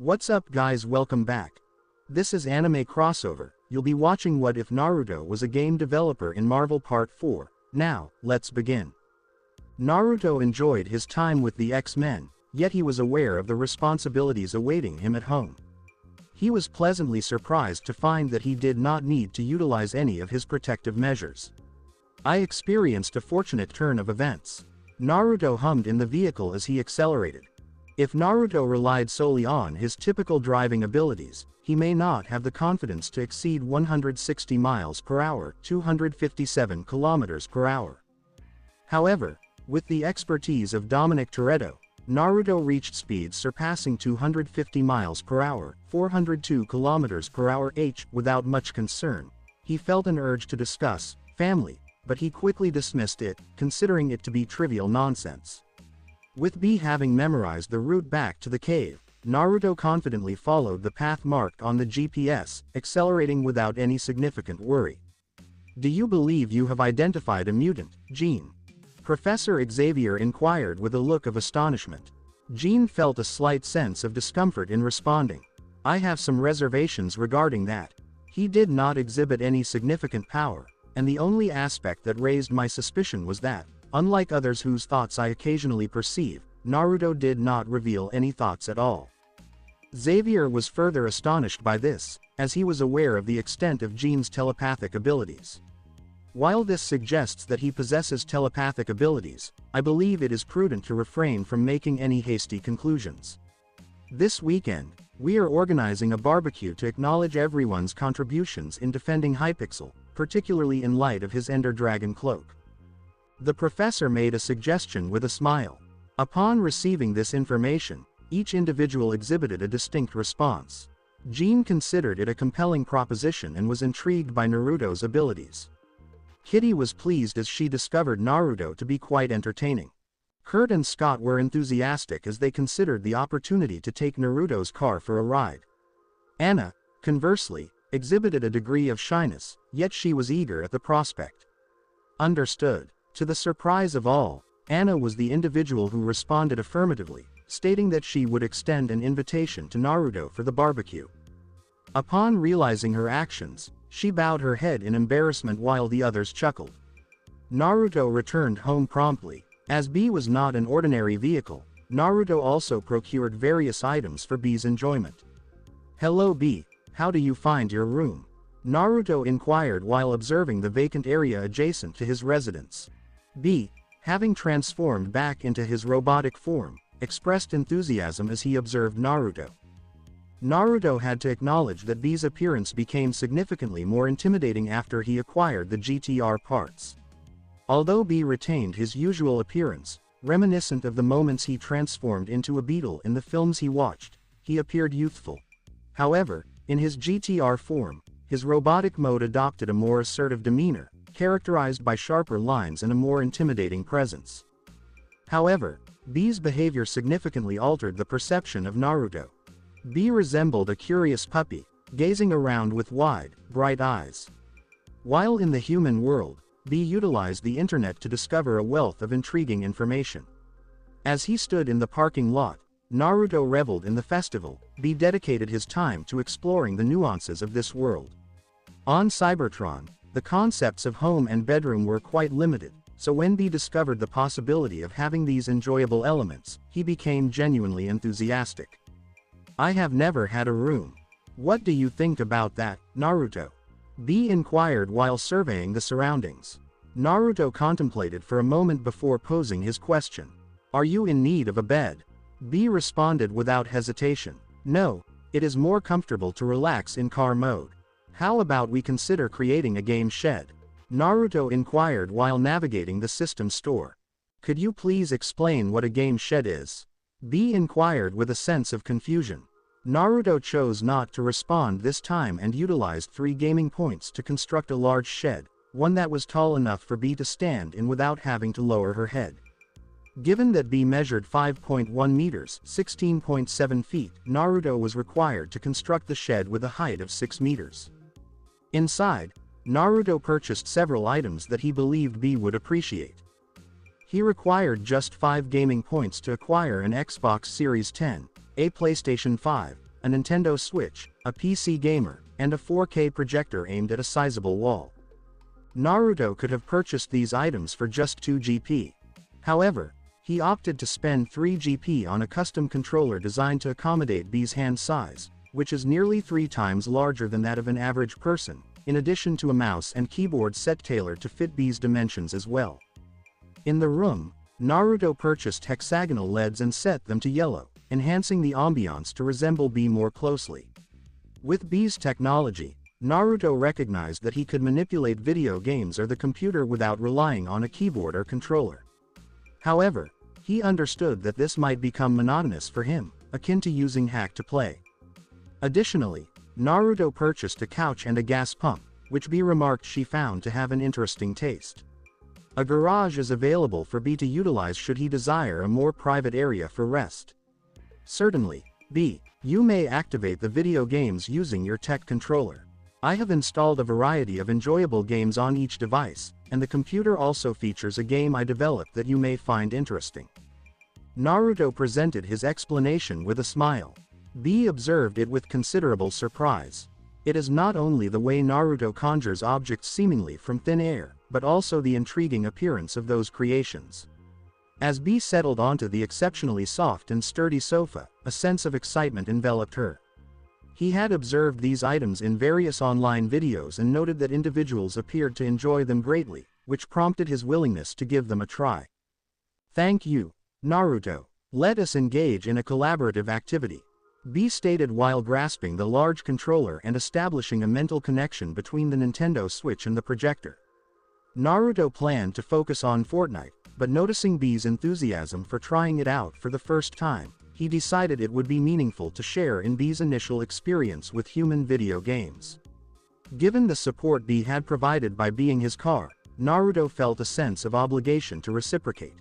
What's up guys, welcome back. This is Anime Crossover. You'll be watching What If Naruto was a game developer in Marvel Part 4. Now, let's begin. Naruto enjoyed his time with the X-Men, yet he was aware of the responsibilities awaiting him at home. He was pleasantly surprised to find that he did not need to utilize any of his protective measures. I experienced a fortunate turn of events. Naruto hummed in the vehicle as he accelerated. If Naruto relied solely on his typical driving abilities, he may not have the confidence to exceed 160 miles per hour, 257 kilometers per hour. However, with the expertise of Dominic Toretto, Naruto reached speeds surpassing 250 miles per hour, 402 kilometers per hour without much concern. He felt an urge to discuss family, but he quickly dismissed it, considering it to be trivial nonsense. With B having memorized the route back to the cave, Naruto confidently followed the path marked on the GPS, accelerating without any significant worry. "Do you believe you have identified a mutant, Jean?" Professor Xavier inquired with a look of astonishment. Jean felt a slight sense of discomfort in responding. "I have some reservations regarding that. He did not exhibit any significant power, and the only aspect that raised my suspicion was that, unlike others whose thoughts I occasionally perceive, Naruto did not reveal any thoughts at all." Xavier was further astonished by this, as he was aware of the extent of Jean's telepathic abilities. "While this suggests that he possesses telepathic abilities, I believe it is prudent to refrain from making any hasty conclusions. This weekend, we are organizing a barbecue to acknowledge everyone's contributions in defending Hypixel, particularly in light of his Ender Dragon cloak." The professor made a suggestion with a smile. Upon receiving this information, each individual exhibited a distinct response. Jean considered it a compelling proposition and was intrigued by Naruto's abilities. Kitty was pleased as she discovered Naruto to be quite entertaining. Kurt and Scott were enthusiastic as they considered the opportunity to take Naruto's car for a ride. Anna, conversely, exhibited a degree of shyness, yet she was eager at the prospect. Understood. To the surprise of all, Anna was the individual who responded affirmatively, stating that she would extend an invitation to Naruto for the barbecue. Upon realizing her actions, she bowed her head in embarrassment while the others chuckled. Naruto returned home promptly. As B was not an ordinary vehicle, Naruto also procured various items for B's enjoyment. "Hello B, how do you find your room?" Naruto inquired while observing the vacant area adjacent to his residence. B, having transformed back into his robotic form, expressed enthusiasm as he observed Naruto. Naruto had to acknowledge that B's appearance became significantly more intimidating after he acquired the GTR parts. Although B retained his usual appearance, reminiscent of the moments he transformed into a beetle in the films he watched, he appeared youthful. However, in his GTR form, his robotic mode adopted a more assertive demeanor, characterized by sharper lines and a more intimidating presence. However, B's behavior significantly altered the perception of Naruto. B resembled a curious puppy, gazing around with wide, bright eyes. While in the human world, B utilized the internet to discover a wealth of intriguing information. As he stood in the parking lot, Naruto reveled in the festival. B dedicated his time to exploring the nuances of this world. On Cybertron, the concepts of home and bedroom were quite limited, so when B discovered the possibility of having these enjoyable elements, he became genuinely enthusiastic. "I have never had a room. What do you think about that, Naruto?" B inquired while surveying the surroundings. Naruto contemplated for a moment before posing his question. "Are you in need of a bed?" B responded without hesitation. "No, it is more comfortable to relax in car mode. How about we consider creating a game shed?" Naruto inquired while navigating the system store. "Could you please explain what a game shed is?" B inquired with a sense of confusion. Naruto chose not to respond this time and utilized 3 gaming points to construct a large shed, one that was tall enough for B to stand in without having to lower her head. Given that B measured 5.1 meters, 16.7 feet, Naruto was required to construct the shed with a height of 6 meters. Inside, Naruto purchased several items that he believed B would appreciate. He required just 5 gaming points to acquire an Xbox Series 10, a PlayStation 5, a Nintendo Switch, a PC gamer, and a 4K projector aimed at a sizable wall. Naruto could have purchased these items for just 2 GP. However, he opted to spend 3 GP on a custom controller designed to accommodate B's hand size, which is nearly 3 times larger than that of an average person, in addition to a mouse and keyboard set tailored to fit B's dimensions as well. In the room, Naruto purchased hexagonal LEDs and set them to yellow, enhancing the ambiance to resemble B more closely. With B's technology, Naruto recognized that he could manipulate video games or the computer without relying on a keyboard or controller. However, he understood that this might become monotonous for him, akin to using hack to play. Additionally, Naruto purchased a couch and a gas pump, which B remarked she found to have an interesting taste. A garage is available for B to utilize should he desire a more private area for rest. Certainly, B, you may activate the video games using your tech controller. I have installed a variety of enjoyable games on each device, and the computer also features a game I developed that you may find interesting. Naruto presented his explanation with a smile. B observed it with considerable surprise. It is not only the way Naruto conjures objects seemingly from thin air, but also the intriguing appearance of those creations. As B settled onto the exceptionally soft and sturdy sofa, a sense of excitement enveloped her. He had observed these items in various online videos and noted that individuals appeared to enjoy them greatly, which prompted his willingness to give them a try. "Thank you, Naruto. Let us engage in a collaborative activity," B stated while grasping the large controller and establishing a mental connection between the Nintendo Switch and the projector. Naruto planned to focus on Fortnite, but noticing B's enthusiasm for trying it out for the first time, he decided it would be meaningful to share in B's initial experience with human video games. Given the support B had provided by being his car, Naruto felt a sense of obligation to reciprocate.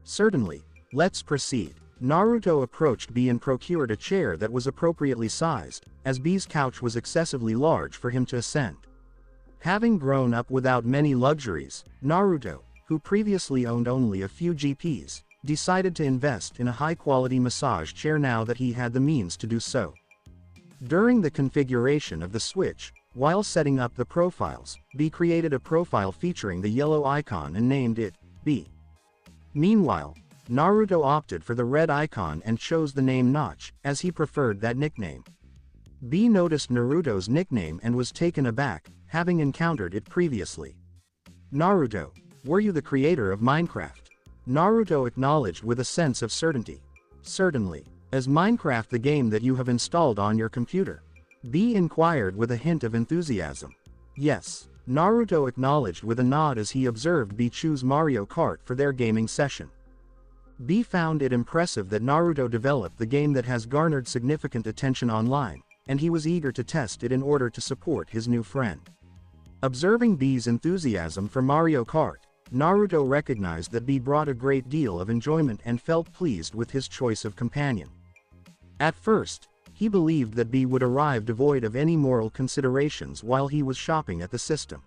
"Certainly, let's proceed." Naruto approached B and procured a chair that was appropriately sized, as B's couch was excessively large for him to ascend. Having grown up without many luxuries, Naruto, who previously owned only a few GPs, decided to invest in a high-quality massage chair now that he had the means to do so. During the configuration of the Switch, while setting up the profiles, B created a profile featuring the yellow icon and named it B. Meanwhile, Naruto opted for the red icon and chose the name Notch, as he preferred that nickname. B noticed Naruto's nickname and was taken aback, having encountered it previously. "Naruto, were you the creator of Minecraft?" Naruto acknowledged with a sense of certainty. "Certainly. Is Minecraft the game that you have installed on your computer?" B inquired with a hint of enthusiasm. "Yes." Naruto acknowledged with a nod as he observed B choose Mario Kart for their gaming session. B found it impressive that Naruto developed the game that has garnered significant attention online, and he was eager to test it in order to support his new friend. Observing B's enthusiasm for Mario Kart, Naruto recognized that B brought a great deal of enjoyment and felt pleased with his choice of companion. At first, he believed that B would arrive devoid of any moral considerations while he was shopping at the system.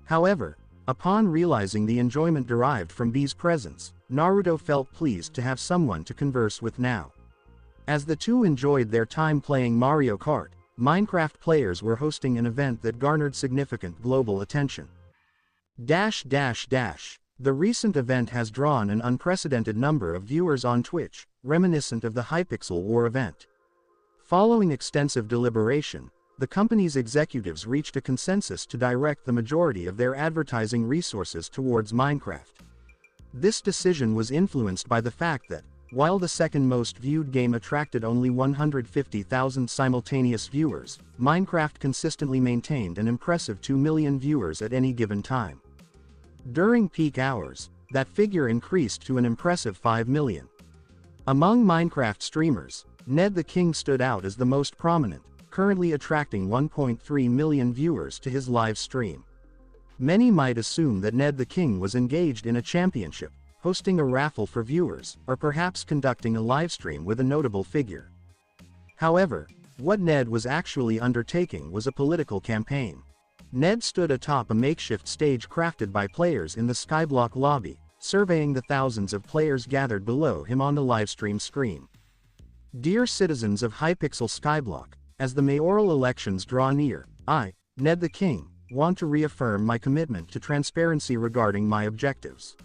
However, upon realizing the enjoyment derived from B's presence, Naruto felt pleased to have someone to converse with now. As the two enjoyed their time playing Mario Kart, Minecraft players were hosting an event that garnered significant global attention. The recent event has drawn an unprecedented number of viewers on Twitch, reminiscent of the Hypixel War event. Following extensive deliberation, the company's executives reached a consensus to direct the majority of their advertising resources towards Minecraft. This decision was influenced by the fact that, while the second most viewed game attracted only 150,000 simultaneous viewers, Minecraft consistently maintained an impressive 2 million viewers at any given time. During peak hours, that figure increased to an impressive 5 million. Among Minecraft streamers, Ned the King stood out as the most prominent, currently attracting 1.3 million viewers to his live stream. Many might assume that Ned the King was engaged in a championship, hosting a raffle for viewers, or perhaps conducting a livestream with a notable figure. However, what Ned was actually undertaking was a political campaign. Ned stood atop a makeshift stage crafted by players in the Skyblock lobby, surveying the thousands of players gathered below him on the livestream screen. Dear citizens of Hypixel Skyblock, as the mayoral elections draw near, I, Ned the King, want to reaffirm my commitment to transparency regarding my objectives.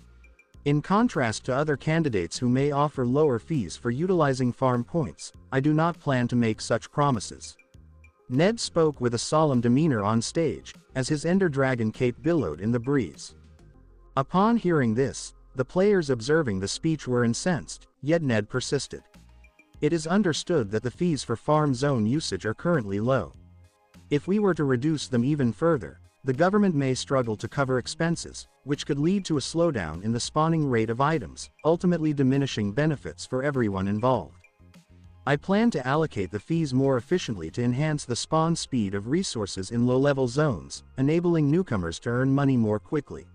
In contrast to other candidates who may offer lower fees for utilizing farm points, I do not plan to make such promises. Ned spoke with a solemn demeanor on stage, as his Ender Dragon cape billowed in the breeze. Upon hearing this, the players observing the speech were incensed, yet Ned persisted. It is understood that the fees for farm zone usage are currently low. If we were to reduce them even further, the government may struggle to cover expenses, which could lead to a slowdown in the spawning rate of items, ultimately diminishing benefits for everyone involved. I plan to allocate the fees more efficiently to enhance the spawn speed of resources in low-level zones, enabling newcomers to earn money more quickly.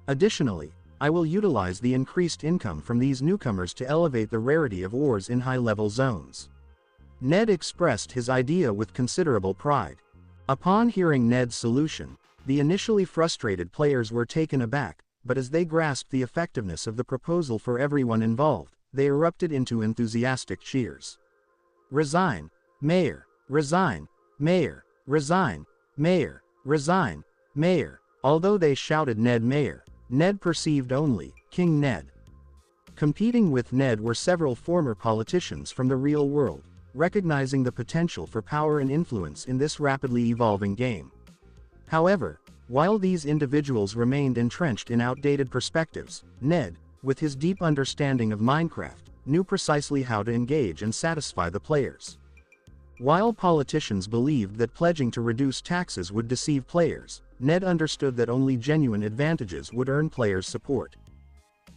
Additionally, I will utilize the increased income from these newcomers to elevate the rarity of ores in high-level zones. Ned expressed his idea with considerable pride. Upon hearing Ned's solution, the initially frustrated players were taken aback, but as they grasped the effectiveness of the proposal for everyone involved, they erupted into enthusiastic cheers. Resign, Mayor! Resign, Mayor! Resign, Mayor! Resign, Mayor! Although they shouted Ned Mayor, Ned perceived only King Ned. Competing with Ned were several former politicians from the real world, recognizing the potential for power and influence in this rapidly evolving game. However, while these individuals remained entrenched in outdated perspectives, Ned, with his deep understanding of Minecraft, knew precisely how to engage and satisfy the players. While politicians believed that pledging to reduce taxes would deceive players, Ned understood that only genuine advantages would earn players' support.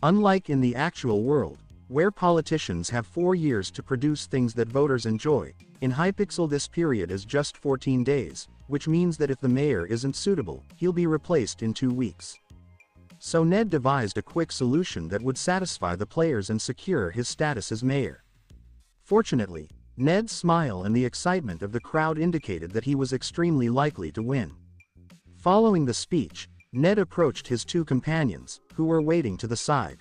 Unlike in the actual world, where politicians have 4 years to produce things that voters enjoy, in Hypixel this period is just 14 days, which means that if the mayor isn't suitable, he'll be replaced in 2 weeks. So Ned devised a quick solution that would satisfy the players and secure his status as mayor. Fortunately, Ned's smile and the excitement of the crowd indicated that he was extremely likely to win. Following the speech, Ned approached his 2 companions, who were waiting to the side.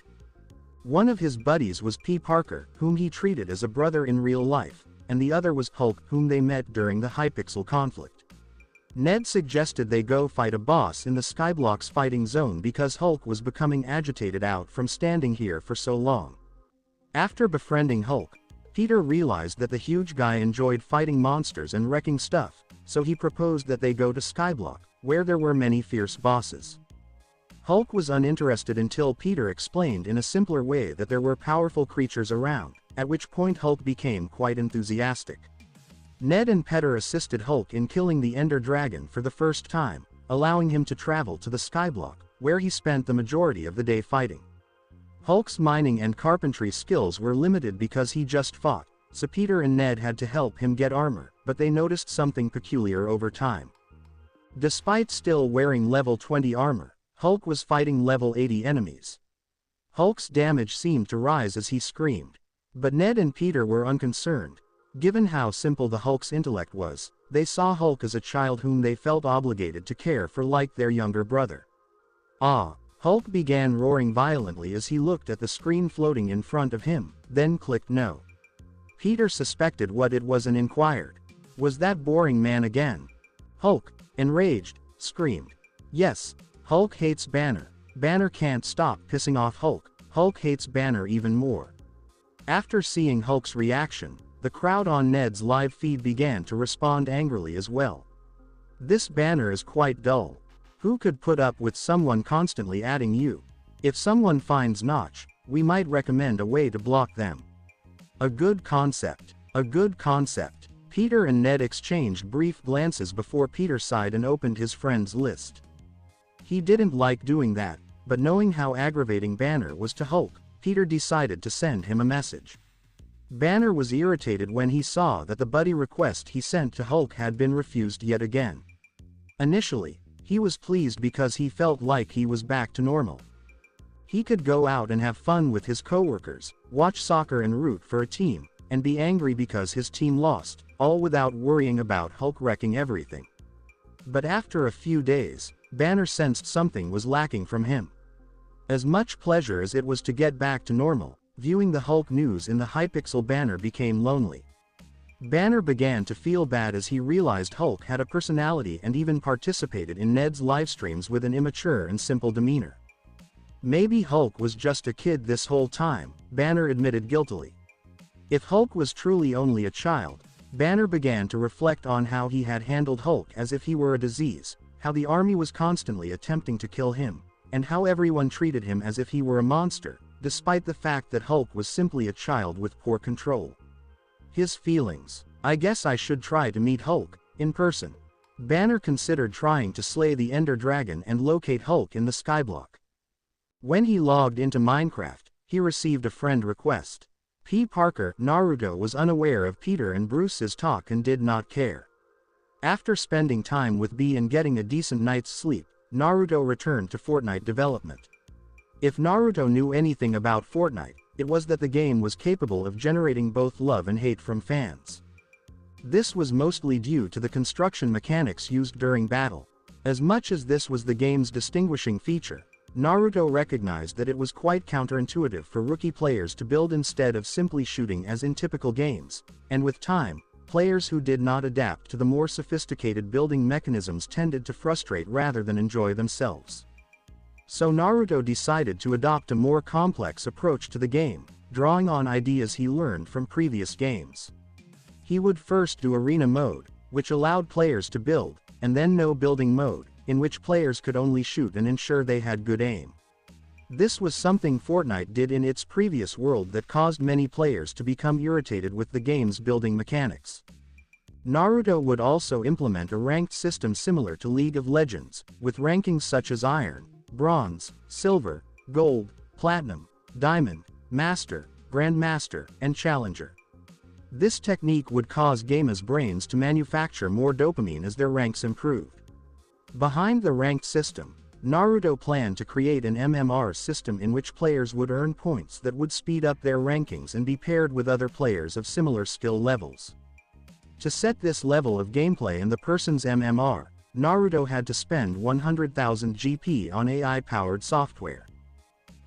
One of his buddies was P. Parker, whom he treated as a brother in real life, and the other was Hulk, whom they met during the Hypixel conflict. Ned suggested they go fight a boss in the Skyblock's fighting zone because Hulk was becoming agitated out from standing here for so long. After befriending Hulk, Peter realized that the huge guy enjoyed fighting monsters and wrecking stuff, so he proposed that they go to Skyblock, where there were many fierce bosses. Hulk was uninterested until Peter explained in a simpler way that there were powerful creatures around, at which point Hulk became quite enthusiastic. Ned and Peter assisted Hulk in killing the Ender Dragon for the first time, allowing him to travel to the Skyblock, where he spent the majority of the day fighting. Hulk's mining and carpentry skills were limited because he just fought, so Peter and Ned had to help him get armor, but they noticed something peculiar over time. Despite still wearing level 20 armor, Hulk was fighting level 80 enemies. Hulk's damage seemed to rise as he screamed. But Ned and Peter were unconcerned. Given how simple the Hulk's intellect was, they saw Hulk as a child whom they felt obligated to care for like their younger brother. Ah! Hulk began roaring violently as he looked at the screen floating in front of him, then clicked no. Peter suspected what it was and inquired, "Was that boring man again?" Hulk, enraged, screamed, "Yes, Hulk hates Banner. Banner can't stop pissing off Hulk. Hulk hates Banner even more." After seeing Hulk's reaction, the crowd on Ned's live feed began to respond angrily as well. "This Banner is quite dull. Who could put up with someone constantly adding you? If someone finds Notch, we might recommend a way to block them." A good concept. A good concept. Peter and Ned exchanged brief glances before Peter sighed and opened his friends list. He didn't like doing that, but knowing how aggravating Banner was to Hulk, Peter decided to send him a message. Banner was irritated when he saw that the buddy request he sent to Hulk had been refused yet again. Initially, he was pleased because he felt like he was back to normal. He could go out and have fun with his coworkers, watch soccer and root for a team, and be angry because his team lost, all without worrying about Hulk wrecking everything. But after a few days, Banner sensed something was lacking from him. As much pleasure as it was to get back to normal, viewing the Hulk news in the Hypixel. Banner became lonely. Banner began to feel bad as he realized Hulk had a personality and even participated in Ned's livestreams with an immature and simple demeanor. Maybe Hulk was just a kid this whole time, Banner admitted guiltily. If Hulk was truly only a child, Banner began to reflect on how he had handled Hulk as if he were a disease, how the army was constantly attempting to kill him, and how everyone treated him as if he were a monster, despite the fact that Hulk was simply a child with poor control. His feelings. I guess I should try to meet Hulk in person. Banner considered trying to slay the Ender Dragon and locate Hulk in the skyblock. When he logged into Minecraft, he received a friend request. P. Parker. Naruto was unaware of Peter and Bruce's talk and did not care. After spending time with B and getting a decent night's sleep, Naruto returned to Fortnite development. If Naruto knew anything about Fortnite, it was that the game was capable of generating both love and hate from fans. This was mostly due to the construction mechanics used during battle. As much as this was the game's distinguishing feature, Naruto recognized that it was quite counterintuitive for rookie players to build instead of simply shooting as in typical games, and with time, players who did not adapt to the more sophisticated building mechanisms tended to frustrate rather than enjoy themselves. So Naruto decided to adopt a more complex approach to the game, drawing on ideas he learned from previous games. He would first do arena mode, which allowed players to build, and then no building mode, in which players could only shoot and ensure they had good aim. This was something Fortnite did in its previous world that caused many players to become irritated with the game's building mechanics. Naruto would also implement a ranked system similar to League of Legends, with rankings such as Iron, Bronze, Silver, Gold, Platinum, Diamond, Master, Grandmaster, and Challenger. This technique would cause gamers' brains to manufacture more dopamine as their ranks improved. Behind the ranked system, Naruto planned to create an MMR system in which players would earn points that would speed up their rankings and be paired with other players of similar skill levels. To set this level of gameplay in the person's MMR, Naruto had to spend 100,000 GP on AI-powered software.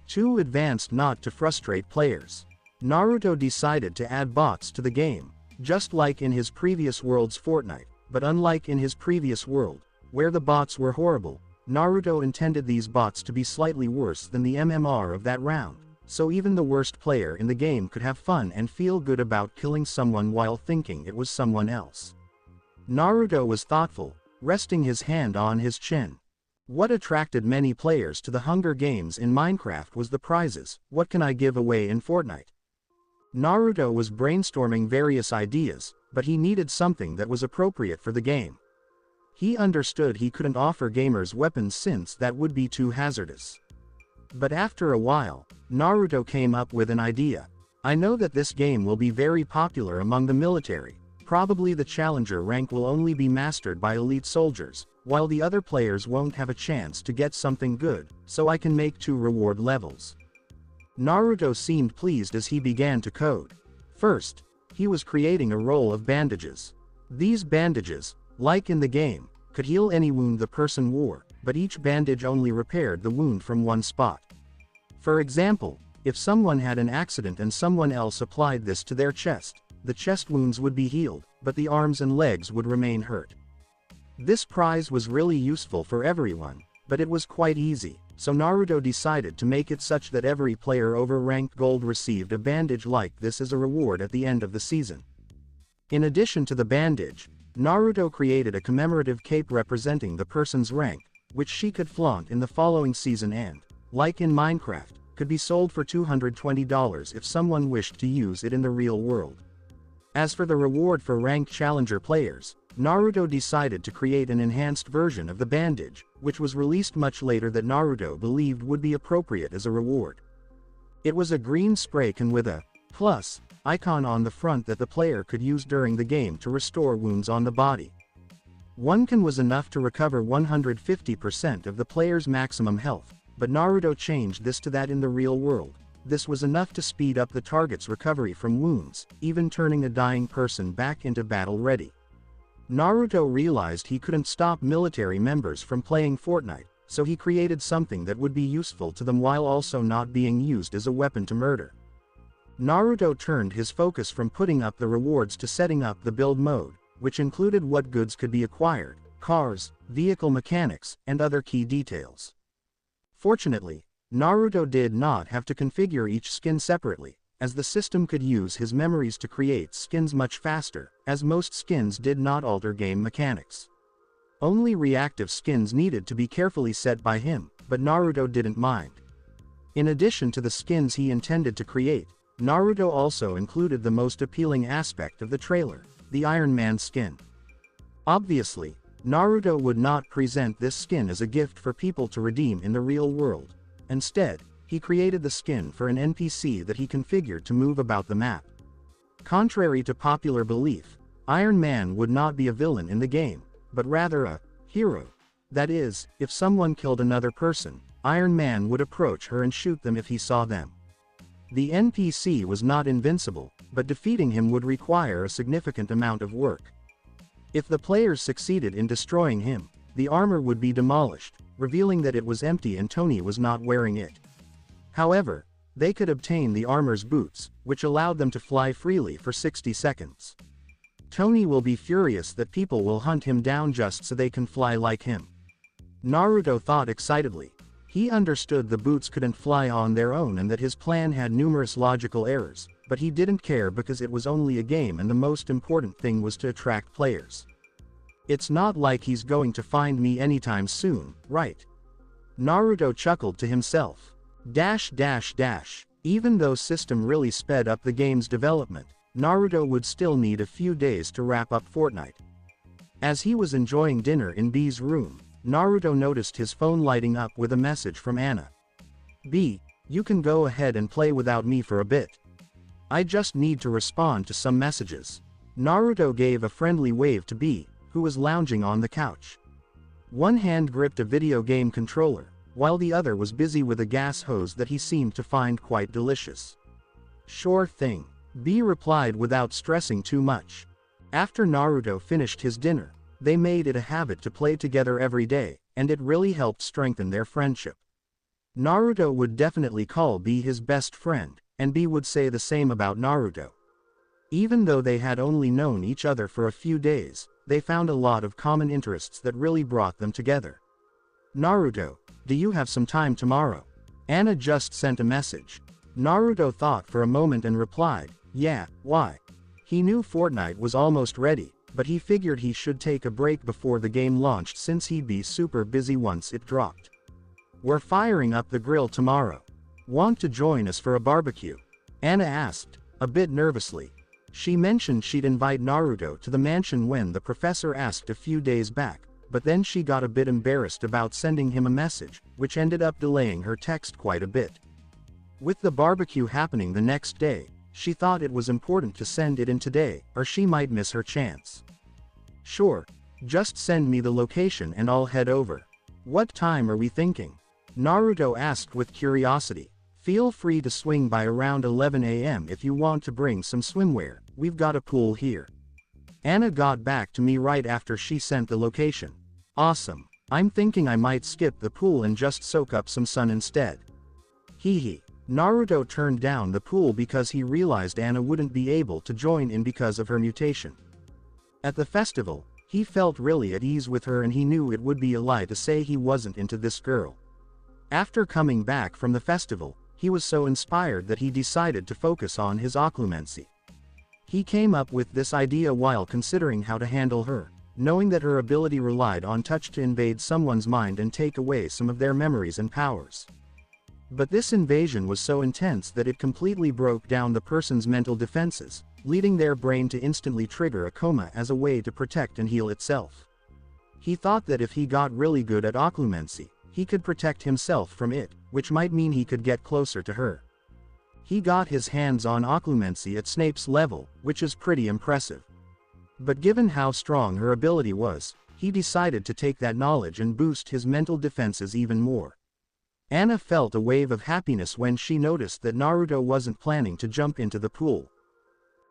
Too advanced not to frustrate players, Naruto decided to add bots to the game, just like in his previous world's Fortnite, but unlike in his previous world, where the bots were horrible, Naruto intended these bots to be slightly worse than the MMR of that round, so even the worst player in the game could have fun and feel good about killing someone while thinking it was someone else. Naruto was thoughtful, resting his hand on his chin. What attracted many players to the Hunger Games in Minecraft was the prizes. What can I give away in Fortnite? Naruto was brainstorming various ideas, but he needed something that was appropriate for the game. He understood he couldn't offer gamers weapons since that would be too hazardous. But after a while, Naruto came up with an idea. I know that this game will be very popular among the military. Probably the Challenger rank will only be mastered by elite soldiers, while the other players won't have a chance to get something good, so I can make 2 reward levels. Naruto seemed pleased as he began to code. First, he was creating a roll of bandages. These bandages, like in the game, could heal any wound the person wore, but each bandage only repaired the wound from one spot. For example, if someone had an accident and someone else applied this to their chest, the chest wounds would be healed, but the arms and legs would remain hurt. This prize was really useful for everyone, but it was quite easy, so Naruto decided to make it such that every player over ranked gold received a bandage like this as a reward at the end of the season. In addition to the bandage, Naruto created a commemorative cape representing the person's rank, which she could flaunt in the following season and, like in Minecraft, could be sold for $220 if someone wished to use it in the real world. As for the reward for ranked Challenger players, Naruto decided to create an enhanced version of the bandage, which was released much later that Naruto believed would be appropriate as a reward. It was a green spray can with a plus icon on the front that the player could use during the game to restore wounds on the body. One can was enough to recover 150% of the player's maximum health, but Naruto changed this to that in the real world. This was enough to speed up the target's recovery from wounds, even turning a dying person back into battle ready. Naruto realized he couldn't stop military members from playing Fortnite, so he created something that would be useful to them while also not being used as a weapon to murder. Naruto turned his focus from putting up the rewards to setting up the build mode, which included what goods could be acquired, cars, vehicle mechanics, and other key details. Fortunately, Naruto did not have to configure each skin separately, as the system could use his memories to create skins much faster, as most skins did not alter game mechanics. Only reactive skins needed to be carefully set by him, but Naruto didn't mind. In addition to the skins he intended to create, Naruto also included the most appealing aspect of the trailer, the Iron Man skin. Obviously, Naruto would not present this skin as a gift for people to redeem in the real world. Instead, he created the skin for an NPC that he configured to move about the map. Contrary to popular belief, Iron Man would not be a villain in the game, but rather a hero. That is, if someone killed another person, Iron Man would approach her and shoot them if he saw them. The NPC was not invincible, but defeating him would require a significant amount of work. If the players succeeded in destroying him, the armor would be demolished, revealing that it was empty and Tony was not wearing it. However, they could obtain the armor's boots, which allowed them to fly freely for 60 seconds. Tony will be furious that people will hunt him down just so they can fly like him. Naruto thought excitedly. He understood the boots couldn't fly on their own and that his plan had numerous logical errors, but he didn't care because it was only a game and the most important thing was to attract players. It's not like he's going to find me anytime soon, right? Naruto chuckled to himself. Even though system really sped up the game's development, Naruto would still need a few days to wrap up Fortnite. As he was enjoying dinner in B's room, Naruto noticed his phone lighting up with a message from Anna. "B, you can go ahead and play without me for a bit. I just need to respond to some messages." Naruto gave a friendly wave to B, who was lounging on the couch. One hand gripped a video game controller, while the other was busy with a gas hose that he seemed to find quite delicious. "Sure thing," B replied without stressing too much. After Naruto finished his dinner, they made it a habit to play together every day, and it really helped strengthen their friendship. Naruto would definitely call B his best friend, and B would say the same about Naruto. Even though they had only known each other for a few days, they found a lot of common interests that really brought them together. "Naruto, do you have some time tomorrow?" Anna just sent a message. Naruto thought for a moment and replied, "Yeah, why?" He knew Fortnite was almost ready, but he figured he should take a break before the game launched since he'd be super busy once it dropped. "We're firing up the grill tomorrow. Want to join us for a barbecue?" Anna asked, a bit nervously. She mentioned she'd invite Naruto to the mansion when the professor asked a few days back, but then she got a bit embarrassed about sending him a message, which ended up delaying her text quite a bit. With the barbecue happening the next day, she thought it was important to send it in today, or she might miss her chance. "Sure, just send me the location and I'll head over." "What time are we thinking?" Naruto asked with curiosity. "Feel free to swing by around 11 a.m. if you want to bring some swimwear, we've got a pool here." Anna got back to me right after she sent the location. "Awesome. I'm thinking I might skip the pool and just soak up some sun instead." Hee. Naruto turned down the pool because he realized Anna wouldn't be able to join in because of her mutation. At the festival, he felt really at ease with her and he knew it would be a lie to say he wasn't into this girl. After coming back from the festival, he was so inspired that he decided to focus on his occlumency. He came up with this idea while considering how to handle her, knowing that her ability relied on touch to invade someone's mind and take away some of their memories and powers. But this invasion was so intense that it completely broke down the person's mental defenses, leading their brain to instantly trigger a coma as a way to protect and heal itself. He thought that if he got really good at occlumency, he could protect himself from it, which might mean he could get closer to her. He got his hands on occlumency at Snape's level, which is pretty impressive. But given how strong her ability was, he decided to take that knowledge and boost his mental defenses even more. Anna felt a wave of happiness when she noticed that Naruto wasn't planning to jump into the pool.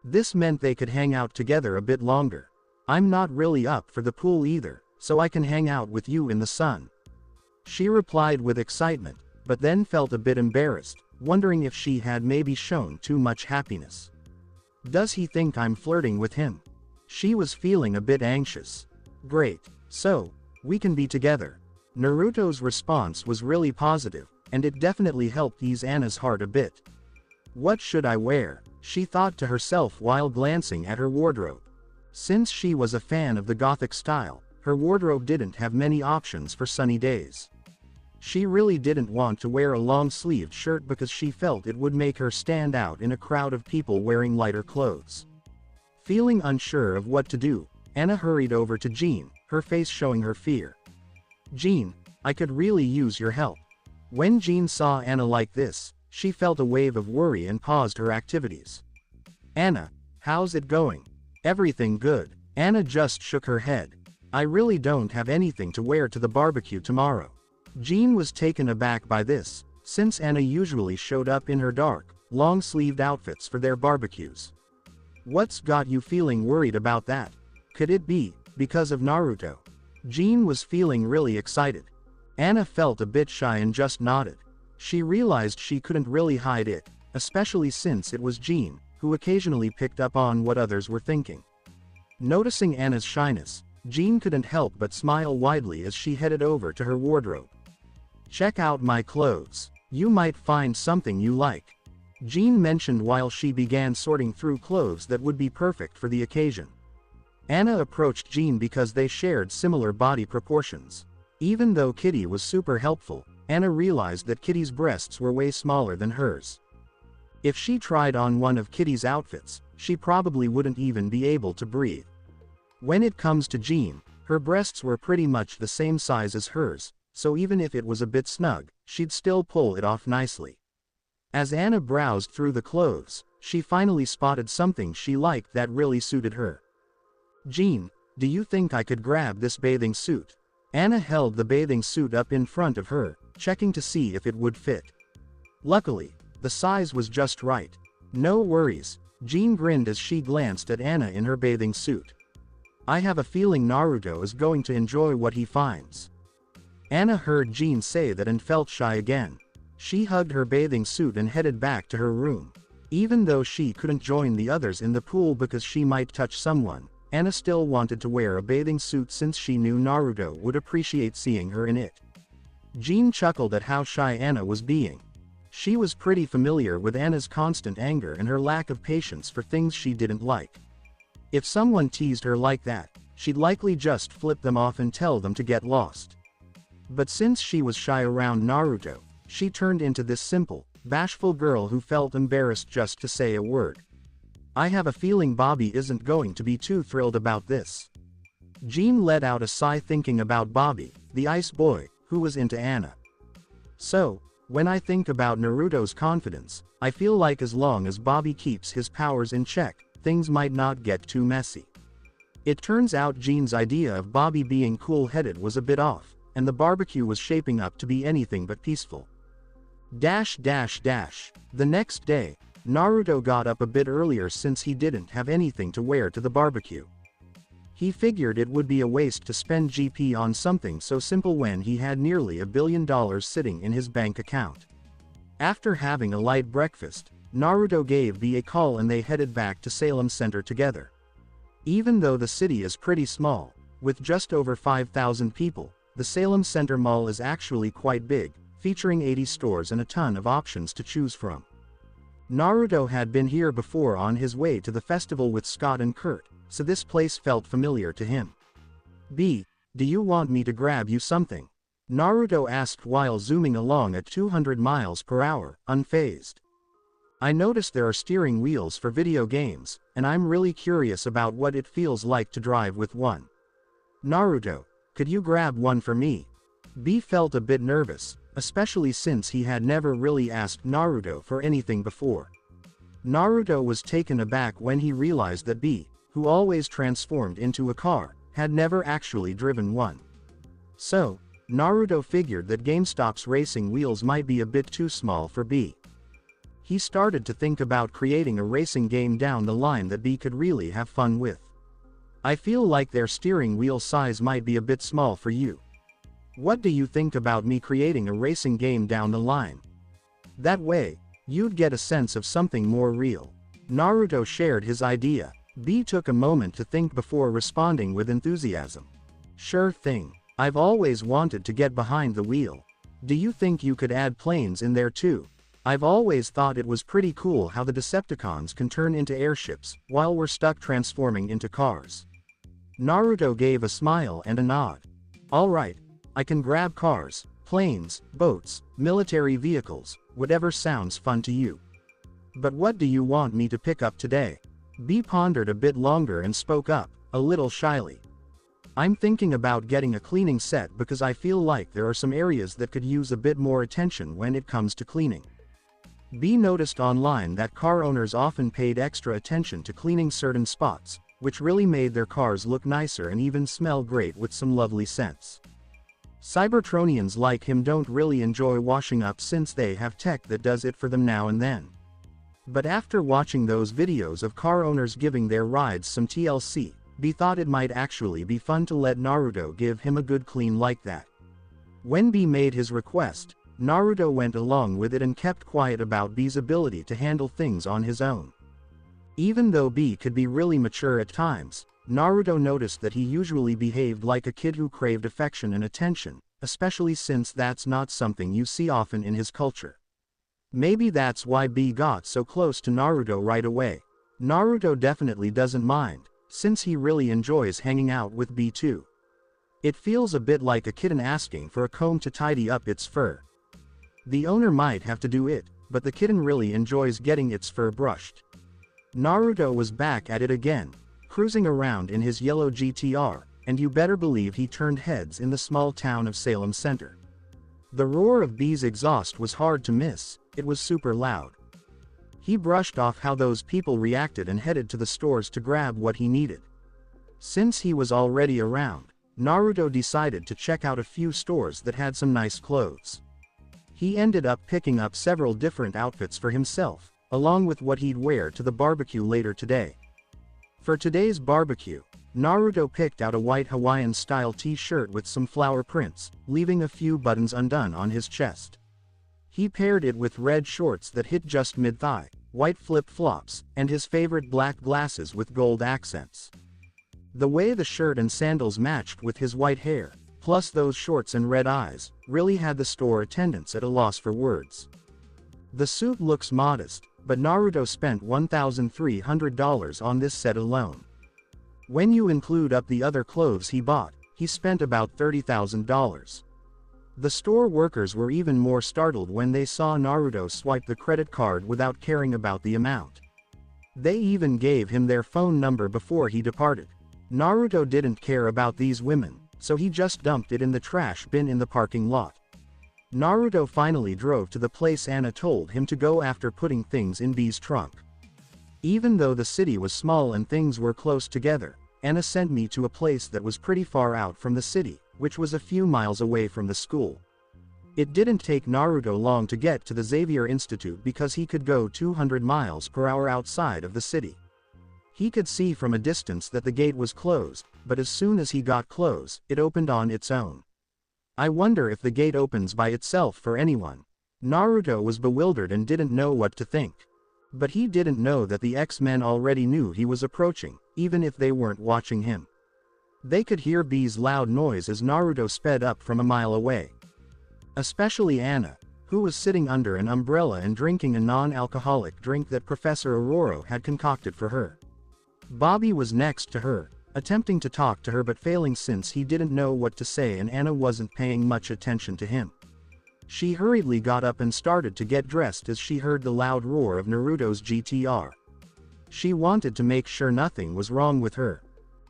This meant they could hang out together a bit longer. "I'm not really up for the pool either, so I can hang out with you in the sun," she replied with excitement, but then felt a bit embarrassed, wondering if she had maybe shown too much happiness. Does he think I'm flirting with him? She was feeling a bit anxious. Great, so, we can be together. Naruto's response was really positive, and it definitely helped ease Anna's heart a bit. What should I wear? She thought to herself while glancing at her wardrobe. Since she was a fan of the Gothic style, her wardrobe didn't have many options for sunny days. She really didn't want to wear a long-sleeved shirt because she felt it would make her stand out in a crowd of people wearing lighter clothes. Feeling unsure of what to do, Anna hurried over to Jean, her face showing her fear. Jean, I could really use your help. When Jean saw Anna like this, she felt a wave of worry and paused her activities. Anna, how's it going? Everything good. Anna just shook her head. I really don't have anything to wear to the barbecue tomorrow. Jean was taken aback by this, since Anna usually showed up in her dark, long-sleeved outfits for their barbecues. What's got you feeling worried about that? Could it be because of Naruto? Jean was feeling really excited. Anna felt a bit shy and just nodded. She realized she couldn't really hide it, especially since it was Jean, who occasionally picked up on what others were thinking. Noticing Anna's shyness, Jean couldn't help but smile widely as she headed over to her wardrobe. Check out my clothes. You might find something you like. Jean mentioned while she began sorting through clothes that would be perfect for the occasion. Anna approached Jean because they shared similar body proportions. Even though Kitty was super helpful, Anna realized that Kitty's breasts were way smaller than hers. If she tried on one of Kitty's outfits, she probably wouldn't even be able to breathe. When it comes to Jean, her breasts were pretty much the same size as hers, so even if it was a bit snug, she'd still pull it off nicely. As Anna browsed through the clothes, she finally spotted something she liked that really suited her. Jean, do you think I could grab this bathing suit? Anna held the bathing suit up in front of her, checking to see if it would fit. Luckily, the size was just right. No worries, Jean grinned as she glanced at Anna in her bathing suit. I have a feeling Naruto is going to enjoy what he finds. Anna heard Jean say that and felt shy again. She hugged her bathing suit and headed back to her room. Even though she couldn't join the others in the pool because she might touch someone, Anna still wanted to wear a bathing suit since she knew Naruto would appreciate seeing her in it. Jean chuckled at how shy Anna was being. She was pretty familiar with Anna's constant anger and her lack of patience for things she didn't like. If someone teased her like that, she'd likely just flip them off and tell them to get lost. But since she was shy around Naruto, she turned into this simple, bashful girl who felt embarrassed just to say a word. I have a feeling Bobby isn't going to be too thrilled about this. Jean let out a sigh thinking about Bobby, the ice boy, who was into Anna. So, when I think about Naruto's confidence, I feel like as long as Bobby keeps his powers in check, things might not get too messy. It turns out Jean's idea of Bobby being cool-headed was a bit off, and the barbecue was shaping up to be anything but peaceful. The next day, Naruto got up a bit earlier since he didn't have anything to wear to the barbecue. He figured it would be a waste to spend GP on something so simple when he had nearly $1 billion sitting in his bank account. After having a light breakfast, Naruto gave B a call and they headed back to Salem Center together. Even though the city is pretty small, with just over 5,000 people, the Salem Center Mall is actually quite big, featuring 80 stores and a ton of options to choose from. Naruto had been here before on his way to the festival with Scott and Kurt, so this place felt familiar to him. B, do you want me to grab you something? Naruto asked while zooming along at 200 miles per hour, unfazed. I noticed there are steering wheels for video games, and I'm really curious about what it feels like to drive with one. Naruto, could you grab one for me? B felt a bit nervous, especially since he had never really asked Naruto for anything before. Naruto was taken aback when he realized that B, who always transformed into a car, had never actually driven one. So, Naruto figured that GameStop's racing wheels might be a bit too small for B. He started to think about creating a racing game down the line that B could really have fun with. I feel like their steering wheel size might be a bit small for you. What do you think about me creating a racing game down the line? That way, You'd get a sense of something more real. Naruto shared his idea. B took a moment to think before responding with enthusiasm. Sure thing. I've always wanted to get behind the wheel. Do you think you could add planes in there too? I've always thought it was pretty cool how the Decepticons can turn into airships, while we're stuck transforming into cars. Naruto gave a smile and a nod. Alright. I can grab cars, planes, boats, military vehicles, whatever sounds fun to you. But what do you want me to pick up today? B pondered a bit longer and spoke up, a little shyly. I'm thinking about getting a cleaning set because I feel like there are some areas that could use a bit more attention when it comes to cleaning. B noticed online that car owners often paid extra attention to cleaning certain spots, which really made their cars look nicer and even smell great with some lovely scents. Cybertronians like him don't really enjoy washing up since they have tech that does it for them now and then. But after watching those videos of car owners giving their rides some TLC, B thought it might actually be fun to let Naruto give him a good clean like that. When B made his request, Naruto went along with it and kept quiet about B's ability to handle things on his own. Even though B could be really mature at times, Naruto noticed that he usually behaved like a kid who craved affection and attention, especially since that's not something you see often in his culture. Maybe that's why B got so close to Naruto right away. Naruto definitely doesn't mind, since he really enjoys hanging out with B too. It feels a bit like a kitten asking for a comb to tidy up its fur. The owner might have to do it, but the kitten really enjoys getting its fur brushed. Naruto was back at it again, cruising around in his yellow GTR, and you better believe he turned heads in the small town of Salem Center. The roar of B's exhaust was hard to miss, it was super loud. He brushed off how those people reacted and headed to the stores to grab what he needed. Since he was already around, Naruto decided to check out a few stores that had some nice clothes. He ended up picking up several different outfits for himself, along with what he'd wear to the barbecue later today. For today's barbecue, Naruto picked out a white Hawaiian-style t-shirt with some flower prints, leaving a few buttons undone on his chest. He paired it with red shorts that hit just mid-thigh, white flip-flops, and his favorite black glasses with gold accents. The way the shirt and sandals matched with his white hair, plus those shorts and red eyes, really had the store attendants at a loss for words. The suit looks modest, but Naruto spent $1,300 on this set alone. When you include up the other clothes he bought, he spent about $30,000. The store workers were even more startled when they saw Naruto swipe the credit card without caring about the amount. They even gave him their phone number before he departed. Naruto didn't care about these women, so he just dumped it in the trash bin in the parking lot. Naruto finally drove to the place Anna told him to go after putting things in B's trunk. Even though the city was small and things were close together, Anna sent me to a place that was pretty far out from the city, which was a few miles away from the school. It didn't take Naruto long to get to the Xavier Institute because he could go 200 miles per hour outside of the city. He could see from a distance that the gate was closed, but as soon as he got close, it opened on its own. I wonder if the gate opens by itself for anyone. Naruto was bewildered and didn't know what to think. But he didn't know that the X-Men already knew he was approaching, even if they weren't watching him. They could hear B's loud noise as Naruto sped up from a mile away. Especially Anna, who was sitting under an umbrella and drinking a non-alcoholic drink that Professor Aurora had concocted for her. Bobby was next to her, attempting to talk to her but failing since he didn't know what to say and Anna wasn't paying much attention to him. She hurriedly got up and started to get dressed as she heard the loud roar of Naruto's GTR. She wanted to make sure nothing was wrong with her.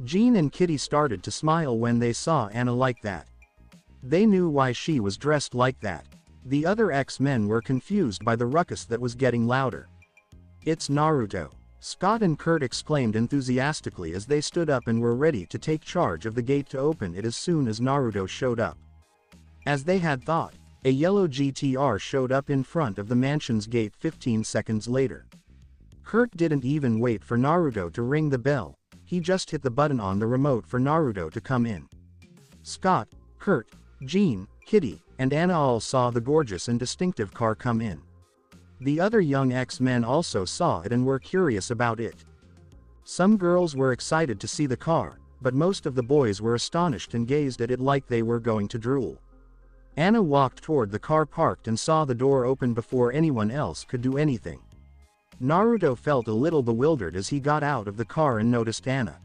Jean and Kitty started to smile when they saw Anna like that. They knew why she was dressed like that. The other X-Men were confused by the ruckus that was getting louder. "It's Naruto!" Scott and Kurt exclaimed enthusiastically as they stood up and were ready to take charge of the gate to open it as soon as Naruto showed up. As they had thought, a yellow GTR showed up in front of the mansion's gate 15 seconds later. Kurt didn't even wait for Naruto to ring the bell, he just hit the button on the remote for Naruto to come in. Scott, Kurt, Jean, Kitty, and Anna all saw the gorgeous and distinctive car come in. The other young X-Men also saw it and were curious about it. Some girls were excited to see the car, but most of the boys were astonished and gazed at it like they were going to drool. Anna walked toward the car parked and saw the door open before anyone else could do anything. Naruto felt a little bewildered as he got out of the car and noticed Anna.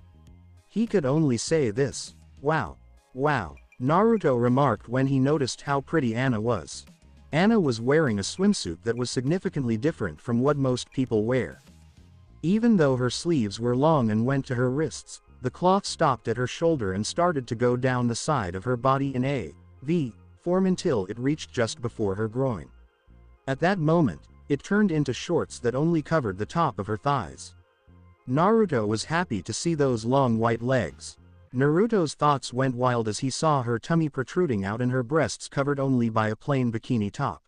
He could only say this, "Wow. Wow," Naruto remarked when he noticed how pretty Anna was. Anna was wearing a swimsuit that was significantly different from what most people wear. Even though her sleeves were long and went to her wrists, the cloth stopped at her shoulder and started to go down the side of her body in a V form until it reached just before her groin. At that moment, it turned into shorts that only covered the top of her thighs. Naruto was happy to see those long white legs. Naruto's thoughts went wild as he saw her tummy protruding out and her breasts covered only by a plain bikini top.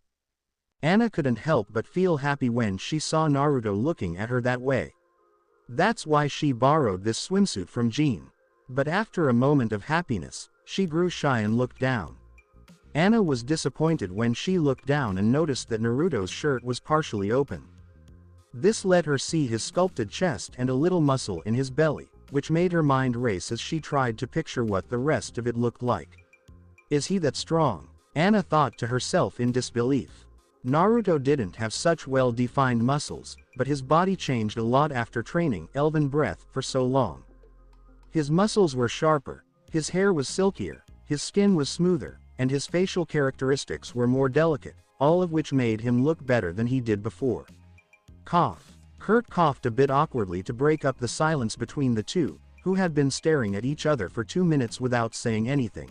Anna couldn't help but feel happy when she saw Naruto looking at her that way. That's why she borrowed this swimsuit from Jean. But after a moment of happiness, she grew shy and looked down. Anna was disappointed when she looked down and noticed that Naruto's shirt was partially open. This let her see his sculpted chest and a little muscle in his belly, which made her mind race as she tried to picture what the rest of it looked like. Is he that strong? Anna thought to herself in disbelief. Naruto didn't have such well-defined muscles, but his body changed a lot after training Elven breath for so long. His muscles were sharper, his hair was silkier, his skin was smoother, and his facial characteristics were more delicate, all of which made him look better than he did before. Cough. Kurt coughed a bit awkwardly to break up the silence between the two, who had been staring at each other for 2 minutes without saying anything.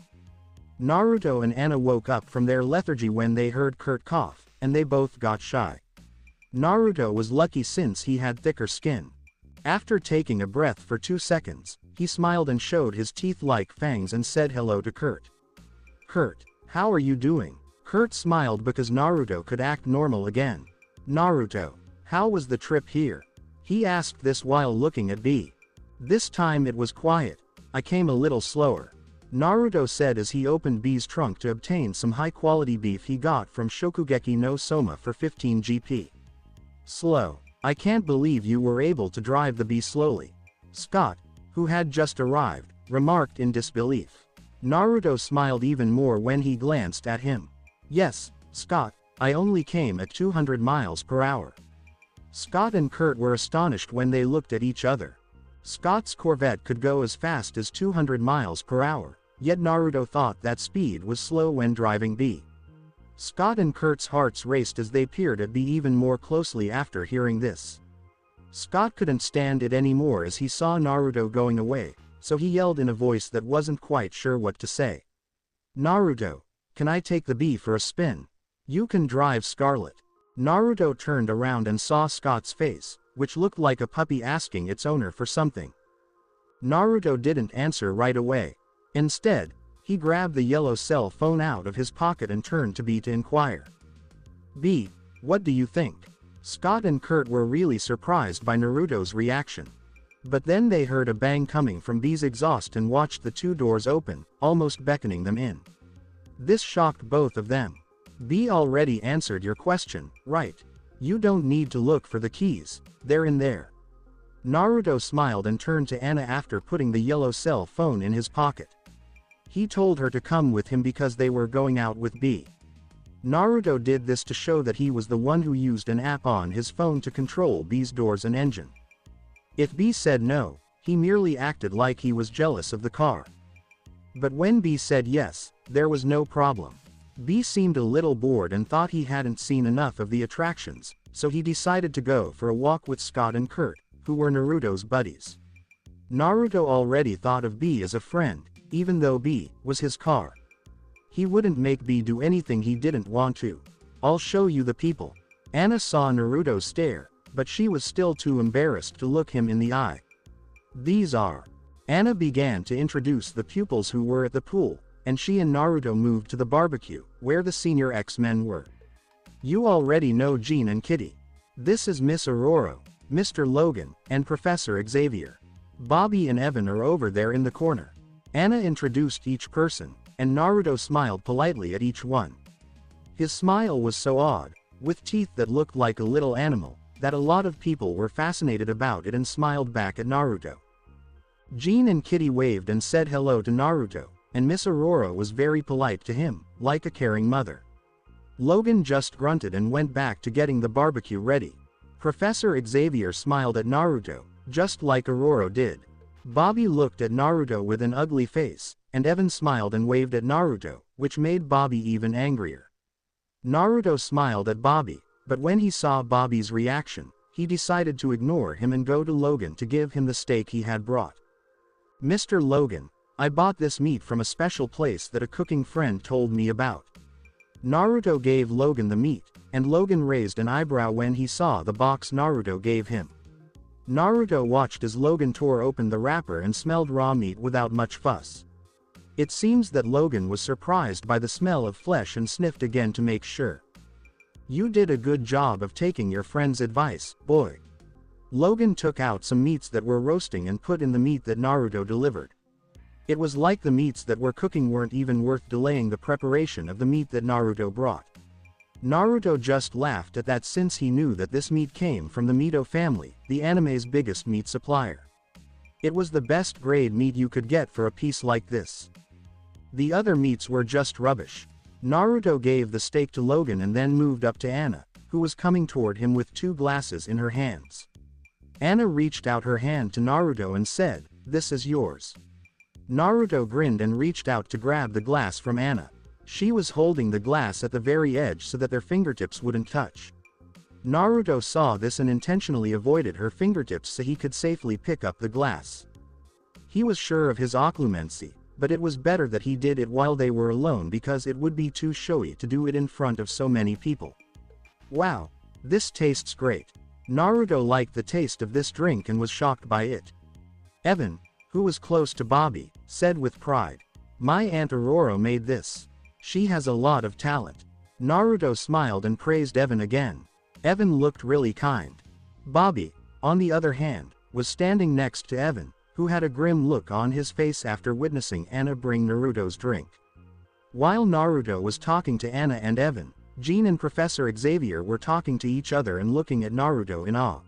Naruto and Anna woke up from their lethargy when they heard Kurt cough, and they both got shy. Naruto was lucky since he had thicker skin. After taking a breath for 2 seconds, he smiled and showed his teeth like fangs and said hello to Kurt. "Kurt, how are you doing?" Kurt smiled because Naruto could act normal again. "Naruto, how was the trip here?" He asked this while looking at B. This time it was quiet. "I came a little slower," Naruto said as he opened B's trunk to obtain some high-quality beef he got from Shokugeki no Soma for 15 GP. "Slow. I can't believe you were able to drive the B slowly," Scott, who had just arrived, remarked in disbelief. Naruto smiled even more when he glanced at him. "Yes, Scott, I only came at 200 miles per hour. Scott and Kurt were astonished when they looked at each other. Scott's Corvette could go as fast as 200 miles per hour, yet Naruto thought that speed was slow when driving B. Scott and Kurt's hearts raced as they peered at B even more closely after hearing this. Scott couldn't stand it anymore as he saw Naruto going away, so he yelled in a voice that wasn't quite sure what to say. "Naruto, can I take the B for a spin? You can drive Scarlet." Naruto turned around and saw Scott's face, which looked like a puppy asking its owner for something. Naruto didn't answer right away. Instead, he grabbed the yellow cell phone out of his pocket and turned to B to inquire. "B, what do you think?" Scott and Kurt were really surprised by Naruto's reaction. But then they heard a bang coming from B's exhaust and watched the 2 doors open, almost beckoning them in. This shocked both of them. "B already answered your question, right? You don't need to look for the keys, they're in there." Naruto smiled and turned to Anna after putting the yellow cell phone in his pocket. He told her to come with him because they were going out with B. Naruto did this to show that he was the one who used an app on his phone to control B's doors and engine. If B said no, he merely acted like he was jealous of the car. But when B said yes, there was no problem. B seemed a little bored and thought he hadn't seen enough of the attractions, so he decided to go for a walk with Scott and Kurt, who were Naruto's buddies. Naruto already thought of B as a friend, even though B was his car. He wouldn't make B do anything he didn't want to. "I'll show you the people." Anna saw Naruto stare, but she was still too embarrassed to look him in the eye. "These are." Anna began to introduce the pupils who were at the pool, and she and Naruto moved to the barbecue, where the senior X-Men were. "You already know Jean and Kitty. This is Miss Aurora, Mr. Logan, and Professor Xavier. Bobby and Evan are over there in the corner." Anna introduced each person, and Naruto smiled politely at each one. His smile was so odd, with teeth that looked like a little animal, that a lot of people were fascinated about it and smiled back at Naruto. Jean and Kitty waved and said hello to Naruto, and Miss Aurora was very polite to him, like a caring mother. Logan just grunted and went back to getting the barbecue ready. Professor Xavier smiled at Naruto, just like Aurora did. Bobby looked at Naruto with an ugly face, and Evan smiled and waved at Naruto, which made Bobby even angrier. Naruto smiled at Bobby, but when he saw Bobby's reaction, he decided to ignore him and go to Logan to give him the steak he had brought. "Mr. Logan, I bought this meat from a special place that a cooking friend told me about." Naruto gave Logan the meat, and Logan raised an eyebrow when he saw the box Naruto gave him. Naruto watched as Logan tore open the wrapper and smelled raw meat without much fuss. It seems that Logan was surprised by the smell of flesh and sniffed again to make sure. "You did a good job of taking your friend's advice, boy." Logan took out some meats that were roasting and put in the meat that Naruto delivered. It was like the meats that were cooking weren't even worth delaying the preparation of the meat that Naruto brought. Naruto just laughed at that since he knew that this meat came from the Mito family, the anime's biggest meat supplier. It was the best grade meat you could get for a piece like this. The other meats were just rubbish. Naruto gave the steak to Logan and then moved up to Anna, who was coming toward him with 2 glasses in her hands. Anna reached out her hand to Naruto and said, "This is yours." Naruto grinned and reached out to grab the glass from Anna. She was holding the glass at the very edge so that their fingertips wouldn't touch. Naruto saw this and intentionally avoided her fingertips so he could safely pick up the glass. He was sure of his occlumency, but it was better that he did it while they were alone because it would be too showy to do it in front of so many people. "Wow, this tastes great." Naruto liked the taste of this drink and was shocked by it. Evan, who was close to Bobby, said with pride, "My Aunt Aurora made this. She has a lot of talent." Naruto smiled and praised Evan again. Evan looked really kind. Bobby, on the other hand, was standing next to Evan, who had a grim look on his face after witnessing Anna bring Naruto's drink. While Naruto was talking to Anna and Evan, Jean and Professor Xavier were talking to each other and looking at Naruto in awe.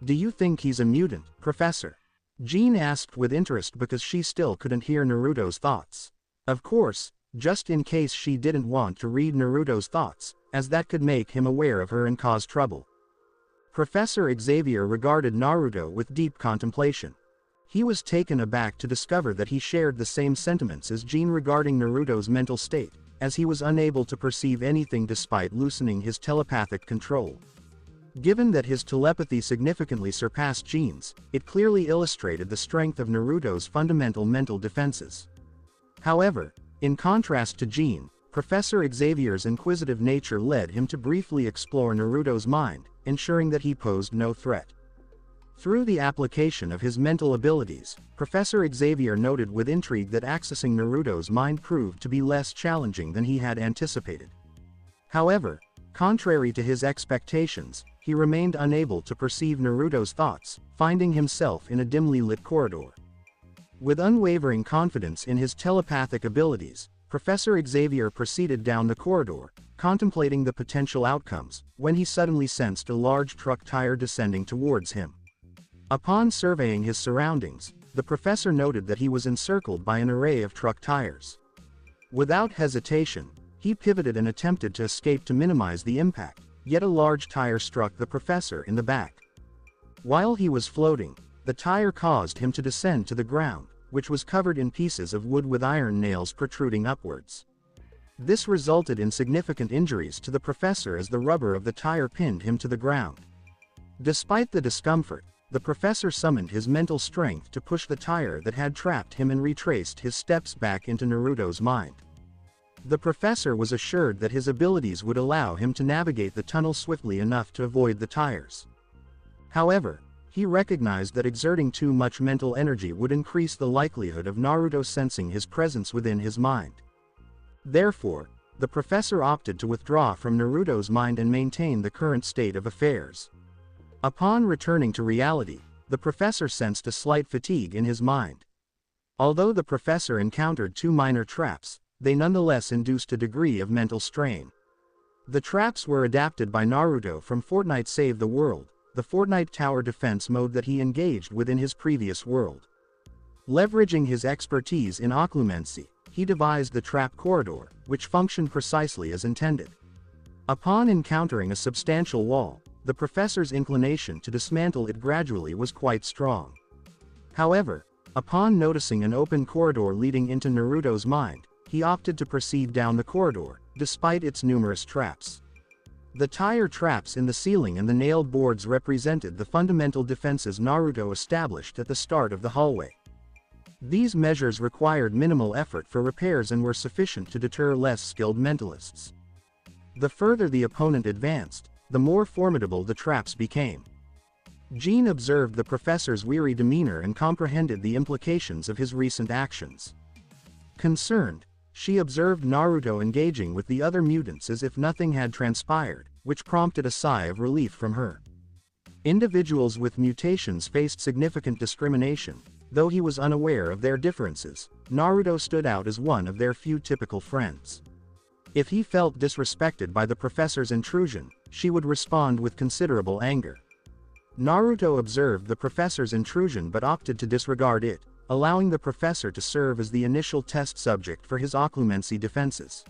"Do you think he's a mutant, Professor?" Jean asked with interest because she still couldn't hear Naruto's thoughts. Of course, just in case she didn't want to read Naruto's thoughts, as that could make him aware of her and cause trouble. Professor Xavier regarded Naruto with deep contemplation. He was taken aback to discover that he shared the same sentiments as Jean regarding Naruto's mental state, as he was unable to perceive anything despite loosening his telepathic control. Given that his telepathy significantly surpassed Jean's, it clearly illustrated the strength of Naruto's fundamental mental defenses. However, in contrast to Jean, Professor Xavier's inquisitive nature led him to briefly explore Naruto's mind, ensuring that he posed no threat. Through the application of his mental abilities, Professor Xavier noted with intrigue that accessing Naruto's mind proved to be less challenging than he had anticipated. However, contrary to his expectations, he remained unable to perceive Naruto's thoughts, finding himself in a dimly lit corridor. With unwavering confidence in his telepathic abilities, Professor Xavier proceeded down the corridor, contemplating the potential outcomes, when he suddenly sensed a large truck tire descending towards him. Upon surveying his surroundings, the professor noted that he was encircled by an array of truck tires. Without hesitation, he pivoted and attempted to escape to minimize the impact, yet a large tire struck the professor in the back. While he was floating, the tire caused him to descend to the ground, which was covered in pieces of wood with iron nails protruding upwards. This resulted in significant injuries to the professor as the rubber of the tire pinned him to the ground. Despite the discomfort, the professor summoned his mental strength to push the tire that had trapped him and retraced his steps back into Naruto's mind. The professor was assured that his abilities would allow him to navigate the tunnel swiftly enough to avoid the tires. However, he recognized that exerting too much mental energy would increase the likelihood of Naruto sensing his presence within his mind. Therefore, the professor opted to withdraw from Naruto's mind and maintain the current state of affairs. Upon returning to reality, the professor sensed a slight fatigue in his mind. Although the professor encountered 2 minor traps, they nonetheless induced a degree of mental strain. The traps were adapted by Naruto from Fortnite Save the World, the Fortnite tower defense mode that he engaged with in his previous world. Leveraging his expertise in occlumency, he devised the trap corridor, which functioned precisely as intended. Upon encountering a substantial wall, the professor's inclination to dismantle it gradually was quite strong. However, upon noticing an open corridor leading into Naruto's mind, he opted to proceed down the corridor, despite its numerous traps. The tire traps in the ceiling and the nailed boards represented the fundamental defenses Naruto established at the start of the hallway. These measures required minimal effort for repairs and were sufficient to deter less skilled mentalists. The further the opponent advanced, the more formidable the traps became. Jean observed the professor's weary demeanor and comprehended the implications of his recent actions. Concerned, she observed Naruto engaging with the other mutants as if nothing had transpired, which prompted a sigh of relief from her. Individuals with mutations faced significant discrimination. Though he was unaware of their differences, Naruto stood out as one of their few typical friends. If he felt disrespected by the professor's intrusion, she would respond with considerable anger. Naruto observed the professor's intrusion but opted to disregard it, allowing the professor to serve as the initial test subject for his occlumency defenses.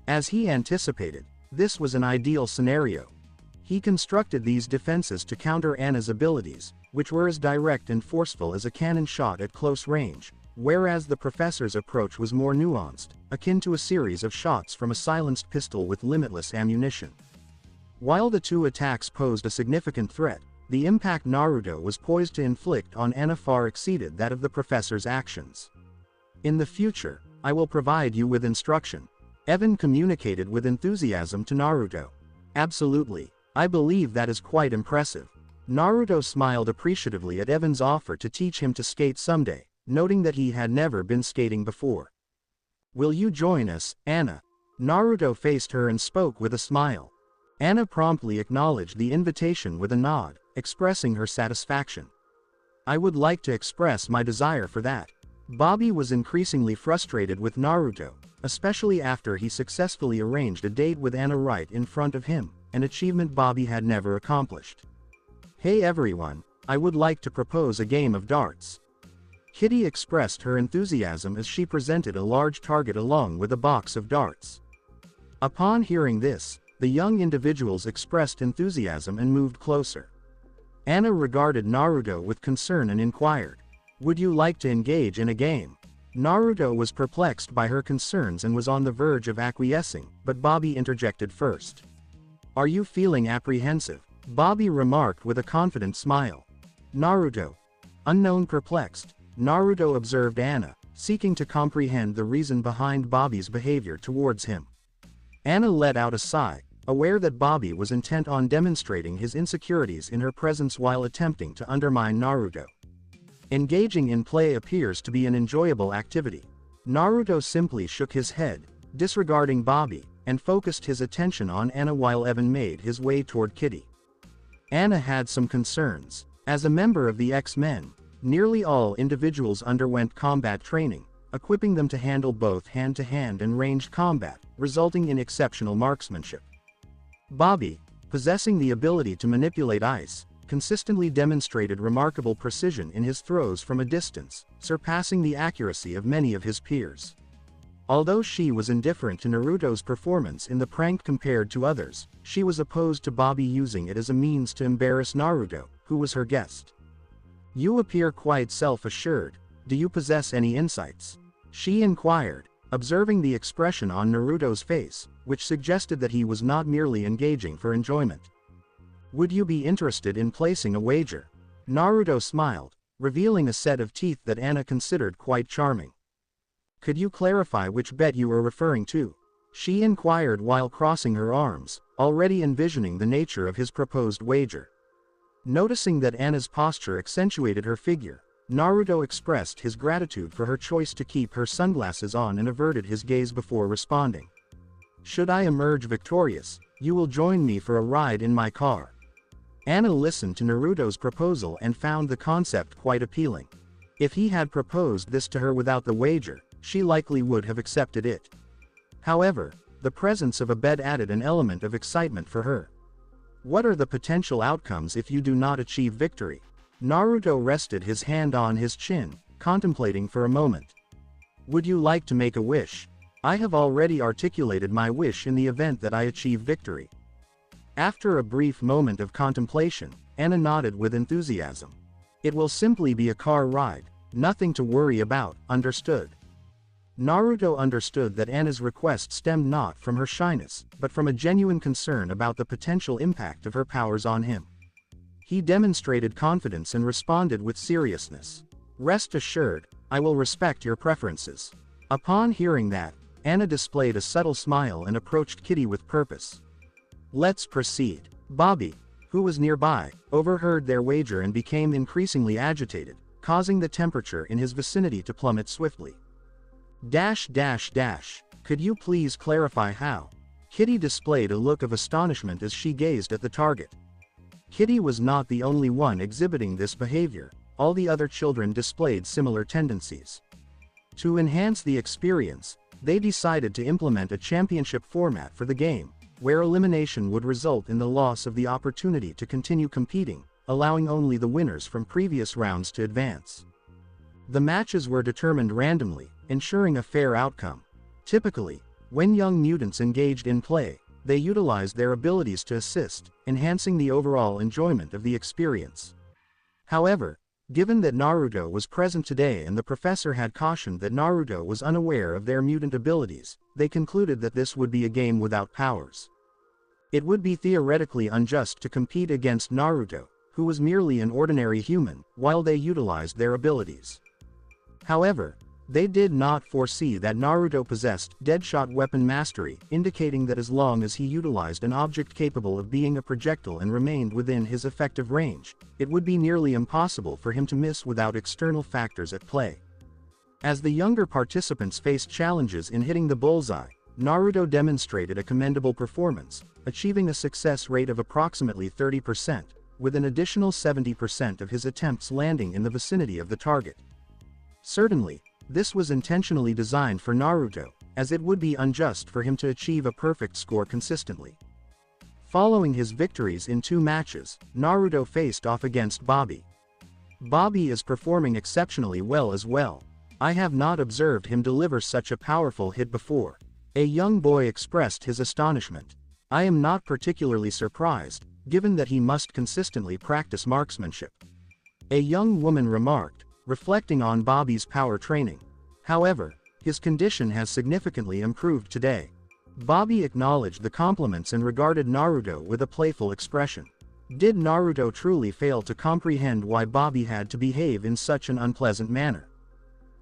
As he anticipated, this was an ideal scenario. He constructed these defenses to counter Anna's abilities, which were as direct and forceful as a cannon shot at close range, whereas the professor's approach was more nuanced, akin to a series of shots from a silenced pistol with limitless ammunition. While the two attacks posed a significant threat, the impact Naruto was poised to inflict on Anna far exceeded that of the professor's actions. In the future, I will provide you with instruction. Evan communicated with enthusiasm to Naruto. Absolutely, I believe that is quite impressive. Naruto smiled appreciatively at Evan's offer to teach him to skate someday, noting that he had never been skating before. Will you join us, Anna? Naruto faced her and spoke with a smile. Anna promptly acknowledged the invitation with a nod, expressing her satisfaction. I would like to express my desire for that. Bobby was increasingly frustrated with Naruto, especially after he successfully arranged a date with Anna right in front of him, an achievement Bobby had never accomplished. Hey everyone, I would like to propose a game of darts. Kitty expressed her enthusiasm as she presented a large target along with a box of darts. Upon hearing this, the young individuals expressed enthusiasm and moved closer. Anna regarded Naruto with concern and inquired, "Would you like to engage in a game?" Naruto was perplexed by her concerns and was on the verge of acquiescing, but Bobby interjected first. Are you feeling apprehensive? Bobby remarked with a confident smile. Naruto. Unknown perplexed, Naruto observed Anna, seeking to comprehend the reason behind Bobby's behavior towards him. Anna let out a sigh, aware that Bobby was intent on demonstrating his insecurities in her presence while attempting to undermine Naruto. Engaging in play appears to be an enjoyable activity. Naruto simply shook his head, disregarding Bobby, and focused his attention on Anna while Evan made his way toward Kitty. Anna had some concerns. As a member of the X-Men, nearly all individuals underwent combat training, equipping them to handle both hand-to-hand and ranged combat, resulting in exceptional marksmanship. Bobby, possessing the ability to manipulate ice, consistently demonstrated remarkable precision in his throws from a distance, surpassing the accuracy of many of his peers. Although she was indifferent to Naruto's performance in the prank compared to others, she was opposed to Bobby using it as a means to embarrass Naruto, who was her guest. You appear quite self-assured. Do you possess any insights? She inquired, observing the expression on Naruto's face, which suggested that he was not merely engaging for enjoyment. Would you be interested in placing a wager? Naruto smiled, revealing a set of teeth that Anna considered quite charming. Could you clarify which bet you were referring to? She inquired while crossing her arms, already envisioning the nature of his proposed wager. Noticing that Anna's posture accentuated her figure, Naruto expressed his gratitude for her choice to keep her sunglasses on and averted his gaze before responding. Should I emerge victorious, you will join me for a ride in my car. Anna listened to Naruto's proposal and found the concept quite appealing. If he had proposed this to her without the wager, she likely would have accepted it. However, the presence of a bed added an element of excitement for her. What are the potential outcomes if you do not achieve victory? Naruto rested his hand on his chin, contemplating for a moment. Would you like to make a wish? I have already articulated my wish in the event that I achieve victory. After a brief moment of contemplation, Anna nodded with enthusiasm. It will simply be a car ride, nothing to worry about, understood. Naruto understood that Anna's request stemmed not from her shyness, but from a genuine concern about the potential impact of her powers on him. He demonstrated confidence and responded with seriousness. Rest assured, I will respect your preferences. Upon hearing that, Anna displayed a subtle smile and approached Kitty with purpose. Let's proceed. Bobby, who was nearby, overheard their wager and became increasingly agitated, causing the temperature in his vicinity to plummet swiftly. Could you please clarify how? Kitty displayed a look of astonishment as she gazed at the target. Kitty was not the only one exhibiting this behavior, all the other children displayed similar tendencies. To enhance the experience, they decided to implement a championship format for the game, where elimination would result in the loss of the opportunity to continue competing, allowing only the winners from previous rounds to advance. The matches were determined randomly, ensuring a fair outcome. Typically, when young mutants engaged in play, they utilized their abilities to assist, enhancing the overall enjoyment of the experience. However, given that Naruto was present today and the professor had cautioned that Naruto was unaware of their mutant abilities, they concluded that this would be a game without powers. It would be theoretically unjust to compete against Naruto, who was merely an ordinary human, while they utilized their abilities. However, they did not foresee that Naruto possessed Deadshot weapon mastery, indicating that as long as he utilized an object capable of being a projectile and remained within his effective range, it would be nearly impossible for him to miss without external factors at play. As the younger participants faced challenges in hitting the bullseye, Naruto demonstrated a commendable performance, achieving a success rate of approximately 30%, with an additional 70% of his attempts landing in the vicinity of the target. Certainly, this was intentionally designed for Naruto, as it would be unjust for him to achieve a perfect score consistently. Following his victories in 2 matches, Naruto faced off against Bobby. Bobby is performing exceptionally well as well. I have not observed him deliver such a powerful hit before. A young boy expressed his astonishment. I am not particularly surprised, given that he must consistently practice marksmanship. A young woman remarked, reflecting on Bobby's power training. However, his condition has significantly improved today. Bobby acknowledged the compliments and regarded Naruto with a playful expression. Did Naruto truly fail to comprehend why Bobby had to behave in such an unpleasant manner?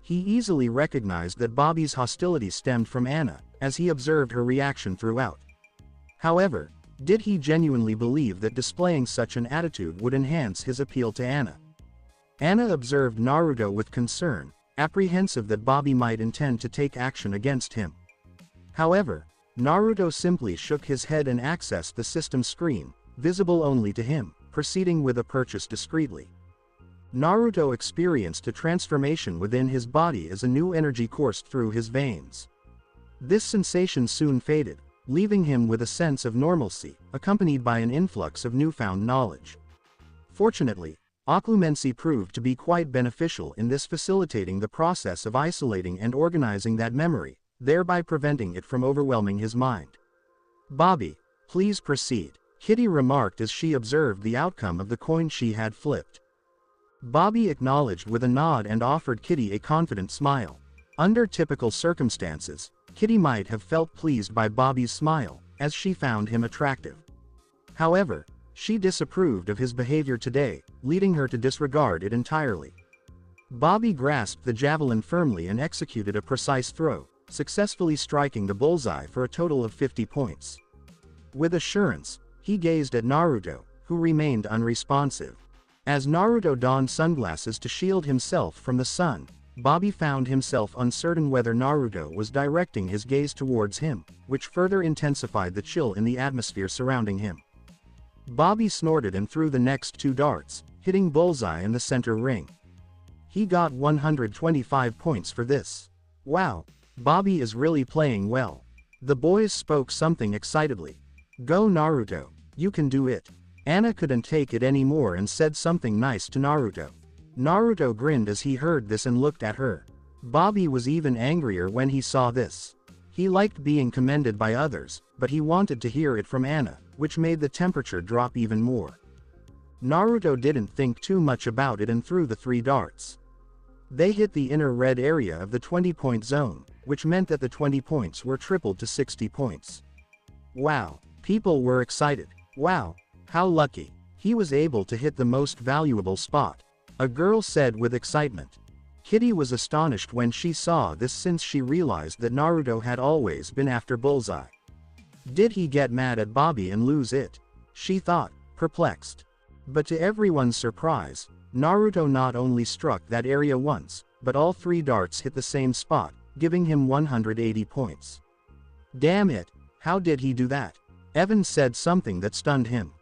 He easily recognized that Bobby's hostility stemmed from Anna, as he observed her reaction throughout. However, did he genuinely believe that displaying such an attitude would enhance his appeal to Anna? Anna observed Naruto with concern, apprehensive that Bobby might intend to take action against him. However, Naruto simply shook his head and accessed the system screen, visible only to him, proceeding with a purchase discreetly. Naruto experienced a transformation within his body as a new energy coursed through his veins. This sensation soon faded, leaving him with a sense of normalcy, accompanied by an influx of newfound knowledge. Fortunately, occlumency proved to be quite beneficial in this, facilitating the process of isolating and organizing that memory, thereby preventing it from overwhelming his mind. Bobby, please proceed, Kitty remarked as she observed the outcome of the coin she had flipped. Bobby acknowledged with a nod and offered Kitty a confident smile. Under typical circumstances, Kitty might have felt pleased by Bobby's smile, as she found him attractive. However, she disapproved of his behavior today, leading her to disregard it entirely. Bobby grasped the javelin firmly and executed a precise throw, successfully striking the bullseye for a total of 50 points. With assurance, he gazed at Naruto, who remained unresponsive. As Naruto donned sunglasses to shield himself from the sun, Bobby found himself uncertain whether Naruto was directing his gaze towards him, which further intensified the chill in the atmosphere surrounding him. Bobby snorted and threw the next 2 darts, hitting bullseye in the center ring. He got 125 points for this. Wow, Bobby is really playing well. The boys spoke something excitedly. Go Naruto, you can do it. Anna couldn't take it anymore and said something nice to Naruto. Naruto grinned as he heard this and looked at her. Bobby was even angrier when he saw this. He liked being commended by others, but he wanted to hear it from Anna, which made the temperature drop even more. Naruto didn't think too much about it and threw the 3 darts. They hit the inner red area of the 20-point zone, which meant that the 20 points were tripled to 60 points. Wow, people were excited. Wow, how lucky. He was able to hit the most valuable spot. A girl said with excitement. Kitty was astonished when she saw this since she realized that Naruto had always been after Bullseye. Did he get mad at Bobby and lose it? She thought, perplexed. But to everyone's surprise, Naruto not only struck that area once, but all 3 darts hit the same spot, giving him 180 points. Damn it, how did he do that? Evan said something that stunned him.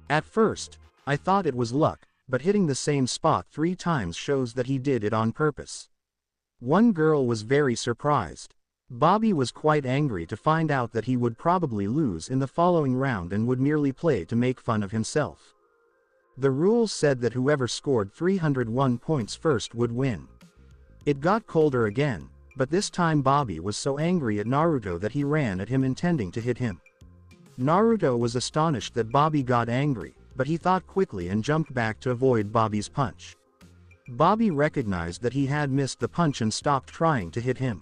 At first, I thought it was luck, but hitting the same spot 3 times shows that he did it on purpose. One girl was very surprised. Bobby was quite angry to find out that he would probably lose in the following round and would merely play to make fun of himself. The rules said that whoever scored 301 points first would win. It got colder again, but this time Bobby was so angry at Naruto that he ran at him intending to hit him. Naruto was astonished that Bobby got angry, but he thought quickly and jumped back to avoid Bobby's punch. Bobby recognized that he had missed the punch and stopped trying to hit him.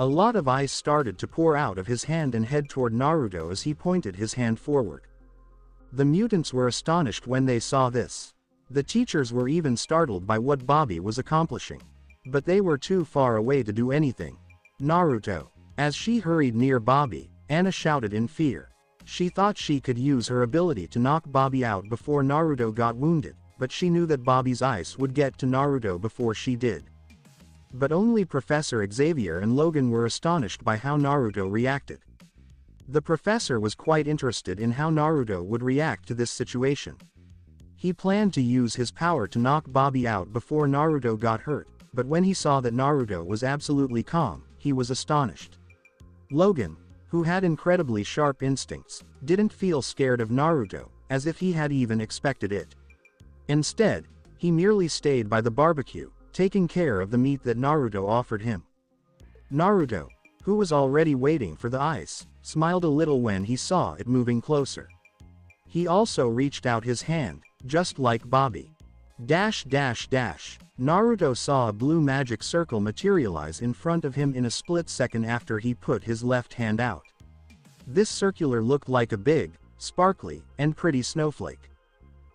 A lot of ice started to pour out of his hand and head toward Naruto as he pointed his hand forward. The mutants were astonished when they saw this. The teachers were even startled by what Bobby was accomplishing. But they were too far away to do anything. Naruto. As she hurried near Bobby, Anna shouted in fear. She thought she could use her ability to knock Bobby out before Naruto got wounded, but she knew that Bobby's ice would get to Naruto before she did. But only Professor Xavier and Logan were astonished by how Naruto reacted. The professor was quite interested in how Naruto would react to this situation. He planned to use his power to knock Bobby out before Naruto got hurt, but when he saw that Naruto was absolutely calm, he was astonished. Logan, who had incredibly sharp instincts, didn't feel scared of Naruto, as if he had even expected it. Instead, he merely stayed by the barbecue, taking care of the meat that Naruto offered him. Naruto, who was already waiting for the ice, smiled a little when he saw it moving closer. He also reached out his hand, just like Bobby. Naruto saw a blue magic circle materialize in front of him in a split second after he put his left hand out. This circular looked like a big, sparkly, and pretty snowflake.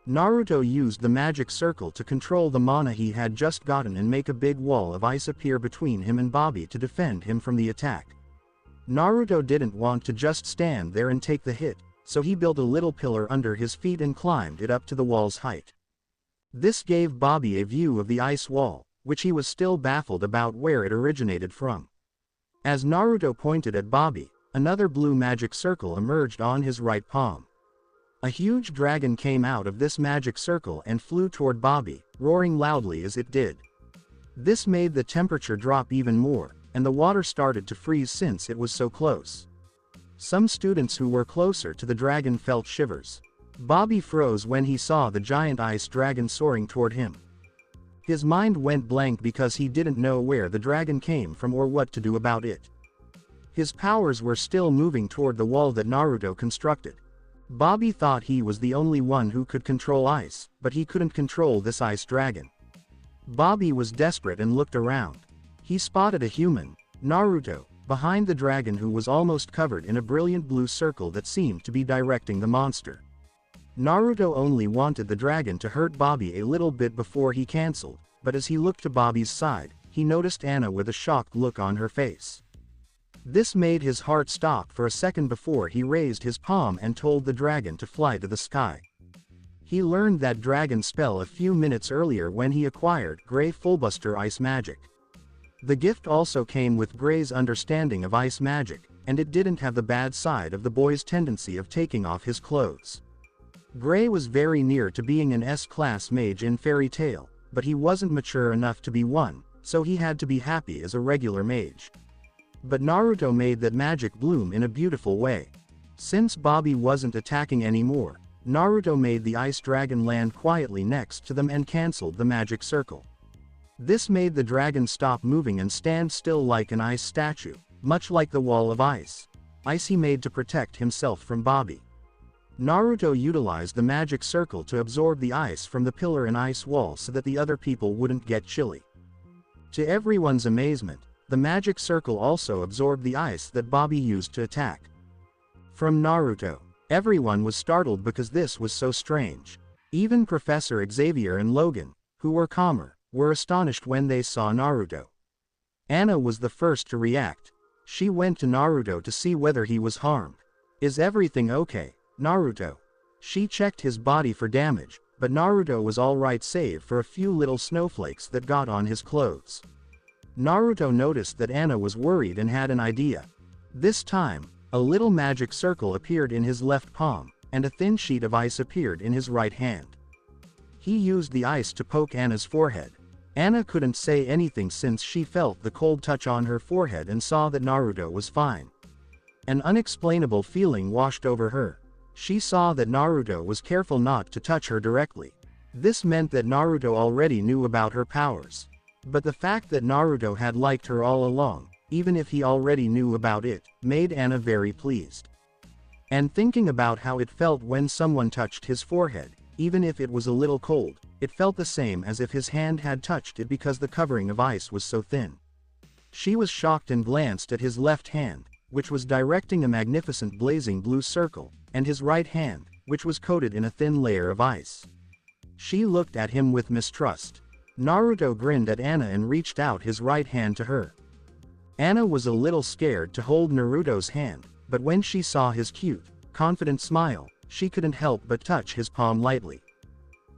Naruto used the magic circle to control the mana he had just gotten and make a big wall of ice appear between him and Bobby to defend him from the attack. Naruto didn't want to just stand there and take the hit, so he built a little pillar under his feet and climbed it up to the wall's height. This gave Bobby a view of the ice wall, which he was still baffled about where it originated from. As Naruto pointed at Bobby, another blue magic circle emerged on his right palm. A huge dragon came out of this magic circle and flew toward Bobby, roaring loudly as it did. This made the temperature drop even more, and the water started to freeze since it was so close. Some students who were closer to the dragon felt shivers. Bobby froze when he saw the giant ice dragon soaring toward him. His mind went blank because he didn't know where the dragon came from or what to do about it. His powers were still moving toward the wall that Naruto constructed. Bobby thought he was the only one who could control ice, but he couldn't control this ice dragon. Bobby was desperate and looked around. He spotted a human, Naruto, behind the dragon who was almost covered in a brilliant blue circle that seemed to be directing the monster. Naruto only wanted the dragon to hurt Bobby a little bit before he cancelled, but as he looked to Bobby's side, he noticed Anna with a shocked look on her face. This made his heart stop for a second before he raised his palm and told the dragon to fly to the sky. He learned that dragon spell a few minutes earlier when he acquired Grey Fullbuster Ice Magic. The gift also came with Grey's understanding of ice magic, and it didn't have the bad side of the boy's tendency of taking off his clothes. Grey was very near to being an S-class mage in Fairy Tail, but he wasn't mature enough to be one, so he had to be happy as a regular mage. But Naruto made that magic bloom in a beautiful way. Since Bobby wasn't attacking anymore, Naruto made the ice dragon land quietly next to them and cancelled the magic circle. This made the dragon stop moving and stand still like an ice statue, much like the wall of ice he made to protect himself from Bobby. Naruto utilized the magic circle to absorb the ice from the pillar and ice wall so that the other people wouldn't get chilly. To everyone's amazement, the magic circle also absorbed the ice that Bobby used to attack. From Naruto, everyone was startled because this was so strange. Even Professor Xavier and Logan, who were calmer, were astonished when they saw Naruto. Anna was the first to react. She went to Naruto to see whether he was harmed. "Is everything okay, Naruto?" She checked his body for damage, but Naruto was alright save for a few little snowflakes that got on his clothes. Naruto noticed that Anna was worried and had an idea. This time, a little magic circle appeared in his left palm, and a thin sheet of ice appeared in his right hand. He used the ice to poke Anna's forehead. Anna couldn't say anything since she felt the cold touch on her forehead and saw that Naruto was fine. An unexplainable feeling washed over her. She saw that Naruto was careful not to touch her directly. This meant that Naruto already knew about her powers. But the fact that Naruto had liked her all along, even if he already knew about it, made Anna very pleased. And thinking about how it felt when someone touched his forehead, even if it was a little cold, it felt the same as if his hand had touched it because the covering of ice was so thin. She was shocked and glanced at his left hand, which was directing a magnificent blazing blue circle, and his right hand, which was coated in a thin layer of ice. She looked at him with mistrust. Naruto grinned at Anna and reached out his right hand to her. Anna was a little scared to hold Naruto's hand, but when she saw his cute, confident smile, she couldn't help but touch his palm lightly.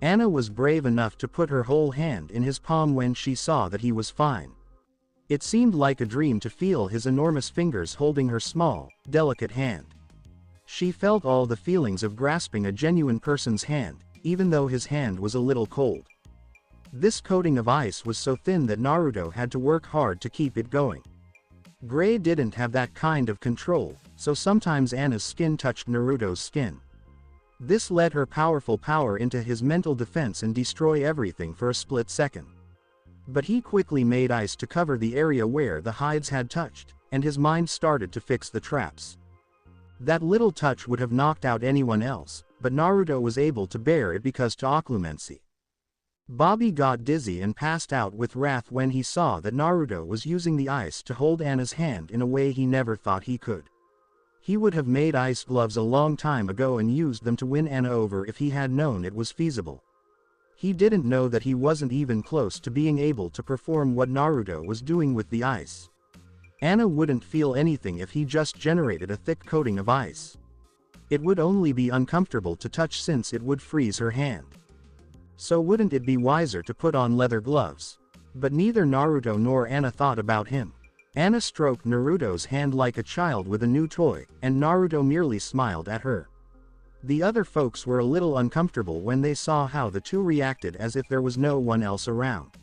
Anna was brave enough to put her whole hand in his palm when she saw that he was fine. It seemed like a dream to feel his enormous fingers holding her small, delicate hand. She felt all the feelings of grasping a genuine person's hand, even though his hand was a little cold. This coating of ice was so thin that Naruto had to work hard to keep it going. Gray didn't have that kind of control, so sometimes Anna's skin touched Naruto's skin. This let her powerful power into his mental defense and destroy everything for a split second. But he quickly made ice to cover the area where the hides had touched, and his mind started to fix the traps. That little touch would have knocked out anyone else, but Naruto was able to bear it because to occlumency. Bobby got dizzy and passed out with wrath when he saw that Naruto was using the ice to hold Anna's hand in a way he never thought he could. He would have made ice gloves a long time ago and used them to win Anna over if he had known it was feasible. He didn't know that he wasn't even close to being able to perform what Naruto was doing with the ice. Anna wouldn't feel anything if he just generated a thick coating of ice. It would only be uncomfortable to touch since it would freeze her hand. So wouldn't it be wiser to put on leather gloves? But neither Naruto nor Anna thought about him. Anna stroked Naruto's hand like a child with a new toy, and Naruto merely smiled at her. The other folks were a little uncomfortable when they saw how the two reacted as if there was no one else around.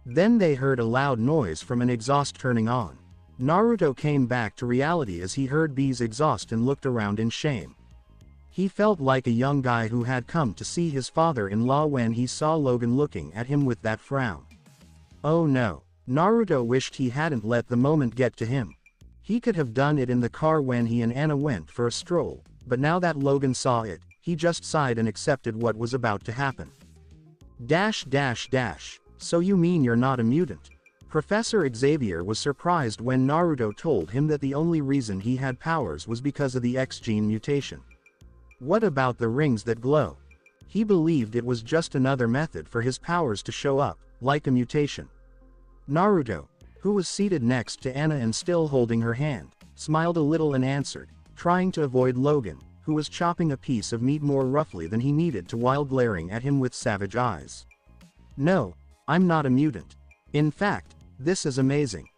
Then they heard a loud noise from an exhaust turning on. Naruto came back to reality as he heard B's exhaust and looked around in shame. He felt like a young guy who had come to see his father-in-law when he saw Logan looking at him with that frown. Oh no. Naruto wished he hadn't let the moment get to him. He could have done it in the car when he and Anna went for a stroll, but now that Logan saw it, he just sighed and accepted what was about to happen. So you mean you're not a mutant? Professor Xavier was surprised when Naruto told him that the only reason he had powers was because of the X gene mutation. What about the rings that glow? He believed it was just another method for his powers to show up, like a mutation. Naruto, who was seated next to Anna and still holding her hand, smiled a little and answered, trying to avoid Logan, who was chopping a piece of meat more roughly than he needed to while glaring at him with savage eyes. No, I'm not a mutant. In fact, this is amazing.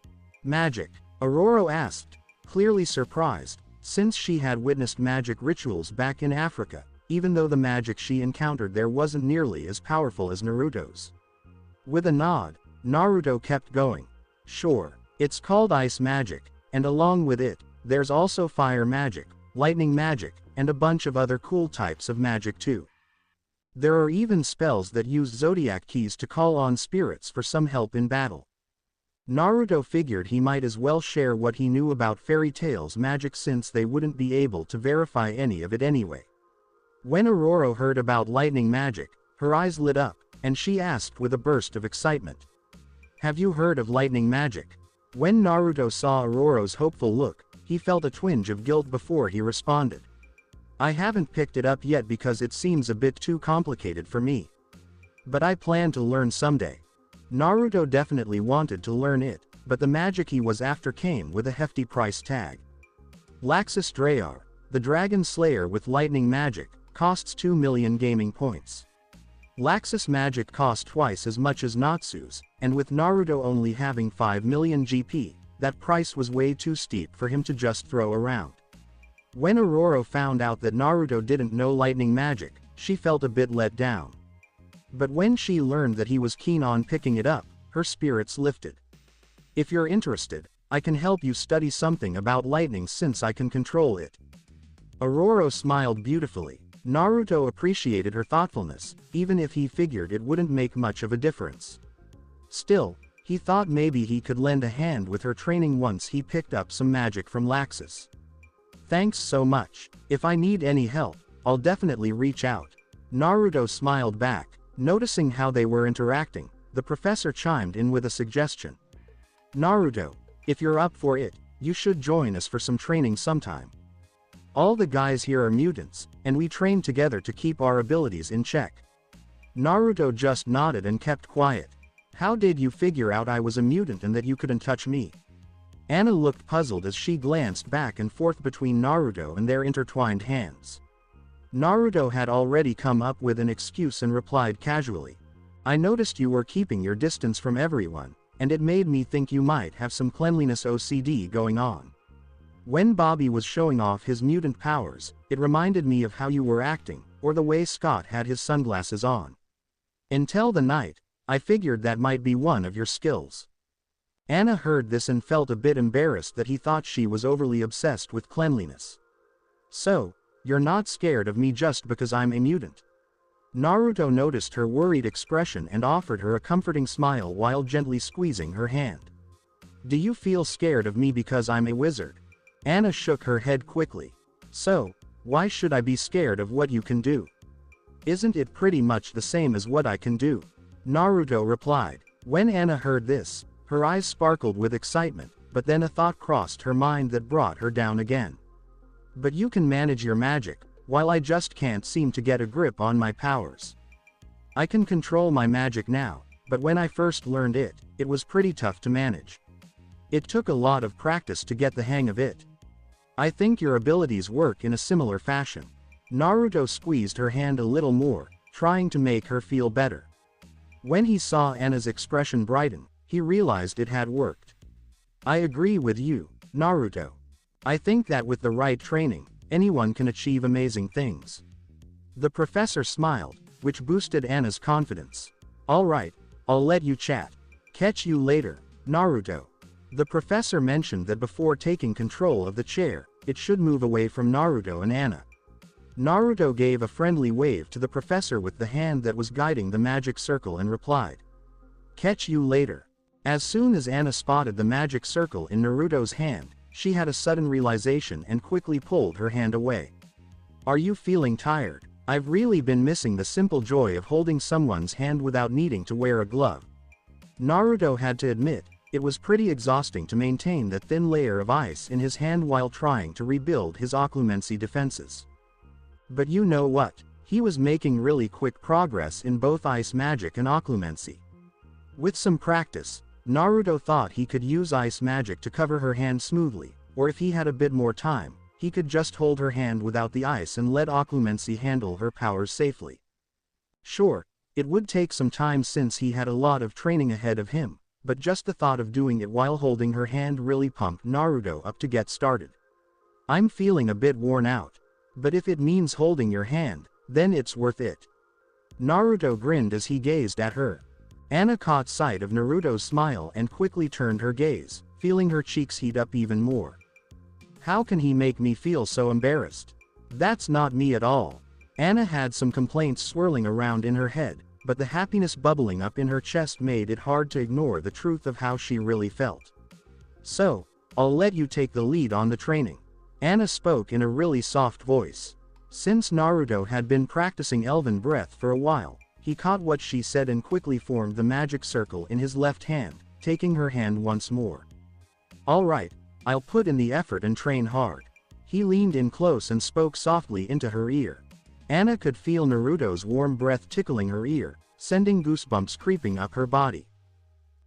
Magic? Aurora asked, clearly surprised, since she had witnessed magic rituals back in Africa, even though the magic she encountered there wasn't nearly as powerful as Naruto's. With a nod, Naruto kept going. Sure, it's called ice magic, and along with it, there's also fire magic, lightning magic, and a bunch of other cool types of magic too. There are even spells that use zodiac keys to call on spirits for some help in battle. Naruto figured he might as well share what he knew about fairy tales magic since they wouldn't be able to verify any of it anyway. When Aurora heard about lightning magic, her eyes lit up, and she asked with a burst of excitement. "Have you heard of lightning magic?" When Naruto saw Aurora's hopeful look, he felt a twinge of guilt before he responded. "I haven't picked it up yet because it seems a bit too complicated for me. But I plan to learn someday." Naruto definitely wanted to learn it, but the magic he was after came with a hefty price tag. Laxus Drayar, the Dragon Slayer with lightning magic, costs 2 million gaming points. Laxus magic cost twice as much as Natsu's, and with Naruto only having 5 million GP, that price was way too steep for him to just throw around. When Aurora found out that Naruto didn't know lightning magic, she felt a bit let down. But when she learned that he was keen on picking it up, her spirits lifted. "If you're interested, I can help you study something about lightning since I can control it." Aurora smiled beautifully. Naruto appreciated her thoughtfulness, even if he figured it wouldn't make much of a difference. Still, he thought maybe he could lend a hand with her training once he picked up some magic from Laxus. "Thanks so much. If I need any help, I'll definitely reach out." Naruto smiled back. Noticing how they were interacting, the professor chimed in with a suggestion. "Naruto, if you're up for it, you should join us for some training sometime. All the guys here are mutants, and we train together to keep our abilities in check." Naruto just nodded and kept quiet. "How did you figure out I was a mutant and that you couldn't touch me?" Anna looked puzzled as she glanced back and forth between Naruto and their intertwined hands. Naruto had already come up with an excuse and replied casually. "I noticed you were keeping your distance from everyone, and it made me think you might have some cleanliness OCD going on. When Bobby was showing off his mutant powers, it reminded me of how you were acting, or the way Scott had his sunglasses on. Until the night, I figured that might be one of your skills." Anna heard this and felt a bit embarrassed that he thought she was overly obsessed with cleanliness. "So, you're not scared of me just because I'm a mutant?" Naruto noticed her worried expression and offered her a comforting smile while gently squeezing her hand. "Do you feel scared of me because I'm a wizard?" Anna shook her head quickly. "So, why should I be scared of what you can do? Isn't it pretty much the same as what I can do?" Naruto replied. When Anna heard this, her eyes sparkled with excitement, but then a thought crossed her mind that brought her down again. "But you can manage your magic, while I just can't seem to get a grip on my powers. I can control my magic now, but when I first learned it, it was pretty tough to manage. It took a lot of practice to get the hang of it. I think your abilities work in a similar fashion." Naruto squeezed her hand a little more, trying to make her feel better. When he saw Anna's expression brighten, he realized it had worked. "I agree with you, Naruto. I think that with the right training, anyone can achieve amazing things." The professor smiled, which boosted Anna's confidence. "All right, I'll let you chat. Catch you later, Naruto." The professor mentioned that before taking control of the chair, it should move away from Naruto and Anna. Naruto gave a friendly wave to the professor with the hand that was guiding the magic circle and replied, "Catch you later." As soon as Anna spotted the magic circle in Naruto's hand, she had a sudden realization and quickly pulled her hand away. "Are you feeling tired? I've really been missing the simple joy of holding someone's hand without needing to wear a glove." Naruto had to admit, it was pretty exhausting to maintain that thin layer of ice in his hand while trying to rebuild his occlumency defenses. But you know what? He was making really quick progress in both ice magic and occlumency. With some practice, Naruto thought he could use ice magic to cover her hand smoothly, or if he had a bit more time, he could just hold her hand without the ice and let occlumency handle her powers safely. Sure, it would take some time since he had a lot of training ahead of him, but just the thought of doing it while holding her hand really pumped Naruto up to get started. "I'm feeling a bit worn out. But if it means holding your hand, then it's worth it." Naruto grinned as he gazed at her. Anna caught sight of Naruto's smile and quickly turned her gaze, feeling her cheeks heat up even more. How can he make me feel so embarrassed? That's not me at all. Anna had some complaints swirling around in her head, but the happiness bubbling up in her chest made it hard to ignore the truth of how she really felt. So, I'll let you take the lead on the training. Anna spoke in a really soft voice. Since Naruto had been practicing elven breath for a while, he caught what she said and quickly formed the magic circle in his left hand, taking her hand once more. Alright, I'll put in the effort and train hard. He leaned in close and spoke softly into her ear. Anna could feel Naruto's warm breath tickling her ear, sending goosebumps creeping up her body.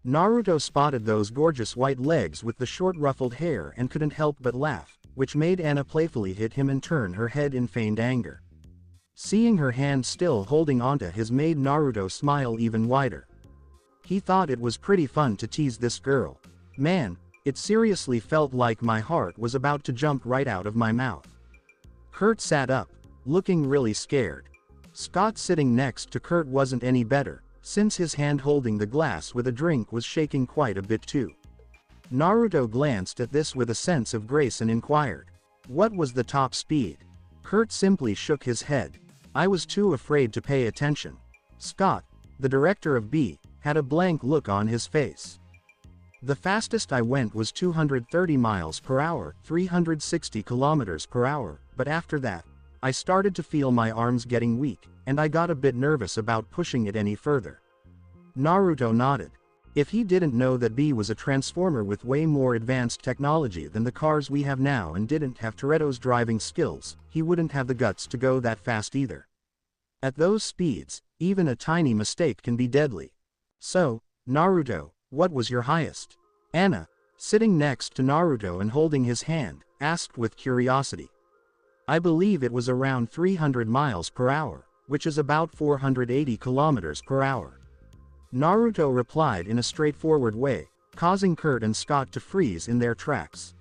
Naruto spotted those gorgeous white legs with the short ruffled hair and couldn't help but laugh, which made Anna playfully hit him and turn her head in feigned anger. Seeing her hand still holding onto his made Naruto smile even wider. He thought it was pretty fun to tease this girl. Man, it seriously felt like my heart was about to jump right out of my mouth. Kurt sat up, looking really scared. Scott sitting next to Kurt wasn't any better, since his hand holding the glass with a drink was shaking quite a bit too. Naruto glanced at this with a sense of grace and inquired, "What was the top speed?" Kurt simply shook his head. "I was too afraid to pay attention." Scott, the director of B, had a blank look on his face. "The fastest I went was 230 miles per hour, 360 kilometers per hour, but after that, I started to feel my arms getting weak, and I got a bit nervous about pushing it any further." Naruto nodded. If he didn't know that B was a transformer with way more advanced technology than the cars we have now and didn't have Toretto's driving skills, he wouldn't have the guts to go that fast either. At those speeds, even a tiny mistake can be deadly. "So, Naruto, what was your highest?" Anna, sitting next to Naruto and holding his hand, asked with curiosity. "I believe it was around 300 miles per hour, which is about 480 kilometers per hour. Naruto replied in a straightforward way, causing Kurt and Scott to freeze in their tracks.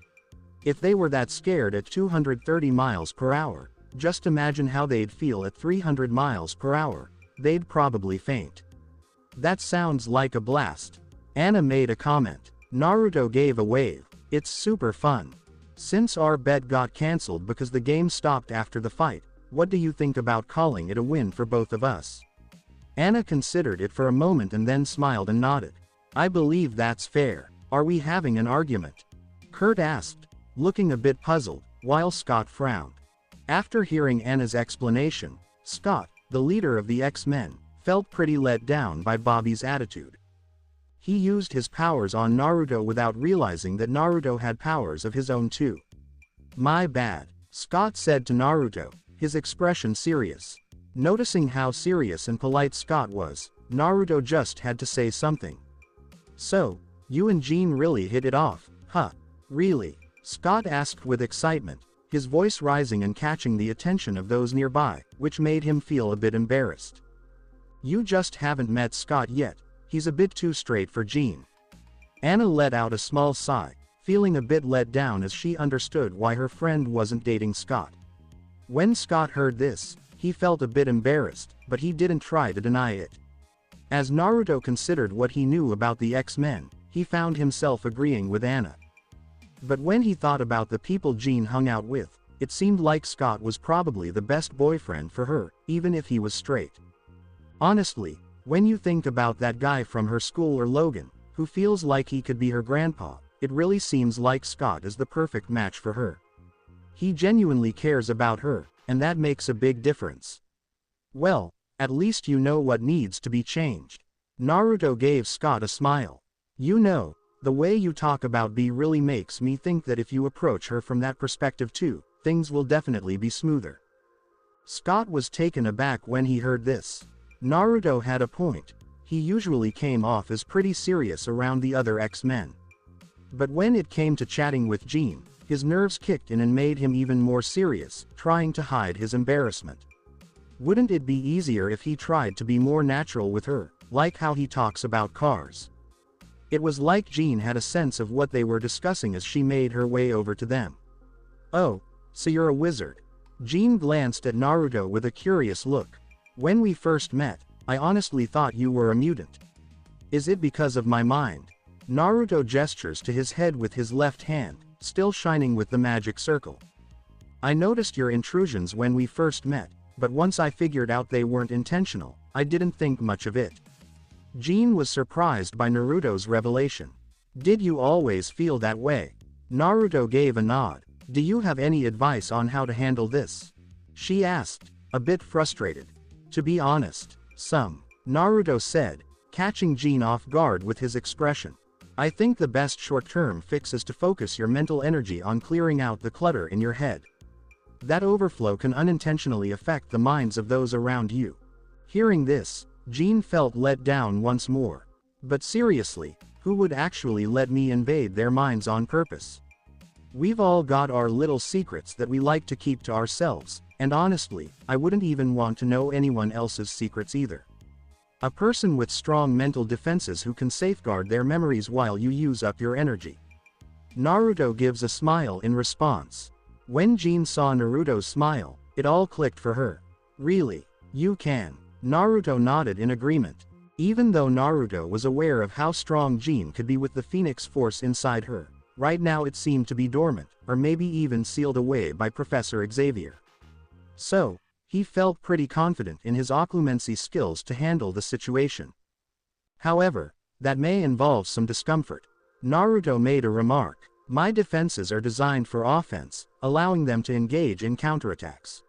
If they were that scared at 230 miles per hour, just imagine how they'd feel at 300 miles per hour, they'd probably faint. "That sounds like a blast." Anna made a comment. Naruto gave a wave. "It's super fun. Since our bet got cancelled because the game stopped after the fight, what do you think about calling it a win for both of us?" Anna considered it for a moment and then smiled and nodded. "I believe that's fair. Are we having an argument?" Kurt asked, looking a bit puzzled, while Scott frowned. After hearing Anna's explanation, Scott, the leader of the X-Men, felt pretty let down by Bobby's attitude. He used his powers on Naruto without realizing that Naruto had powers of his own too. "My bad," Scott said to Naruto, his expression serious. Noticing how serious and polite Scott was, Naruto just had to say something. "So, you and Jean really hit it off, huh? Really?" Scott asked with excitement, his voice rising and catching the attention of those nearby, which made him feel a bit embarrassed. "You just haven't met Scott yet, he's a bit too straight for Jean." Anna let out a small sigh, feeling a bit let down as she understood why her friend wasn't dating Scott. When Scott heard this, he felt a bit embarrassed, but he didn't try to deny it. As Naruto considered what he knew about the X-Men, he found himself agreeing with Anna. But when he thought about the people Jean hung out with, it seemed like Scott was probably the best boyfriend for her, even if he was straight. Honestly, when you think about that guy from her school or Logan, who feels like he could be her grandpa, it really seems like Scott is the perfect match for her. He genuinely cares about her, and that makes a big difference. "Well, at least you know what needs to be changed." Naruto gave Scott a smile. "You know, the way you talk about B really makes me think that if you approach her from that perspective too, things will definitely be smoother." Scott was taken aback when he heard this. Naruto had a point. He usually came off as pretty serious around the other X-Men. But when it came to chatting with Jean, his nerves kicked in and made him even more serious, trying to hide his embarrassment. Wouldn't it be easier if he tried to be more natural with her, like how he talks about cars? It was like Jean had a sense of what they were discussing as she made her way over to them. "Oh, so you're a wizard." Jean glanced at Naruto with a curious look. "When we first met, I honestly thought you were a mutant. Is it because of my mind?" Naruto gestures to his head with his left hand, still shining with the magic circle. I noticed your intrusions when we first met, but once I figured out they weren't intentional, I didn't think much of it. Jean was surprised by Naruto's revelation. Did you always feel that way? Naruto gave a nod. Do you have any advice on how to handle this? She asked, a bit frustrated. To be honest, some. Naruto said, catching Jean off guard with his expression. I think the best short-term fix is to focus your mental energy on clearing out the clutter in your head. That overflow can unintentionally affect the minds of those around you. Hearing this, Jean felt let down once more. But seriously, who would actually let me invade their minds on purpose? We've all got our little secrets that we like to keep to ourselves, and honestly, I wouldn't even want to know anyone else's secrets either. A person with strong mental defenses who can safeguard their memories while you use up your energy. Naruto gives a smile in response. When Jean saw Naruto's smile, it all clicked for her. Really? You can. Naruto nodded in agreement. Even though Naruto was aware of how strong Jean could be with the Phoenix Force inside her, right now it seemed to be dormant, or maybe even sealed away by Professor Xavier. So, he felt pretty confident in his occlumency skills to handle the situation. However, that may involve some discomfort. Naruto made a remark. My defenses are designed for offense, allowing them to engage in counterattacks.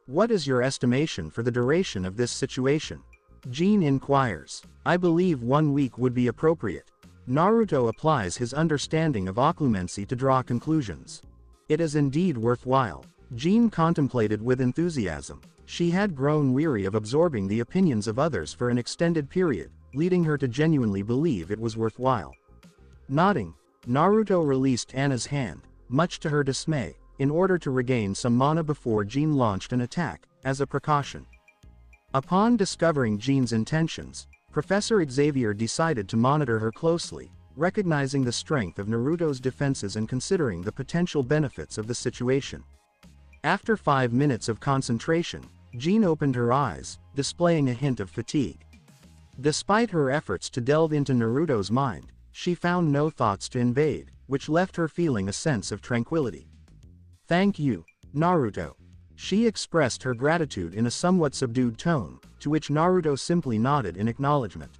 What is your estimation for the duration of this situation? Jean inquires. I believe 1 week would be appropriate. Naruto applies his understanding of occlumency to draw conclusions. It is indeed worthwhile. Jean contemplated with enthusiasm. She had grown weary of absorbing the opinions of others for an extended period, leading her to genuinely believe it was worthwhile. Nodding, Naruto released Anna's hand, much to her dismay, in order to regain some mana before Jean launched an attack, as a precaution. Upon discovering Jean's intentions, Professor Xavier decided to monitor her closely, recognizing the strength of Naruto's defenses and considering the potential benefits of the situation. After 5 minutes of concentration, Jean opened her eyes, displaying a hint of fatigue. Despite her efforts to delve into Naruto's mind, she found no thoughts to invade, which left her feeling a sense of tranquility. Thank you, Naruto. She expressed her gratitude in a somewhat subdued tone, to which Naruto simply nodded in acknowledgement.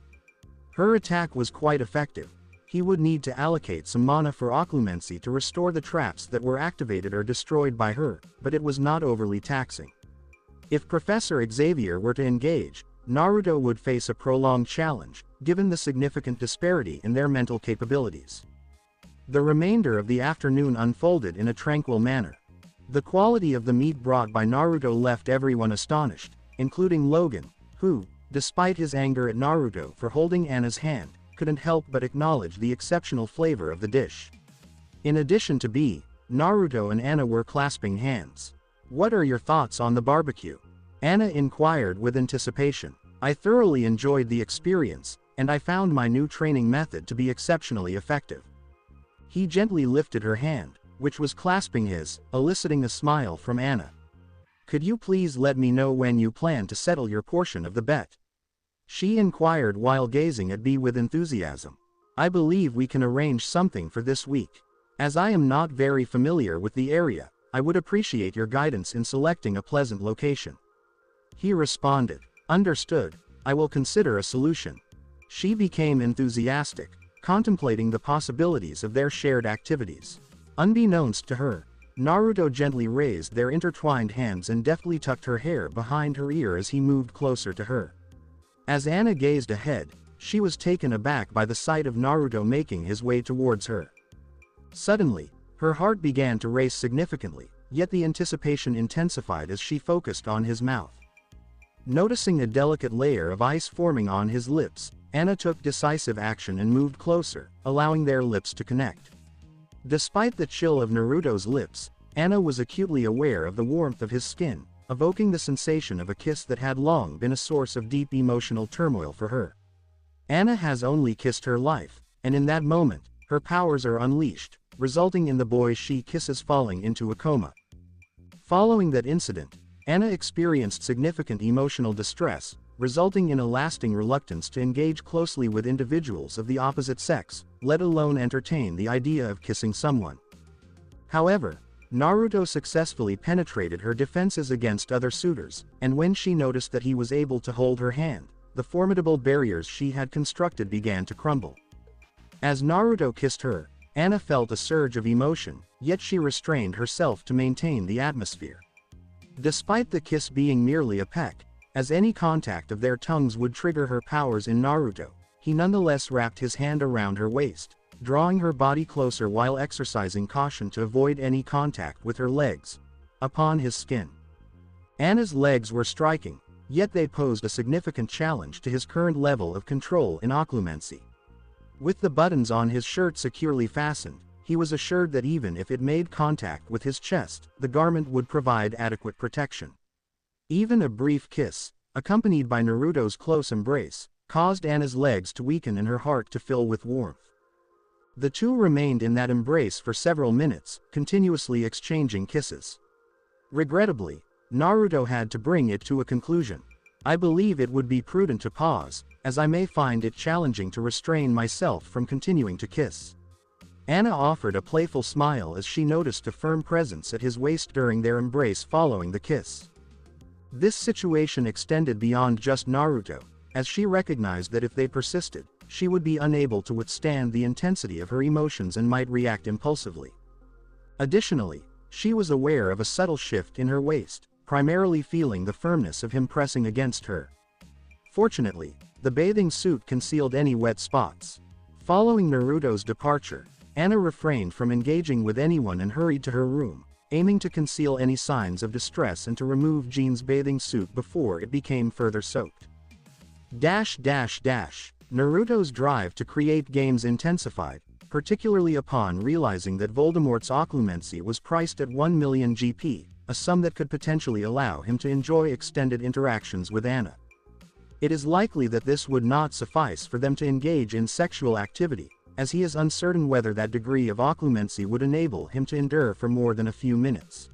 Her attack was quite effective. He would need to allocate some mana for occlumency to restore the traps that were activated or destroyed by her, but it was not overly taxing. If Professor Xavier were to engage, Naruto would face a prolonged challenge, given the significant disparity in their mental capabilities. The remainder of the afternoon unfolded in a tranquil manner. The quality of the meat brought by Naruto left everyone astonished, including Logan, who, despite his anger at Naruto for holding Anna's hand, couldn't help but acknowledge the exceptional flavor of the dish. In addition to B, Naruto and Anna were clasping hands. What are your thoughts on the barbecue? Anna inquired with anticipation. I thoroughly enjoyed the experience, and I found my new training method to be exceptionally effective. He gently lifted her hand, which was clasping his, eliciting a smile from Anna. Could you please let me know when you plan to settle your portion of the bet? She inquired while gazing at B with enthusiasm. I believe we can arrange something for this week. As I am not very familiar with the area, I would appreciate your guidance in selecting a pleasant location. He responded. Understood, I will consider a solution. She became enthusiastic, contemplating the possibilities of their shared activities. Unbeknownst to her, Naruto gently raised their intertwined hands and deftly tucked her hair behind her ear as he moved closer to her. As Anna gazed ahead, she was taken aback by the sight of Naruto making his way towards her. Suddenly, her heart began to race significantly, yet the anticipation intensified as she focused on his mouth. Noticing a delicate layer of ice forming on his lips, Anna took decisive action and moved closer, allowing their lips to connect. Despite the chill of Naruto's lips, Anna was acutely aware of the warmth of his skin, evoking the sensation of a kiss that had long been a source of deep emotional turmoil for her. Anna has only kissed her life, and in that moment, her powers are unleashed, resulting in the boy she kisses falling into a coma. Following that incident, Anna experienced significant emotional distress, resulting in a lasting reluctance to engage closely with individuals of the opposite sex, let alone entertain the idea of kissing someone. However, Naruto successfully penetrated her defenses against other suitors, and when she noticed that he was able to hold her hand, the formidable barriers she had constructed began to crumble. As Naruto kissed her, Anna felt a surge of emotion, yet she restrained herself to maintain the atmosphere. Despite the kiss being merely a peck, as any contact of their tongues would trigger her powers in Naruto, he nonetheless wrapped his hand around her waist, drawing her body closer while exercising caution to avoid any contact with her legs upon his skin. Anna's legs were striking, yet they posed a significant challenge to his current level of control in occlumency. With the buttons on his shirt securely fastened, he was assured that even if it made contact with his chest, the garment would provide adequate protection. Even a brief kiss, accompanied by Naruto's close embrace, caused Anna's legs to weaken and her heart to fill with warmth. The two remained in that embrace for several minutes, continuously exchanging kisses. Regrettably, Naruto had to bring it to a conclusion. "I believe it would be prudent to pause, as I may find it challenging to restrain myself from continuing to kiss." Anna offered a playful smile as she noticed a firm presence at his waist during their embrace following the kiss. This situation extended beyond just Naruto, as she recognized that if they persisted, she would be unable to withstand the intensity of her emotions and might react impulsively. Additionally, she was aware of a subtle shift in her waist, primarily feeling the firmness of him pressing against her. Fortunately, the bathing suit concealed any wet spots. Following Naruto's departure, Anna refrained from engaging with anyone and hurried to her room, aiming to conceal any signs of distress and to remove Jean's bathing suit before it became further soaked. Naruto's drive to create games intensified, particularly upon realizing that Voldemort's occlumency was priced at 1 million GP, a sum that could potentially allow him to enjoy extended interactions with Anna. It is likely that this would not suffice for them to engage in sexual activity, as he is uncertain whether that degree of occlumency would enable him to endure for more than a few minutes.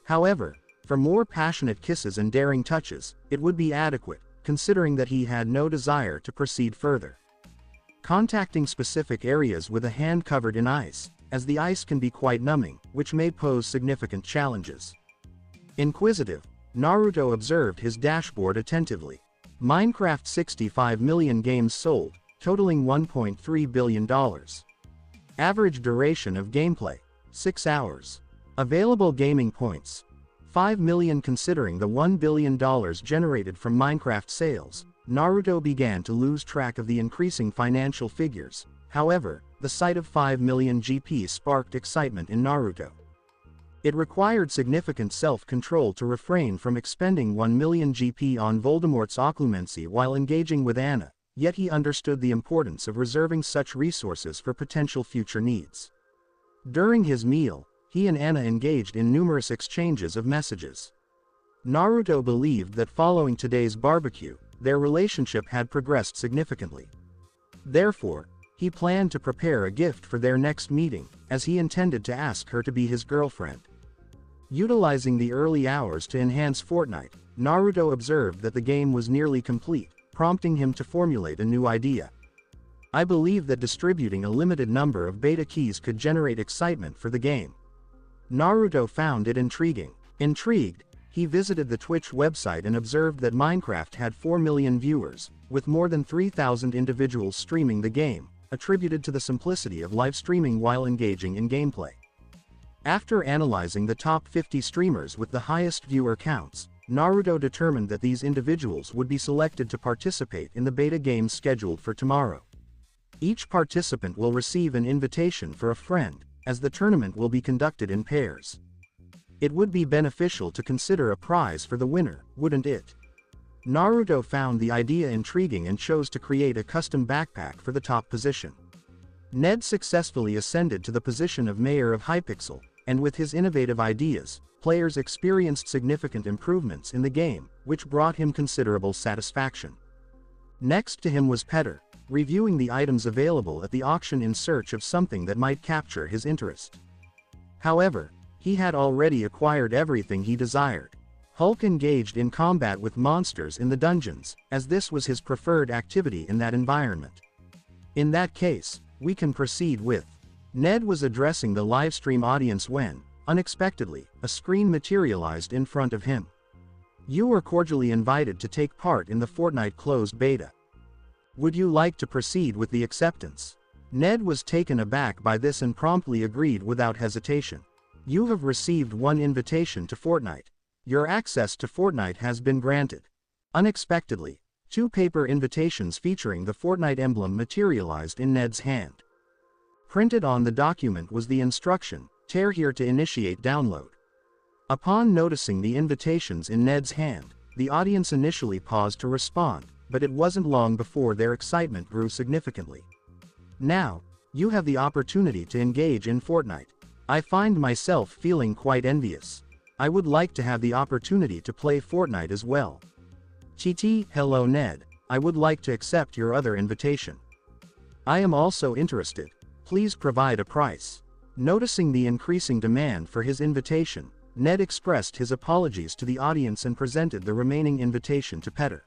However, for more passionate kisses and daring touches, it would be adequate, considering that he had no desire to proceed further. Contacting specific areas with a hand covered in ice, as the ice can be quite numbing, which may pose significant challenges. Inquisitive, Naruto observed his dashboard attentively. Minecraft 65 million games sold, totaling $1.3 billion. Average duration of gameplay, 6 hours. Available gaming points, 5 million. Considering the $1 billion generated from Minecraft sales, Naruto began to lose track of the increasing financial figures. However, the sight of 5 million GP sparked excitement in Naruto. It required significant self-control to refrain from expending 1 million GP on Voldemort's occlumency while engaging with Anna, yet he understood the importance of reserving such resources for potential future needs. During his meal, he and Anna engaged in numerous exchanges of messages. Naruto believed that following today's barbecue, their relationship had progressed significantly. Therefore, he planned to prepare a gift for their next meeting, as he intended to ask her to be his girlfriend. Utilizing the early hours to enhance Fortnite, Naruto observed that the game was nearly complete, prompting him to formulate a new idea. "I believe that distributing a limited number of beta keys could generate excitement for the game." Naruto found it intriguing. Intrigued, he visited the Twitch website and observed that Minecraft had 4 million viewers, with more than 3,000 individuals streaming the game, attributed to the simplicity of live streaming while engaging in gameplay. After analyzing the top 50 streamers with the highest viewer counts, Naruto determined that these individuals would be selected to participate in the beta games scheduled for tomorrow. Each participant will receive an invitation for a friend, as the tournament will be conducted in pairs. It would be beneficial to consider a prize for the winner, wouldn't it? Naruto found the idea intriguing and chose to create a custom backpack for the top position. Ned successfully ascended to the position of mayor of Hypixel, and with his innovative ideas, players experienced significant improvements in the game, which brought him considerable satisfaction. Next to him was Petter, reviewing the items available at the auction in search of something that might capture his interest. However, he had already acquired everything he desired. Hulk engaged in combat with monsters in the dungeons, as this was his preferred activity in that environment. In that case, we can proceed with. Ned was addressing the livestream audience when, unexpectedly, a screen materialized in front of him. You were cordially invited to take part in the Fortnite closed beta. Would you like to proceed with the acceptance? Ned was taken aback by this and promptly agreed without hesitation. You have received one invitation to Fortnite. Your access to Fortnite has been granted. Unexpectedly, 2 paper invitations featuring the Fortnite emblem materialized in Ned's hand. Printed on the document was the instruction, "Tear here to initiate download." Upon noticing the invitations in Ned's hand, the audience initially paused to respond, but it wasn't long before their excitement grew significantly. Now, you have the opportunity to engage in Fortnite. I find myself feeling quite envious. I would like to have the opportunity to play Fortnite as well. TT, hello Ned, I would like to accept your other invitation. I am also interested. Please provide a price. Noticing the increasing demand for his invitation, Ned expressed his apologies to the audience and presented the remaining invitation to Petter.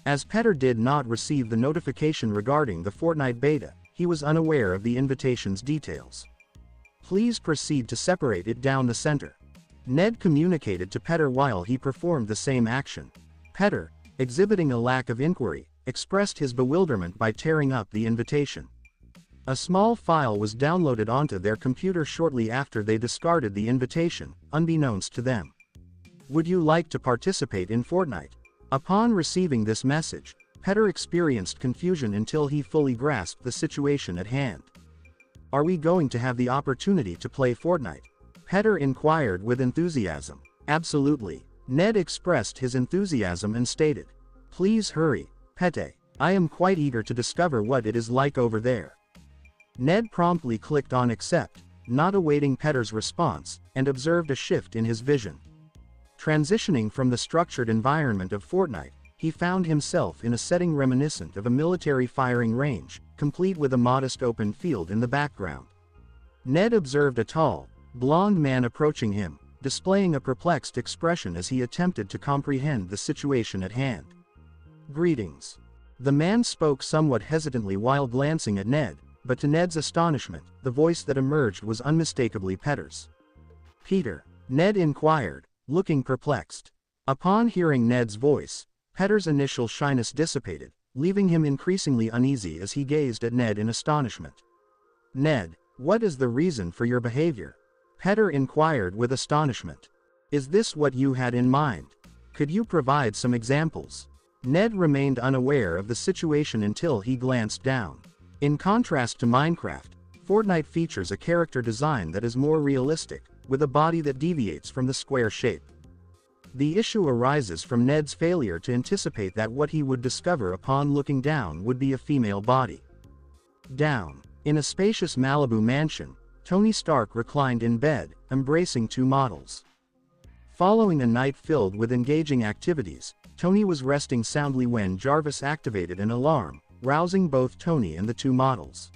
As Petter did not receive the notification regarding the Fortnite beta, he was unaware of the invitation's details. Please proceed to separate it down the center. Ned communicated to Petter while he performed the same action. Petter, exhibiting a lack of inquiry, expressed his bewilderment by tearing up the invitation. A small file was downloaded onto their computer shortly after they discarded the invitation, unbeknownst to them. Would you like to participate in Fortnite? Upon receiving this message, Petter experienced confusion until he fully grasped the situation at hand. Are we going to have the opportunity to play Fortnite? Petter inquired with enthusiasm. Absolutely. Ned expressed his enthusiasm and stated, "Please hurry, Pete. I am quite eager to discover what it is like over there." Ned promptly clicked on accept, not awaiting Petter's response, and observed a shift in his vision. Transitioning from the structured environment of Fortnite, he found himself in a setting reminiscent of a military firing range, complete with a modest open field in the background. Ned observed a tall, blond man approaching him, displaying a perplexed expression as he attempted to comprehend the situation at hand. Greetings. The man spoke somewhat hesitantly while glancing at Ned, but to Ned's astonishment, the voice that emerged was unmistakably Petter's. Peter, Ned inquired, looking perplexed. Upon hearing Ned's voice, Petter's initial shyness dissipated, leaving him increasingly uneasy as he gazed at Ned in astonishment. Ned, what is the reason for your behavior? Petter inquired with astonishment. Is this what you had in mind? Could you provide some examples? Ned remained unaware of the situation until he glanced down. In contrast to Minecraft, Fortnite features a character design that is more realistic, with a body that deviates from the square shape. The issue arises from Ned's failure to anticipate that what he would discover upon looking down would be a female body. Down. In a spacious Malibu mansion, Tony Stark reclined in bed, embracing 2 models. Following a night filled with engaging activities, Tony was resting soundly when Jarvis activated an alarm, rousing both Tony and the 2 models.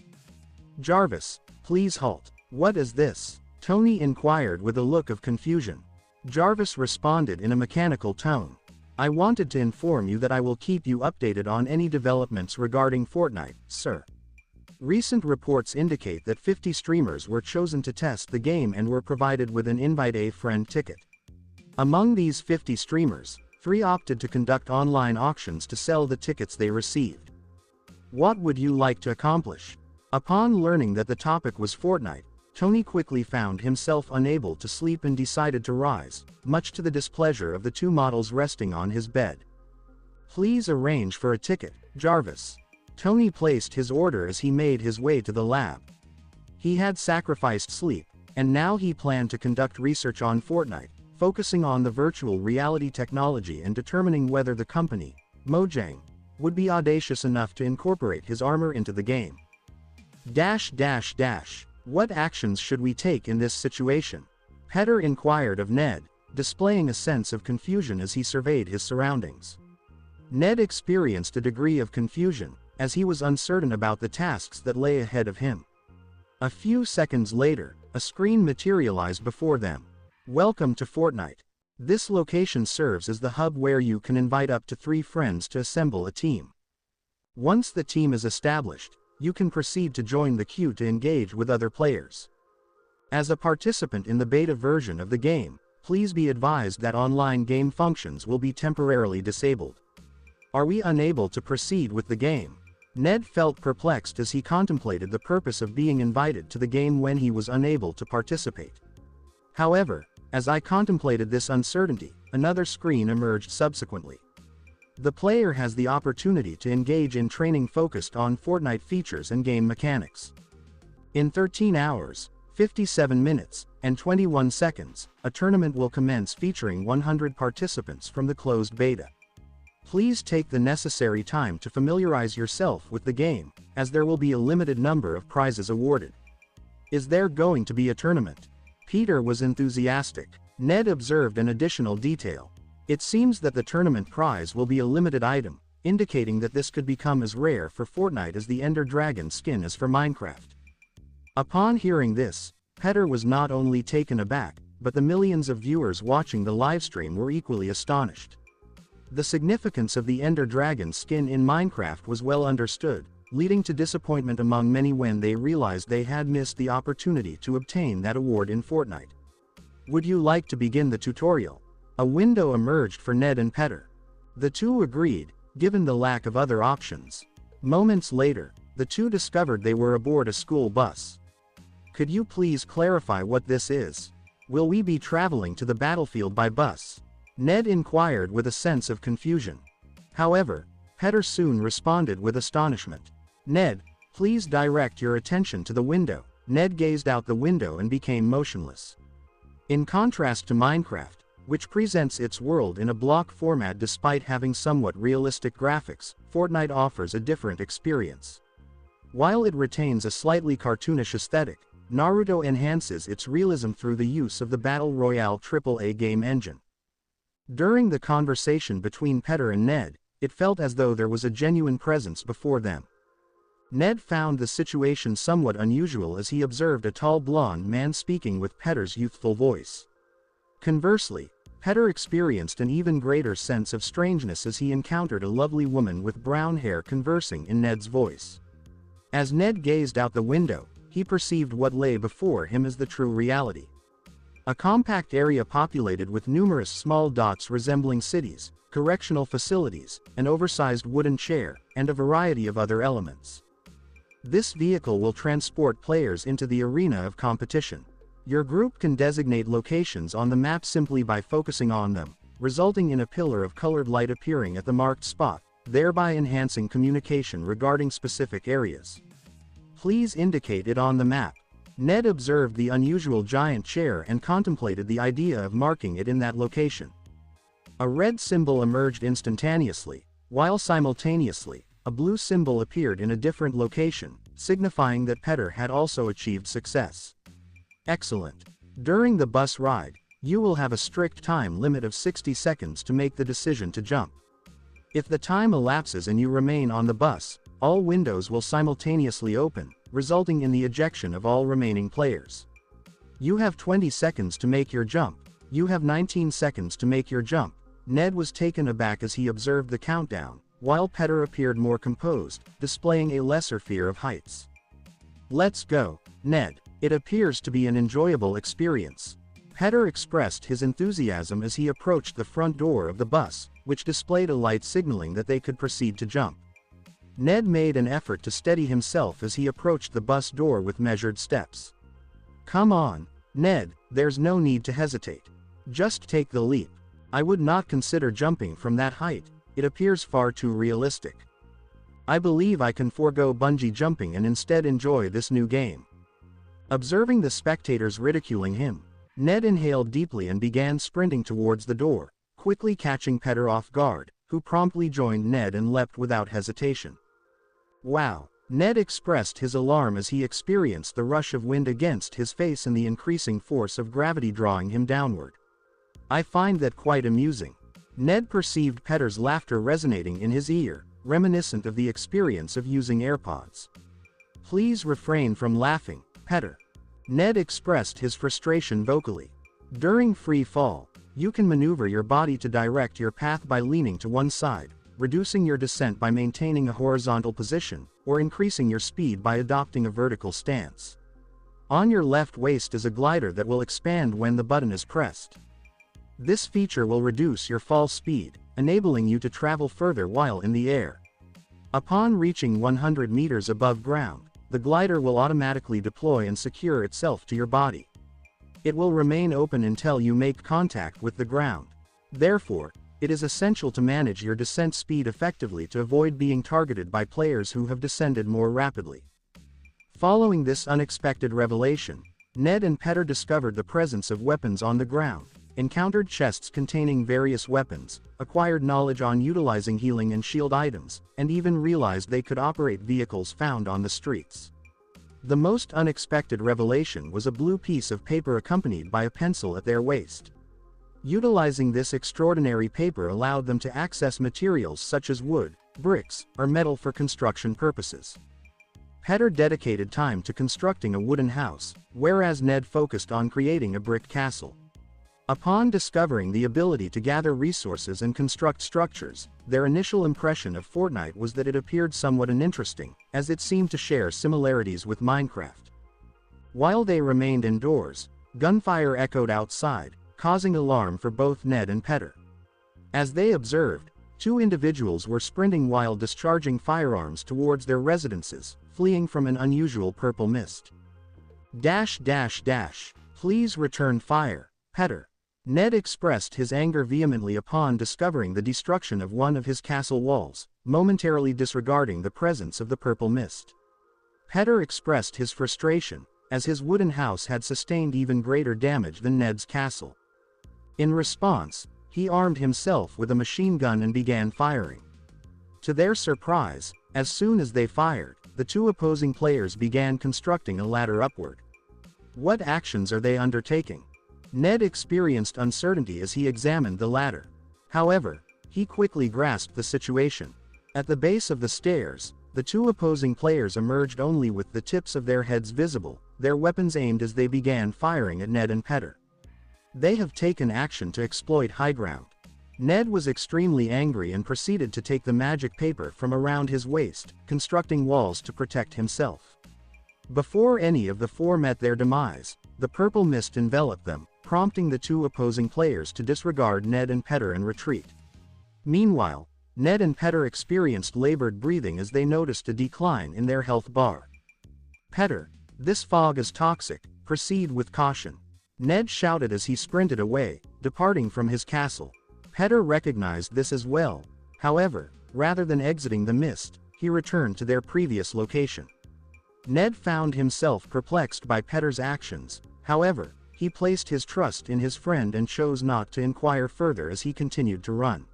Jarvis, please halt. What is this? Tony inquired with a look of confusion. Jarvis responded in a mechanical tone. I wanted to inform you that I will keep you updated on any developments regarding Fortnite, sir. Recent reports indicate that 50 streamers were chosen to test the game and were provided with an Invite a Friend ticket. Among these 50 streamers, 3 opted to conduct online auctions to sell the tickets they received. What would you like to accomplish? Upon learning that the topic was Fortnite, Tony quickly found himself unable to sleep and decided to rise, much to the displeasure of the 2 models resting on his bed. Please arrange for a ticket, Jarvis. Tony placed his order as he made his way to the lab. He had sacrificed sleep, and now he planned to conduct research on Fortnite, focusing on the virtual reality technology and determining whether the company, Mojang, would be audacious enough to incorporate his armor into the game. What actions should we take in this situation? Petter inquired of Ned, displaying a sense of confusion as he surveyed his surroundings. Ned experienced a degree of confusion, as he was uncertain about the tasks that lay ahead of him. A few seconds later, a screen materialized before them. Welcome to Fortnite. This location serves as the hub where you can invite up to 3 friends to assemble a team. Once the team is established, you can proceed to join the queue to engage with other players. As a participant in the beta version of the game, please be advised that online game functions will be temporarily disabled. Are we unable to proceed with the game? Ned felt perplexed as he contemplated the purpose of being invited to the game when he was unable to participate. However, as I contemplated this uncertainty, another screen emerged subsequently. The player has the opportunity to engage in training focused on Fortnite features and game mechanics. In 13 hours, 57 minutes, and 21 seconds, a tournament will commence featuring 100 participants from the closed beta. Please take the necessary time to familiarize yourself with the game, as there will be a limited number of prizes awarded. Is there going to be a tournament? Peter was enthusiastic. Ned observed an additional detail. It seems that the tournament prize will be a limited item, indicating that this could become as rare for Fortnite as the Ender Dragon skin is for Minecraft. Upon hearing this, Peter was not only taken aback, but the millions of viewers watching the livestream were equally astonished. The significance of the Ender Dragon skin in Minecraft was well understood, leading to disappointment among many when they realized they had missed the opportunity to obtain that award in Fortnite. Would you like to begin the tutorial? A window emerged for Ned and Peter. The two agreed, given the lack of other options. Moments later, the two discovered they were aboard a school bus. Could you please clarify what this is? Will we be traveling to the battlefield by bus? Ned inquired with a sense of confusion. However, Peter soon responded with astonishment. Ned, please direct your attention to the window. Ned gazed out the window and became motionless. In contrast to Minecraft, which presents its world in a block format despite having somewhat realistic graphics, Fortnite offers a different experience. While it retains a slightly cartoonish aesthetic, Naruto enhances its realism through the use of the Battle Royale AAA game engine. During the conversation between Peter and Ned, it felt as though there was a genuine presence before them. Ned found the situation somewhat unusual as he observed a tall blonde man speaking with Peter's youthful voice. Conversely, Peter experienced an even greater sense of strangeness as he encountered a lovely woman with brown hair conversing in Ned's voice. As Ned gazed out the window, he perceived what lay before him as the true reality. A compact area populated with numerous small dots resembling cities, correctional facilities, an oversized wooden chair, and a variety of other elements. This vehicle will transport players into the arena of competition. Your group can designate locations on the map simply by focusing on them, resulting in a pillar of colored light appearing at the marked spot, thereby enhancing communication regarding specific areas. Please indicate it on the map. Ned observed the unusual giant chair and contemplated the idea of marking it in that location. A red symbol emerged instantaneously, while simultaneously, a blue symbol appeared in a different location, signifying that Peter had also achieved success. Excellent. During the bus ride, you will have a strict time limit of 60 seconds to make the decision to jump. If the time elapses and you remain on the bus, all windows will simultaneously open, resulting in the ejection of all remaining players. You have 20 seconds to make your jump. You have 19 seconds to make your jump. Ned was taken aback as he observed the countdown, while Peter appeared more composed, displaying a lesser fear of heights. Let's go, Ned. It appears to be an enjoyable experience. Peter expressed his enthusiasm as he approached the front door of the bus, which displayed a light signaling that they could proceed to jump. Ned made an effort to steady himself as he approached the bus door with measured steps. Come on, Ned, there's no need to hesitate. Just take the leap. I would not consider jumping from that height, it appears far too realistic. I believe I can forego bungee jumping and instead enjoy this new game. Observing the spectators ridiculing him, Ned inhaled deeply and began sprinting towards the door, quickly catching Peter off guard, who promptly joined Ned and leapt without hesitation. Wow! Ned expressed his alarm as he experienced the rush of wind against his face and the increasing force of gravity drawing him downward. I find that quite amusing. Ned perceived Peter's laughter resonating in his ear, reminiscent of the experience of using AirPods. Please refrain from laughing, Peter. Ned expressed his frustration vocally. During free fall, You can maneuver your body to direct your path by leaning to one side, reducing your descent by maintaining a horizontal position, or increasing your speed by adopting a vertical stance. On your left waist is a glider that will expand when the button is pressed. This feature will reduce your fall speed, enabling you to travel further while in the air. Upon reaching 100 meters above ground, the glider will automatically deploy and secure itself to your body. It will remain open until you make contact with the ground. Therefore, it is essential to manage your descent speed effectively to avoid being targeted by players who have descended more rapidly. Following this unexpected revelation, Ned and Petter discovered the presence of weapons on the ground, encountered chests containing various weapons, acquired knowledge on utilizing healing and shield items, and even realized they could operate vehicles found on the streets. The most unexpected revelation was a blue piece of paper accompanied by a pencil at their waist. Utilizing this extraordinary paper allowed them to access materials such as wood, bricks, or metal for construction purposes. Petter dedicated time to constructing a wooden house, whereas Ned focused on creating a brick castle. Upon discovering the ability to gather resources and construct structures, their initial impression of Fortnite was that it appeared somewhat uninteresting, as it seemed to share similarities with Minecraft. While they remained indoors, gunfire echoed outside, causing alarm for both Ned and Petter. As they observed, two individuals were sprinting while discharging firearms towards their residences, fleeing from an unusual purple mist. Please return fire, Petter. Ned expressed his anger vehemently upon discovering the destruction of one of his castle walls, momentarily disregarding the presence of the purple mist. Petter expressed his frustration, as his wooden house had sustained even greater damage than Ned's castle. In response, he armed himself with a machine gun and began firing. To their surprise, as soon as they fired, the two opposing players began constructing a ladder upward. What actions are they undertaking? Ned experienced uncertainty as he examined the ladder. However, he quickly grasped the situation. At the base of the stairs, the two opposing players emerged only with the tips of their heads visible, their weapons aimed as they began firing at Ned and Petter. They have taken action to exploit high ground. Ned was extremely angry and proceeded to take the magic paper from around his waist, constructing walls to protect himself. Before any of the four met their demise, the purple mist enveloped them, prompting the two opposing players to disregard Ned and Petter and retreat. Meanwhile, Ned and Petter experienced labored breathing as they noticed a decline in their health bar. Petter, this fog is toxic, proceed with caution. Ned shouted as he sprinted away, departing from his castle. Petter recognized this as well. However, rather than exiting the mist, he returned to their previous location. Ned found himself perplexed by Petter's actions. However, he placed his trust in his friend and chose not to inquire further as he continued to run.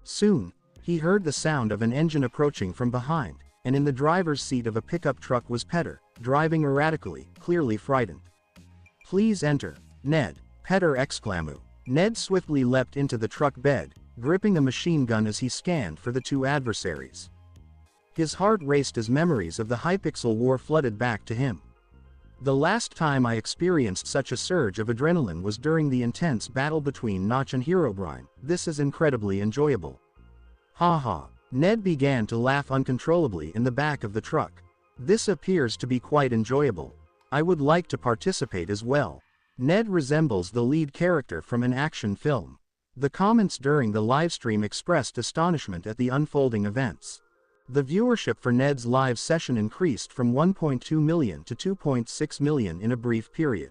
Soon, he heard the sound of an engine approaching from behind, and in the driver's seat of a pickup truck was Petter, driving erratically, clearly frightened. Please enter, Ned, Petter exclaimed. Ned swiftly leapt into the truck bed, gripping a machine gun as he scanned for the two adversaries. His heart raced as memories of the Hypixel War flooded back to him. The last time I experienced such a surge of adrenaline was during the intense battle between Notch and Herobrine. This is incredibly enjoyable. Ha ha. Ned began to laugh uncontrollably in the back of the truck. This appears to be quite enjoyable. I would like to participate as well. Ned resembles the lead character from an action film. The comments during the livestream expressed astonishment at the unfolding events. The viewership for Ned's live session increased from 1.2 million to 2.6 million in a brief period.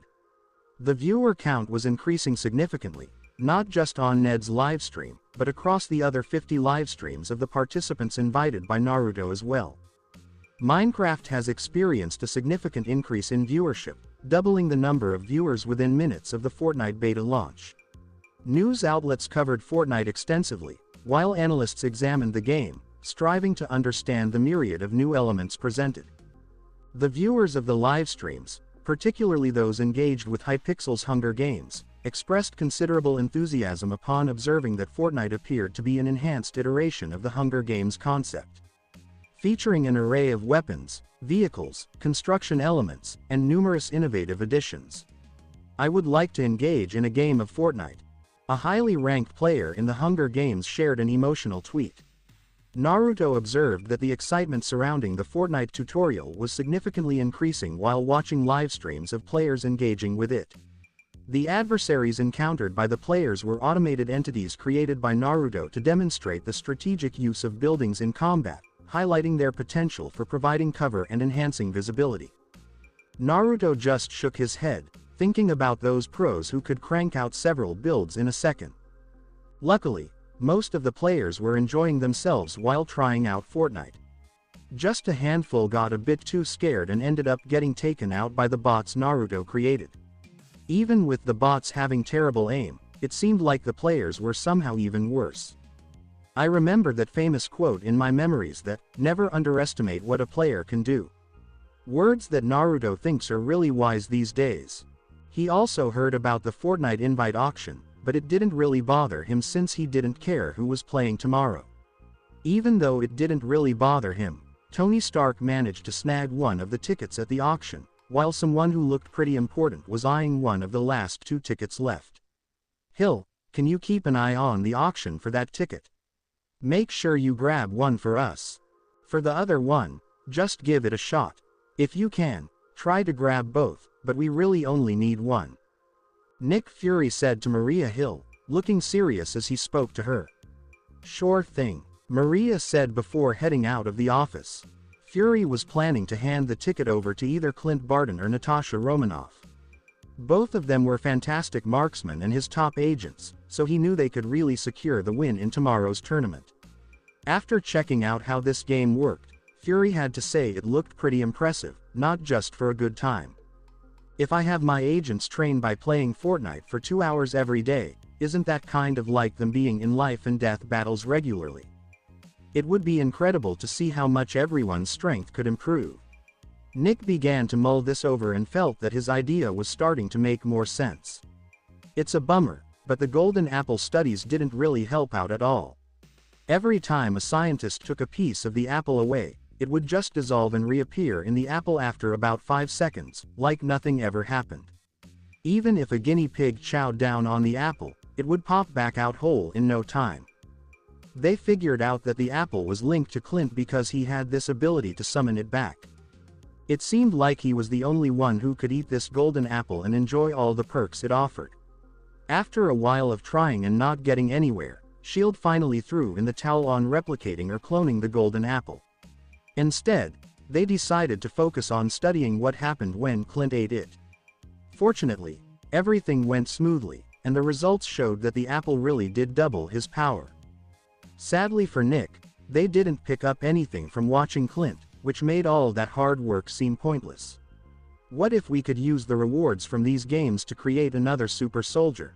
The viewer count was increasing significantly, not just on Ned's livestream, but across the other 50 livestreams of the participants invited by Naruto as well. Minecraft has experienced a significant increase in viewership, doubling the number of viewers within minutes of the Fortnite beta launch. News outlets covered Fortnite extensively, while analysts examined the game, striving to understand the myriad of new elements presented. The viewers of the live streams, particularly those engaged with Hypixel's Hunger Games, expressed considerable enthusiasm upon observing that Fortnite appeared to be an enhanced iteration of the Hunger Games concept. Featuring an array of weapons, vehicles, construction elements, and numerous innovative additions. I would like to engage in a game of Fortnite. A highly ranked player in the Hunger Games shared an emotional tweet. Naruto observed that the excitement surrounding the Fortnite tutorial was significantly increasing while watching live streams of players engaging with it. The adversaries encountered by the players were automated entities created by Naruto to demonstrate the strategic use of buildings in combat, highlighting their potential for providing cover and enhancing visibility. Naruto just shook his head, thinking about those pros who could crank out several builds in a second. Luckily, most of the players were enjoying themselves while trying out Fortnite. Just a handful got a bit too scared and ended up getting taken out by the bots Naruto created. Even with the bots having terrible aim, it seemed like the players were somehow even worse. I remember that famous quote in my memories that, "Never underestimate what a player can do." Words that Naruto thinks are really wise these days. He also heard about the Fortnite invite auction, but it didn't really bother him since he didn't care who was playing tomorrow. Even though it didn't really bother him, Tony Stark managed to snag one of the tickets at the auction, while someone who looked pretty important was eyeing one of the last 2 tickets left. "Hill, can you keep an eye on the auction for that ticket? Make sure you grab one for us. For the other one, just give it a shot. If you can, try to grab both, but we really only need one," Nick Fury said to Maria Hill, looking serious as he spoke to her. "Sure thing," Maria said before heading out of the office. Fury was planning to hand the ticket over to either Clint Barton or Natasha Romanoff. Both of them were fantastic marksmen and his top agents, so he knew they could really secure the win in tomorrow's tournament. After checking out how this game worked, Fury had to say it looked pretty impressive, not just for a good time. "If I have my agents trained by playing Fortnite for 2 hours every day, isn't that kind of like them being in life and death battles regularly? It would be incredible to see how much everyone's strength could improve." Nick began to mull this over and felt that his idea was starting to make more sense. It's a bummer, but the Golden Apple studies didn't really help out at all. Every time a scientist took a piece of the apple away, it would just dissolve and reappear in the apple after about 5 seconds, like nothing ever happened. Even if a guinea pig chowed down on the apple, it would pop back out whole in no time. They figured out that the apple was linked to Clint because he had this ability to summon it back. It seemed like he was the only one who could eat this golden apple and enjoy all the perks it offered. After a while of trying and not getting anywhere, S.H.I.E.L.D. finally threw in the towel on replicating or cloning the golden apple. Instead, they decided to focus on studying what happened when Clint ate it. Fortunately, everything went smoothly, and the results showed that the apple really did double his power. Sadly for Nick, they didn't pick up anything from watching Clint, which made all that hard work seem pointless. What if we could use the rewards from these games to create another super soldier?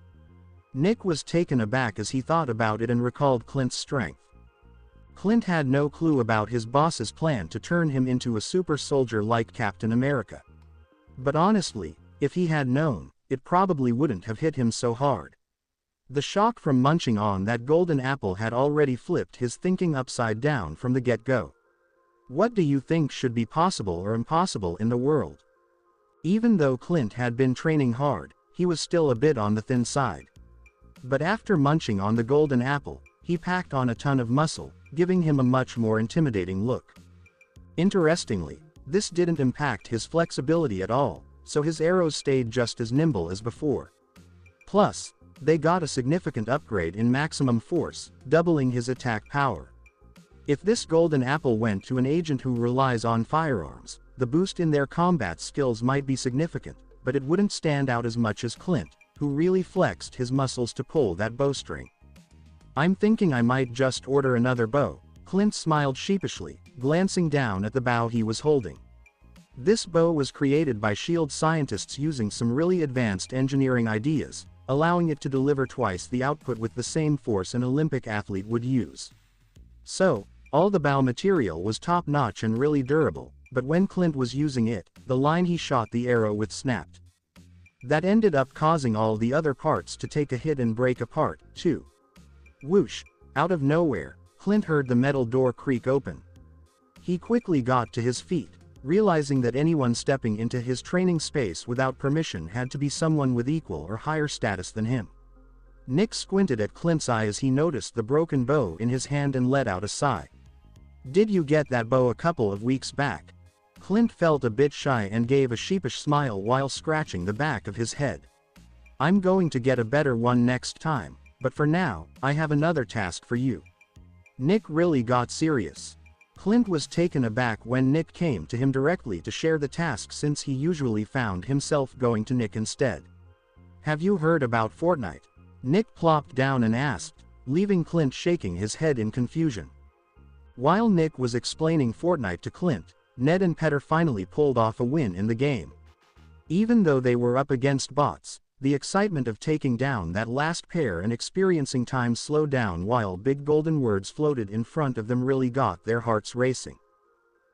Nick was taken aback as he thought about it and recalled Clint's strength. Clint had no clue about his boss's plan to turn him into a super soldier like Captain America. But honestly, if he had known, it probably wouldn't have hit him so hard. The shock from munching on that golden apple had already flipped his thinking upside down from the get-go. What do you think should be possible or impossible in the world? Even though Clint had been training hard, he was still a bit on the thin side. But after munching on the golden apple, he packed on a ton of muscle, giving him a much more intimidating look. Interestingly, this didn't impact his flexibility at all, so his arrows stayed just as nimble as before. Plus, they got a significant upgrade in maximum force, doubling his attack power. If this golden apple went to an agent who relies on firearms, the boost in their combat skills might be significant, but it wouldn't stand out as much as Clint, who really flexed his muscles to pull that bowstring. "I'm thinking I might just order another bow," Clint smiled sheepishly, glancing down at the bow he was holding. This bow was created by S.H.I.E.L.D. scientists using some really advanced engineering ideas, allowing it to deliver twice the output with the same force an Olympic athlete would use. So, all the bow material was top-notch and really durable, but when Clint was using it, the line he shot the arrow with snapped. That ended up causing all the other parts to take a hit and break apart, too. Whoosh! Out of nowhere, Clint heard the metal door creak open. He quickly got to his feet, realizing that anyone stepping into his training space without permission had to be someone with equal or higher status than him. Nick squinted at Clint's eye as he noticed the broken bow in his hand and let out a sigh. "Did you get that bow a couple of weeks back?" Clint felt a bit shy and gave a sheepish smile while scratching the back of his head. "I'm going to get a better one next time, but for now, I have another task for you." Nick really got serious. Clint was taken aback when Nick came to him directly to share the task, since he usually found himself going to Nick instead. "Have you heard about Fortnite?" Nick plopped down and asked, leaving Clint shaking his head in confusion. While Nick was explaining Fortnite to Clint, Ned and Petter finally pulled off a win in the game. Even though they were up against bots, the excitement of taking down that last pair and experiencing time slow down while big golden words floated in front of them really got their hearts racing.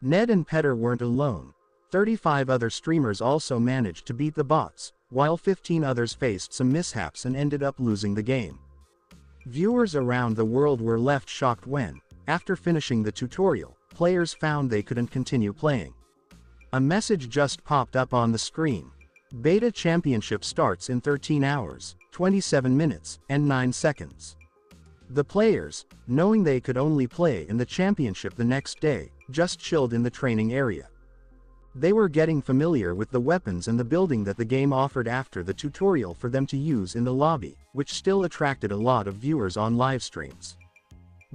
Ned and Petter weren't alone. 35 other streamers also managed to beat the bots, while 15 others faced some mishaps and ended up losing the game. Viewers around the world were left shocked when, after finishing the tutorial, players found they couldn't continue playing. A message just popped up on the screen. Beta Championship starts in 13 hours, 27 minutes, and 9 seconds. The players, knowing they could only play in the championship the next day, just chilled in the training area. They were getting familiar with the weapons and the building that the game offered after the tutorial for them to use in the lobby, which still attracted a lot of viewers on live streams.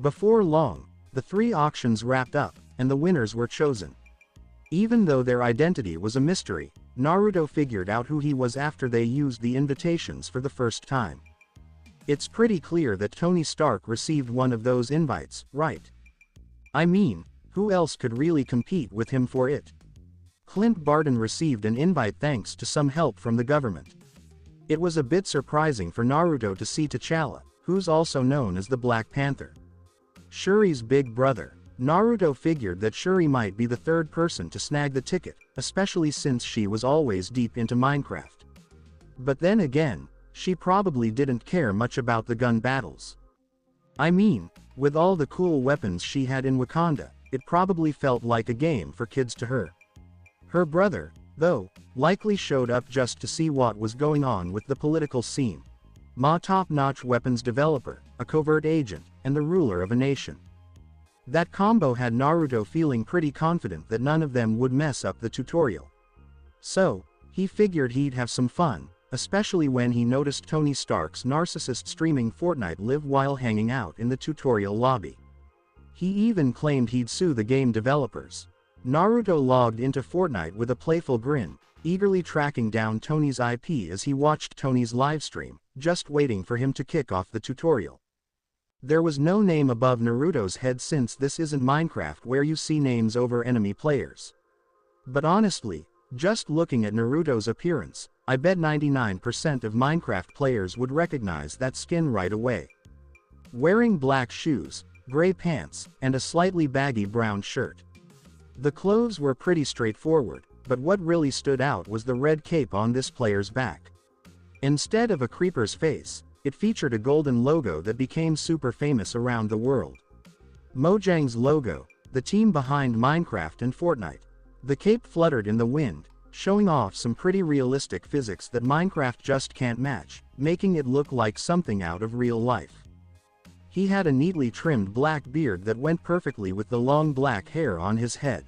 Before long, the 3 auctions wrapped up, and the winners were chosen. Even though their identity was a mystery, Naruto figured out who he was after they used the invitations for the first time. It's pretty clear that Tony Stark received one of those invites, right? I mean, who else could really compete with him for it? Clint Barton received an invite thanks to some help from the government. It was a bit surprising for Naruto to see T'Challa, who's also known as the Black Panther, Shuri's big brother. Naruto figured that Shuri might be the third person to snag the ticket, especially since she was always deep into Minecraft. But then again, she probably didn't care much about the gun battles. I mean, with all the cool weapons she had in Wakanda, it probably felt like a game for kids to her. Her brother, though, likely showed up just to see what was going on with the political scene. Ma, top-notch weapons developer, a covert agent, and the ruler of a nation. That combo had Naruto feeling pretty confident that none of them would mess up the tutorial. So, he figured he'd have some fun, especially when he noticed Tony Stark's narcissist streaming Fortnite live while hanging out in the tutorial lobby. He even claimed he'd sue the game developers. Naruto logged into Fortnite with a playful grin, eagerly tracking down Tony's IP as he watched Tony's livestream, just waiting for him to kick off the tutorial. There was no name above Naruto's head since this isn't Minecraft where you see names over enemy players. But honestly, just looking at Naruto's appearance, I bet 99% of Minecraft players would recognize that skin right away. Wearing black shoes, gray pants, and a slightly baggy brown shirt. The clothes were pretty straightforward, but what really stood out was the red cape on this player's back. Instead of a creeper's face, it featured a golden logo that became super famous around the world. Mojang's logo, the team behind Minecraft and Fortnite. The cape fluttered in the wind, showing off some pretty realistic physics that Minecraft just can't match, making it look like something out of real life. He had a neatly trimmed black beard that went perfectly with the long black hair on his head.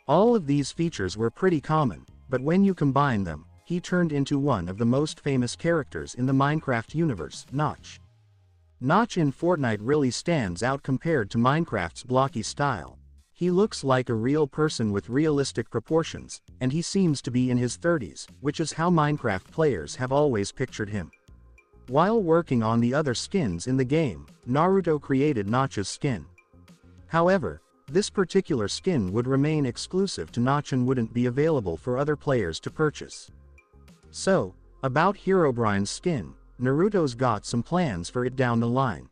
All of these features were pretty common, but when you combine them, he turned into one of the most famous characters in the Minecraft universe, Notch. Notch in Fortnite really stands out compared to Minecraft's blocky style. He looks like a real person with realistic proportions, and he seems to be in his 30s, which is how Minecraft players have always pictured him. While working on the other skins in the game, Naruto created Notch's skin. However, this particular skin would remain exclusive to Notch and wouldn't be available for other players to purchase. So, about Herobrine's skin, Naruto's got some plans for it down the line.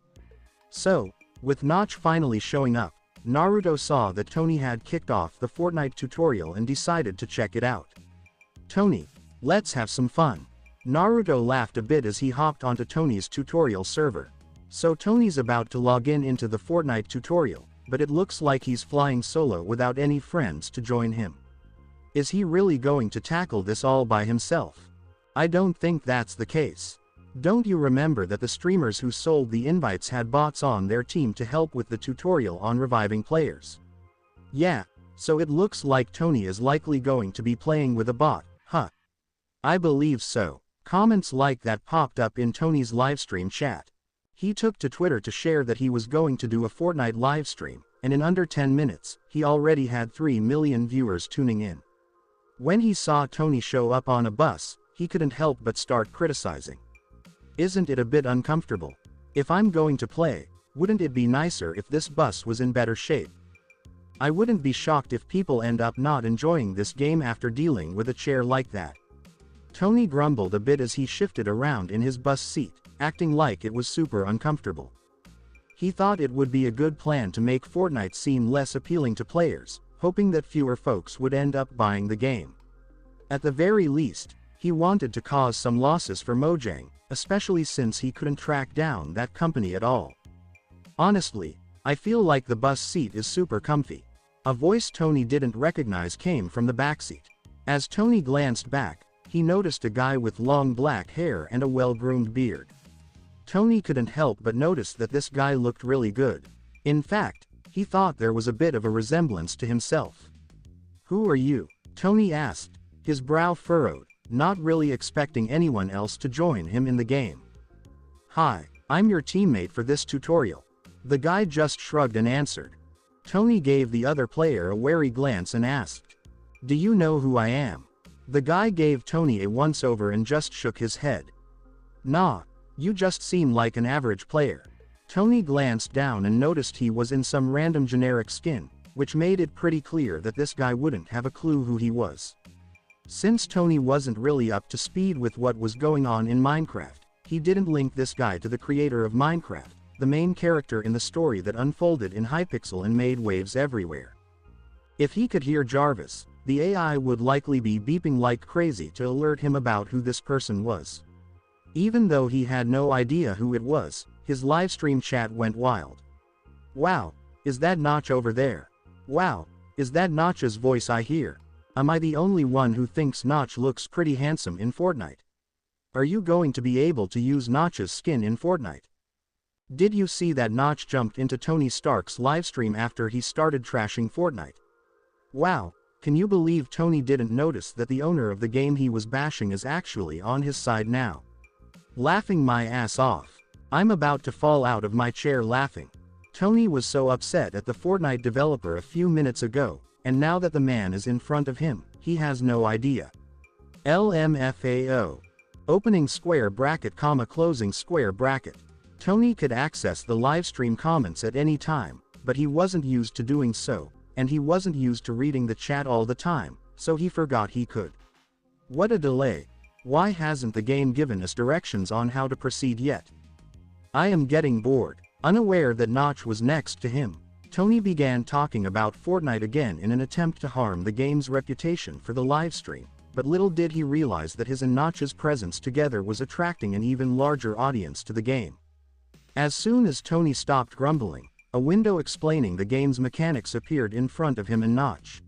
So, with Notch finally showing up, Naruto saw that Tony had kicked off the Fortnite tutorial and decided to check it out. "Tony, let's have some fun." Naruto laughed a bit as he hopped onto Tony's tutorial server. So Tony's about to log into the Fortnite tutorial, but it looks like he's flying solo without any friends to join him. Is he really going to tackle this all by himself? I don't think that's the case. Don't you remember that the streamers who sold the invites had bots on their team to help with the tutorial on reviving players? Yeah, so it looks like Tony is likely going to be playing with a bot, huh? I believe so. Comments like that popped up in Tony's livestream chat. He took to Twitter to share that he was going to do a Fortnite livestream, and in under 10 minutes, he already had 3 million viewers tuning in. When he saw Tony show up on a bus, he couldn't help but start criticizing. Isn't it a bit uncomfortable? If I'm going to play, wouldn't it be nicer if this bus was in better shape? I wouldn't be shocked if people end up not enjoying this game after dealing with a chair like that. Tony grumbled a bit as he shifted around in his bus seat, acting like it was super uncomfortable. He thought it would be a good plan to make Fortnite seem less appealing to players, hoping that fewer folks would end up buying the game. At the very least, he wanted to cause some losses for Mojang, especially since he couldn't track down that company at all. Honestly, I feel like the bus seat is super comfy. A voice Tony didn't recognize came from the backseat. As Tony glanced back, he noticed a guy with long black hair and a well-groomed beard. Tony couldn't help but notice that this guy looked really good. In fact, he thought there was a bit of a resemblance to himself. "Who are you?" Tony asked, his brow furrowed, not really expecting anyone else to join him in the game. "Hi, I'm your teammate for this tutorial." The guy just shrugged and answered. Tony gave the other player a wary glance and asked, "Do you know who I am?" The guy gave Tony a once-over and just shook his head. "Nah, you just seem like an average player." Tony glanced down and noticed he was in some random generic skin, which made it pretty clear that this guy wouldn't have a clue who he was. Since Tony wasn't really up to speed with what was going on in Minecraft, he didn't link this guy to the creator of Minecraft, the main character in the story that unfolded in Hypixel and made waves everywhere. If he could hear Jarvis, the AI would likely be beeping like crazy to alert him about who this person was. Even though he had no idea who it was, his livestream chat went wild. "Wow, is that Notch over there? Wow, is that Notch's voice I hear? Am I the only one who thinks Notch looks pretty handsome in Fortnite? Are you going to be able to use Notch's skin in Fortnite? Did you see that Notch jumped into Tony Stark's livestream after he started trashing Fortnite? Wow, can you believe Tony didn't notice that the owner of the game he was bashing is actually on his side now? Laughing my ass off. I'm about to fall out of my chair laughing. Tony was so upset at the Fortnite developer a few minutes ago, and now that the man is in front of him, he has no idea. LMFAO. Opening square bracket comma closing square bracket. Tony could access the livestream comments at any time, but he wasn't used to doing so, and he wasn't used to reading the chat all the time, so he forgot he could. What a delay. Why hasn't the game given us directions on how to proceed yet? I am getting bored. Unaware that Notch was next to him, Tony began talking about Fortnite again in an attempt to harm the game's reputation for the livestream, but little did he realize that his and Notch's presence together was attracting an even larger audience to the game. As soon as Tony stopped grumbling, a window explaining the game's mechanics appeared in front of him and Notch.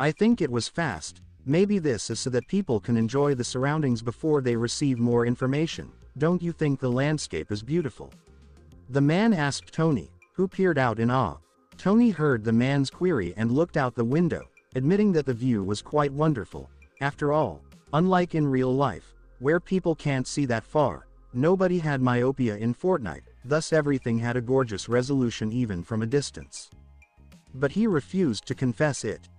I think it was fast. Maybe this is so that people can enjoy the surroundings before they receive more information. Don't you think the landscape is beautiful? The man asked Tony, who peered out in awe. Tony heard the man's query and looked out the window, admitting that the view was quite wonderful. After all, unlike in real life, where people can't see that far, nobody had myopia in Fortnite, thus everything had a gorgeous resolution even from a distance. But he refused to confess it.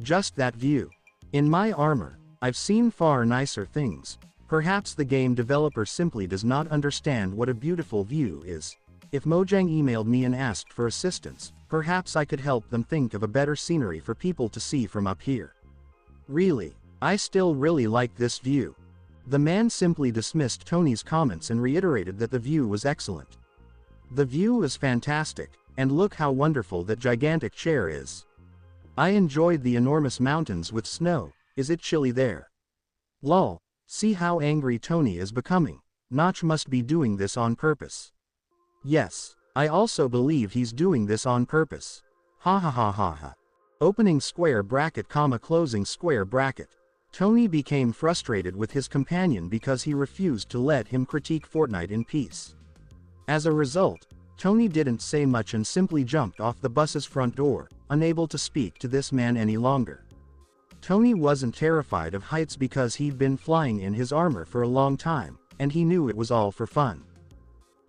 Just that view. In my armor, I've seen far nicer things. Perhaps the game developer simply does not understand what a beautiful view is. If Mojang emailed me and asked for assistance, perhaps I could help them think of a better scenery for people to see from up here. Really, I still really like this view. The man simply dismissed Tony's comments and reiterated that the view was excellent. The view is fantastic, and look how wonderful that gigantic chair is. I enjoyed the enormous mountains with snow. Is it chilly there? Lol, see how angry Tony is becoming. Notch must be doing this on purpose. Yes, I also believe he's doing this on purpose. Ha ha ha ha ha. Opening square bracket comma closing square bracket. Tony became frustrated with his companion because he refused to let him critique Fortnite in peace. As a result, Tony didn't say much and simply jumped off the bus's front door, unable to speak to this man any longer. Tony wasn't terrified of heights because he'd been flying in his armor for a long time, and he knew it was all for fun.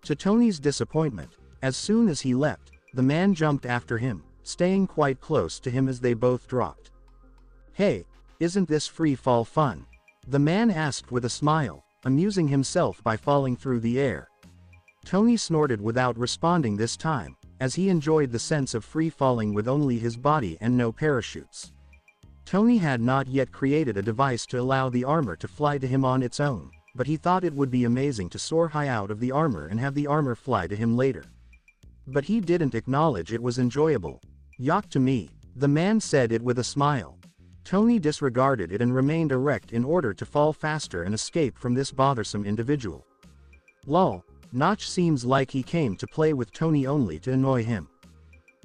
To Tony's disappointment, as soon as he leapt, the man jumped after him, staying quite close to him as they both dropped. "Hey, isn't this free fall fun?" the man asked with a smile, amusing himself by falling through the air. Tony snorted without responding this time, as he enjoyed the sense of free falling with only his body and no parachutes. Tony had not yet created a device to allow the armor to fly to him on its own, but he thought it would be amazing to soar high out of the armor and have the armor fly to him later. But he didn't acknowledge it was enjoyable. "Yacht to me," the man said it with a smile. Tony disregarded it and remained erect in order to fall faster and escape from this bothersome individual. Lol, Notch seems like he came to play with Tony only to annoy him.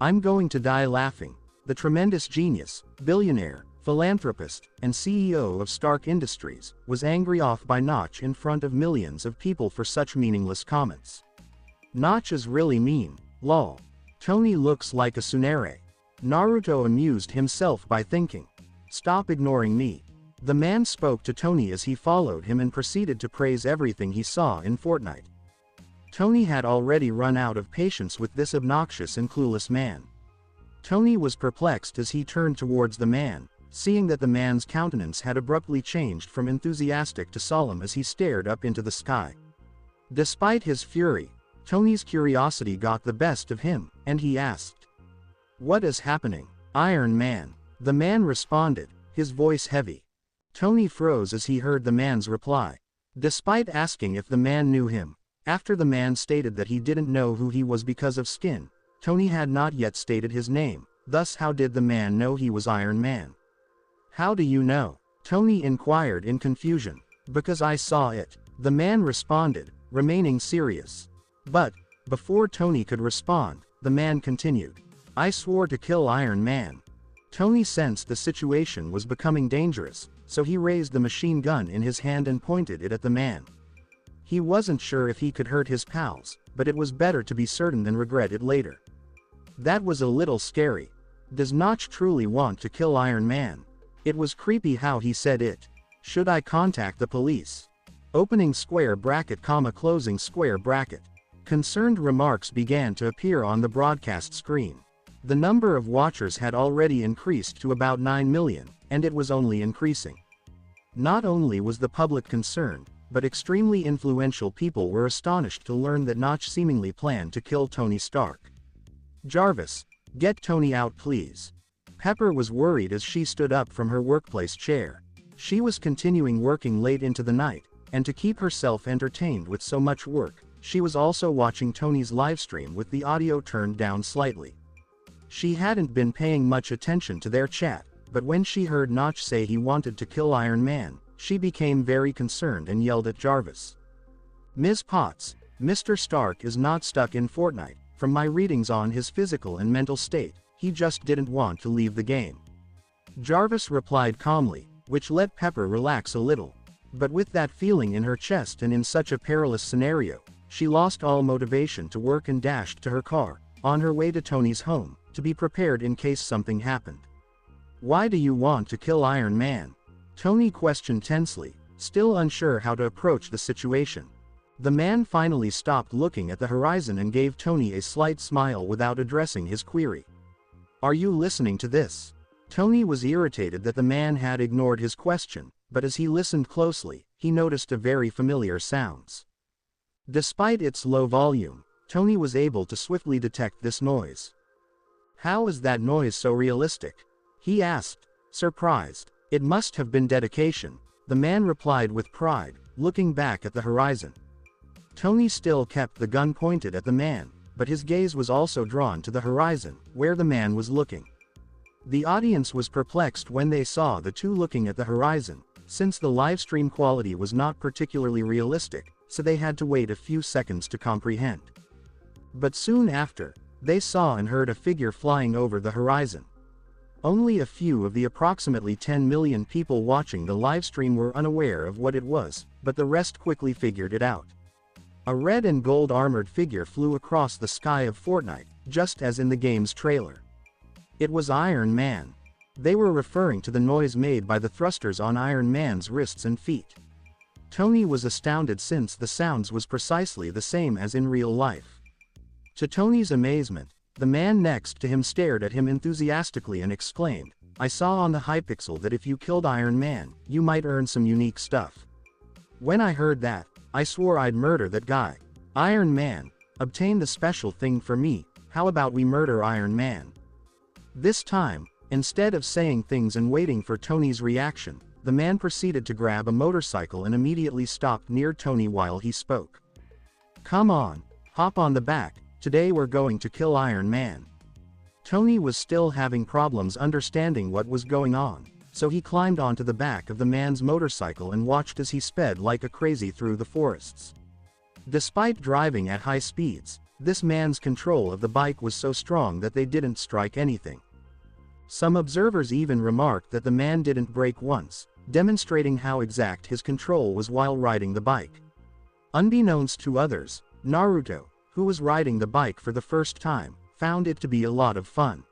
"I'm going to die laughing." The tremendous genius, billionaire, philanthropist, and CEO of Stark Industries, was angry off by Notch in front of millions of people for such meaningless comments. "Notch is really mean, lol. Tony looks like a Tsunere." Naruto amused himself by thinking, "Stop ignoring me." The man spoke to Tony as he followed him and proceeded to praise everything he saw in Fortnite. Tony had already run out of patience with this obnoxious and clueless man. Tony was perplexed as he turned towards the man, seeing that the man's countenance had abruptly changed from enthusiastic to solemn as he stared up into the sky. Despite his fury, Tony's curiosity got the best of him, and he asked, "What is happening, Iron Man?" The man responded, his voice heavy. Tony froze as he heard the man's reply. Despite asking if the man knew him, after the man stated that he didn't know who he was because of skin, Tony had not yet stated his name, thus how did the man know he was Iron Man? "How do you know?" Tony inquired in confusion. "Because I saw it," the man responded, remaining serious. But, before Tony could respond, the man continued, "I swore to kill Iron Man." Tony sensed the situation was becoming dangerous, so he raised the machine gun in his hand and pointed it at the man. He wasn't sure if he could hurt his pals, but it was better to be certain than regret it later. That was a little scary. Does Notch truly want to kill Iron Man? It was creepy how he said it. Should I contact the police? Opening square bracket, closing square bracket. Concerned remarks began to appear on the broadcast screen. The number of watchers had already increased to about 9 million, and it was only increasing. Not only was the public concerned, but extremely influential people were astonished to learn that Notch seemingly planned to kill Tony Stark. "Jarvis, get Tony out please." Pepper was worried as she stood up from her workplace chair. She was continuing working late into the night, and to keep herself entertained with so much work, she was also watching Tony's livestream with the audio turned down slightly. She hadn't been paying much attention to their chat, but when she heard Notch say he wanted to kill Iron Man, she became very concerned and yelled at Jarvis. "Ms. Potts, Mr. Stark is not stuck in Fortnite. From my readings on his physical and mental state, he just didn't want to leave the game." Jarvis replied calmly, which let Pepper relax a little. But with that feeling in her chest and in such a perilous scenario, she lost all motivation to work and dashed to her car, on her way to Tony's home, to be prepared in case something happened. "Why do you want to kill Iron Man?" Tony questioned tensely, still unsure how to approach the situation. The man finally stopped looking at the horizon and gave Tony a slight smile without addressing his query. "Are you listening to this?" Tony was irritated that the man had ignored his question, but as he listened closely, he noticed a very familiar sounds. Despite its low volume, Tony was able to swiftly detect this noise. "How is that noise so realistic?" he asked, surprised. "It must have been dedication," the man replied with pride, looking back at the horizon. Tony still kept the gun pointed at the man, but his gaze was also drawn to the horizon, where the man was looking. The audience was perplexed when they saw the two looking at the horizon, since the livestream quality was not particularly realistic, so they had to wait a few seconds to comprehend. But soon after, they saw and heard a figure flying over the horizon. Only a few of the approximately 10 million people watching the livestream were unaware of what it was, but the rest quickly figured it out. A red and gold armored figure flew across the sky of Fortnite, just as in the game's trailer. It was Iron Man. They were referring to the noise made by the thrusters on Iron Man's wrists and feet. Tony was astounded since the sounds was precisely the same as in real life. To Tony's amazement, the man next to him stared at him enthusiastically and exclaimed, "I saw on the Hypixel that if you killed Iron Man, you might earn some unique stuff. When I heard that, I swore I'd murder that guy. Iron Man, obtain the special thing for me, how about we murder Iron Man?" This time, instead of saying things and waiting for Tony's reaction, the man proceeded to grab a motorcycle and immediately stopped near Tony while he spoke. "Come on, hop on the back, today we're going to kill Iron Man." Tony was still having problems understanding what was going on, so he climbed onto the back of the man's motorcycle and watched as he sped like a crazy through the forests. Despite driving at high speeds, this man's control of the bike was so strong that they didn't strike anything. Some observers even remarked that the man didn't brake once, demonstrating how exact his control was while riding the bike. Unbeknownst to others, Naruto, who was riding the bike for the first time, found it to be a lot of fun.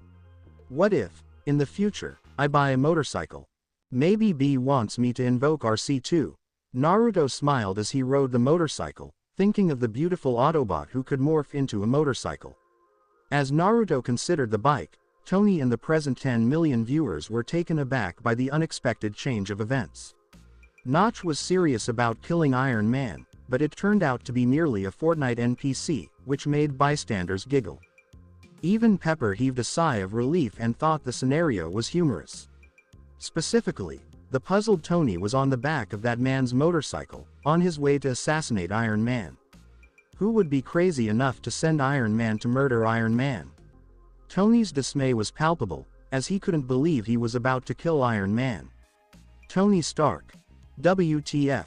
"What if, in the future, I buy a motorcycle? Maybe B wants me to invoke RC2. Naruto smiled as he rode the motorcycle, thinking of the beautiful Autobot who could morph into a motorcycle. As Naruto considered the bike, Tony and the present 10 million viewers were taken aback by the unexpected change of events. Notch was serious about killing Iron Man, but it turned out to be merely a Fortnite NPC, which made bystanders giggle. Even Pepper heaved a sigh of relief and thought the scenario was humorous. Specifically, the puzzled Tony was on the back of that man's motorcycle, on his way to assassinate Iron Man. Who would be crazy enough to send Iron Man to murder Iron Man? Tony's dismay was palpable, as he couldn't believe he was about to kill Iron Man. Tony Stark. WTF.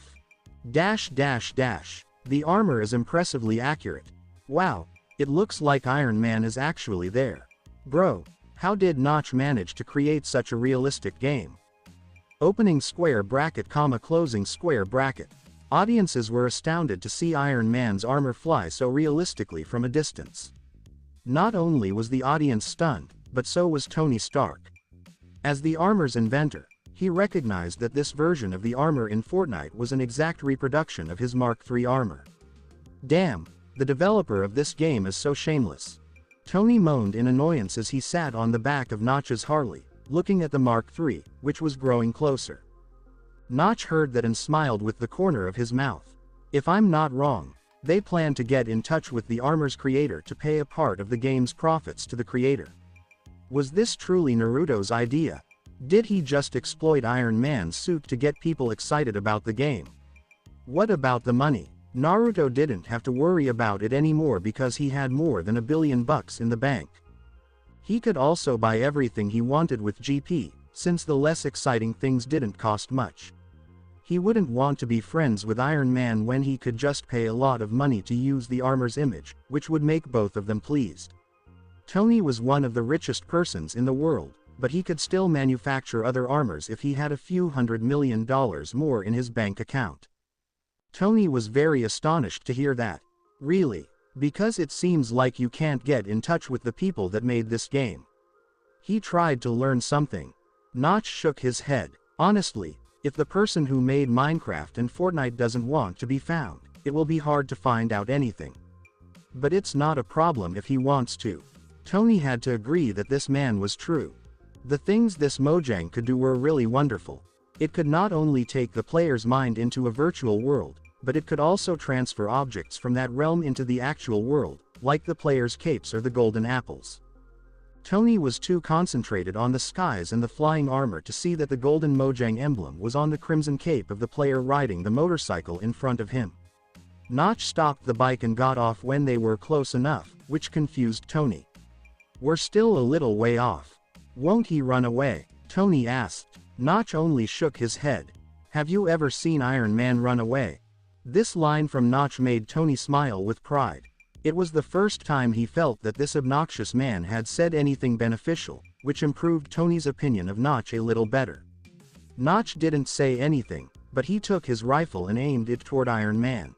The armor is impressively accurate. Wow, it looks like Iron Man is actually there. Bro, how did Notch manage to create such a realistic game? Opening square bracket, closing square bracket. Audiences were astounded to see Iron Man's armor fly so realistically from a distance. Not only was the audience stunned, but so was Tony Stark. As the armor's inventor, he recognized that this version of the armor in Fortnite was an exact reproduction of his Mark III armor. Damn, the developer of this game is so shameless. Tony moaned in annoyance as he sat on the back of Notch's Harley, looking at the Mark III, which was growing closer. Notch heard that and smiled with the corner of his mouth. If I'm not wrong, they plan to get in touch with the armor's creator to pay a part of the game's profits to the creator. Was this truly Naruto's idea? Did he just exploit Iron Man's suit to get people excited about the game? What about the money? Naruto didn't have to worry about it anymore because he had more than $1 billion in the bank. He could also buy everything he wanted with GP, since the less exciting things didn't cost much. He wouldn't want to be friends with Iron Man when he could just pay a lot of money to use the armor's image, which would make both of them pleased. Tony was one of the richest persons in the world, but he could still manufacture other armors if he had a few $100 million more in his bank account. Tony was very astonished to hear that. Really? Because it seems like you can't get in touch with the people that made this game. He tried to learn something. Notch shook his head. Honestly, if the person who made Minecraft and Fortnite doesn't want to be found, it will be hard to find out anything. But it's not a problem if he wants to. Tony had to agree that this man was true. The things this Mojang could do were really wonderful. It could not only take the player's mind into a virtual world, but it could also transfer objects from that realm into the actual world, like the player's capes or the golden apples. Tony was too concentrated on the skies and the flying armor to see that the golden Mojang emblem was on the crimson cape of the player riding the motorcycle in front of him. Notch stopped the bike and got off when they were close enough, which confused Tony. "We're still a little way off. Won't he run away?" Tony asked. Notch only shook his head. "Have you ever seen Iron Man run away?" This line from Notch made Tony smile with pride. It was the first time he felt that this obnoxious man had said anything beneficial, which improved Tony's opinion of Notch a little better. Notch didn't say anything, but he took his rifle and aimed it toward Iron Man.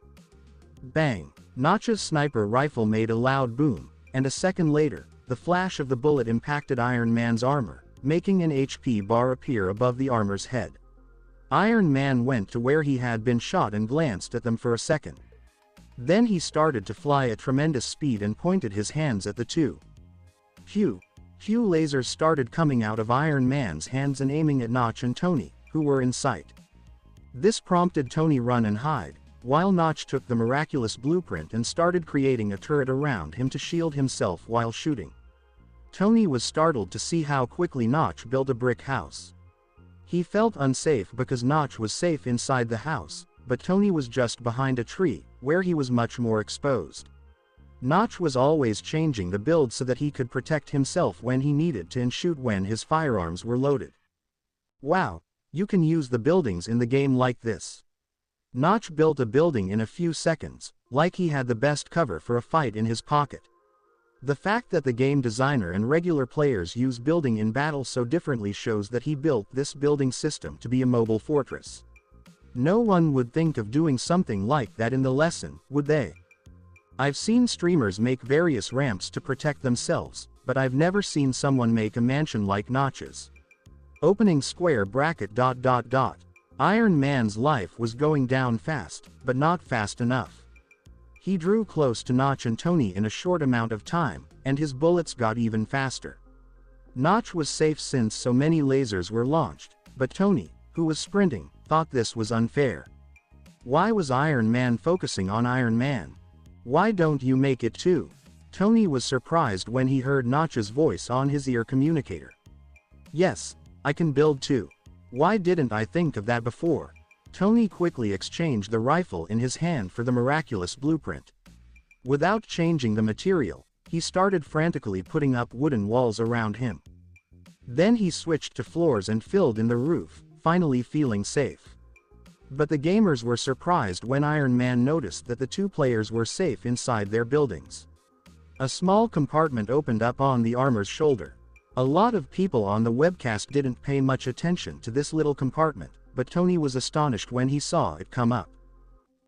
Bang! Notch's sniper rifle made a loud boom, and a second later, the flash of the bullet impacted Iron Man's armor, making an HP bar appear above the armor's head. Iron Man went to where he had been shot and glanced at them for a second. Then he started to fly at tremendous speed and pointed his hands at the two. Phew! Few lasers started coming out of Iron Man's hands and aiming at Notch and Tony, who were in sight. This prompted Tony run and hide, while Notch took the miraculous blueprint and started creating a turret around him to shield himself while shooting. Tony was startled to see how quickly Notch built a brick house. He felt unsafe because Notch was safe inside the house, but Tony was just behind a tree, where he was much more exposed. Notch was always changing the build so that he could protect himself when he needed to and shoot when his firearms were loaded. Wow, you can use the buildings in the game like this. Notch built a building in a few seconds, like he had the best cover for a fight in his pocket. The fact that the game designer and regular players use building in battle so differently shows that he built this building system to be a mobile fortress. No one would think of doing something like that in the lesson, would they? I've seen streamers make various ramps to protect themselves, but I've never seen someone make a mansion like Notch's. Opening square bracket ... Iron Man's life was going down fast, but not fast enough. He drew close to Notch and Tony in a short amount of time, and his bullets got even faster. Notch was safe since so many lasers were launched, but Tony, who was sprinting, thought this was unfair. Why was Iron Man focusing on Iron Man? Why don't you make it too? Tony was surprised when he heard Notch's voice on his ear communicator. Yes, I can build too. Why didn't I think of that before? Tony quickly exchanged the rifle in his hand for the miraculous blueprint. Without changing the material, he started frantically putting up wooden walls around him. Then he switched to floors and filled in the roof, finally feeling safe. But the gamers were surprised when Iron Man noticed that the two players were safe inside their buildings. A small compartment opened up on the armor's shoulder. A lot of people on the webcast didn't pay much attention to this little compartment, but Tony was astonished when he saw it come up.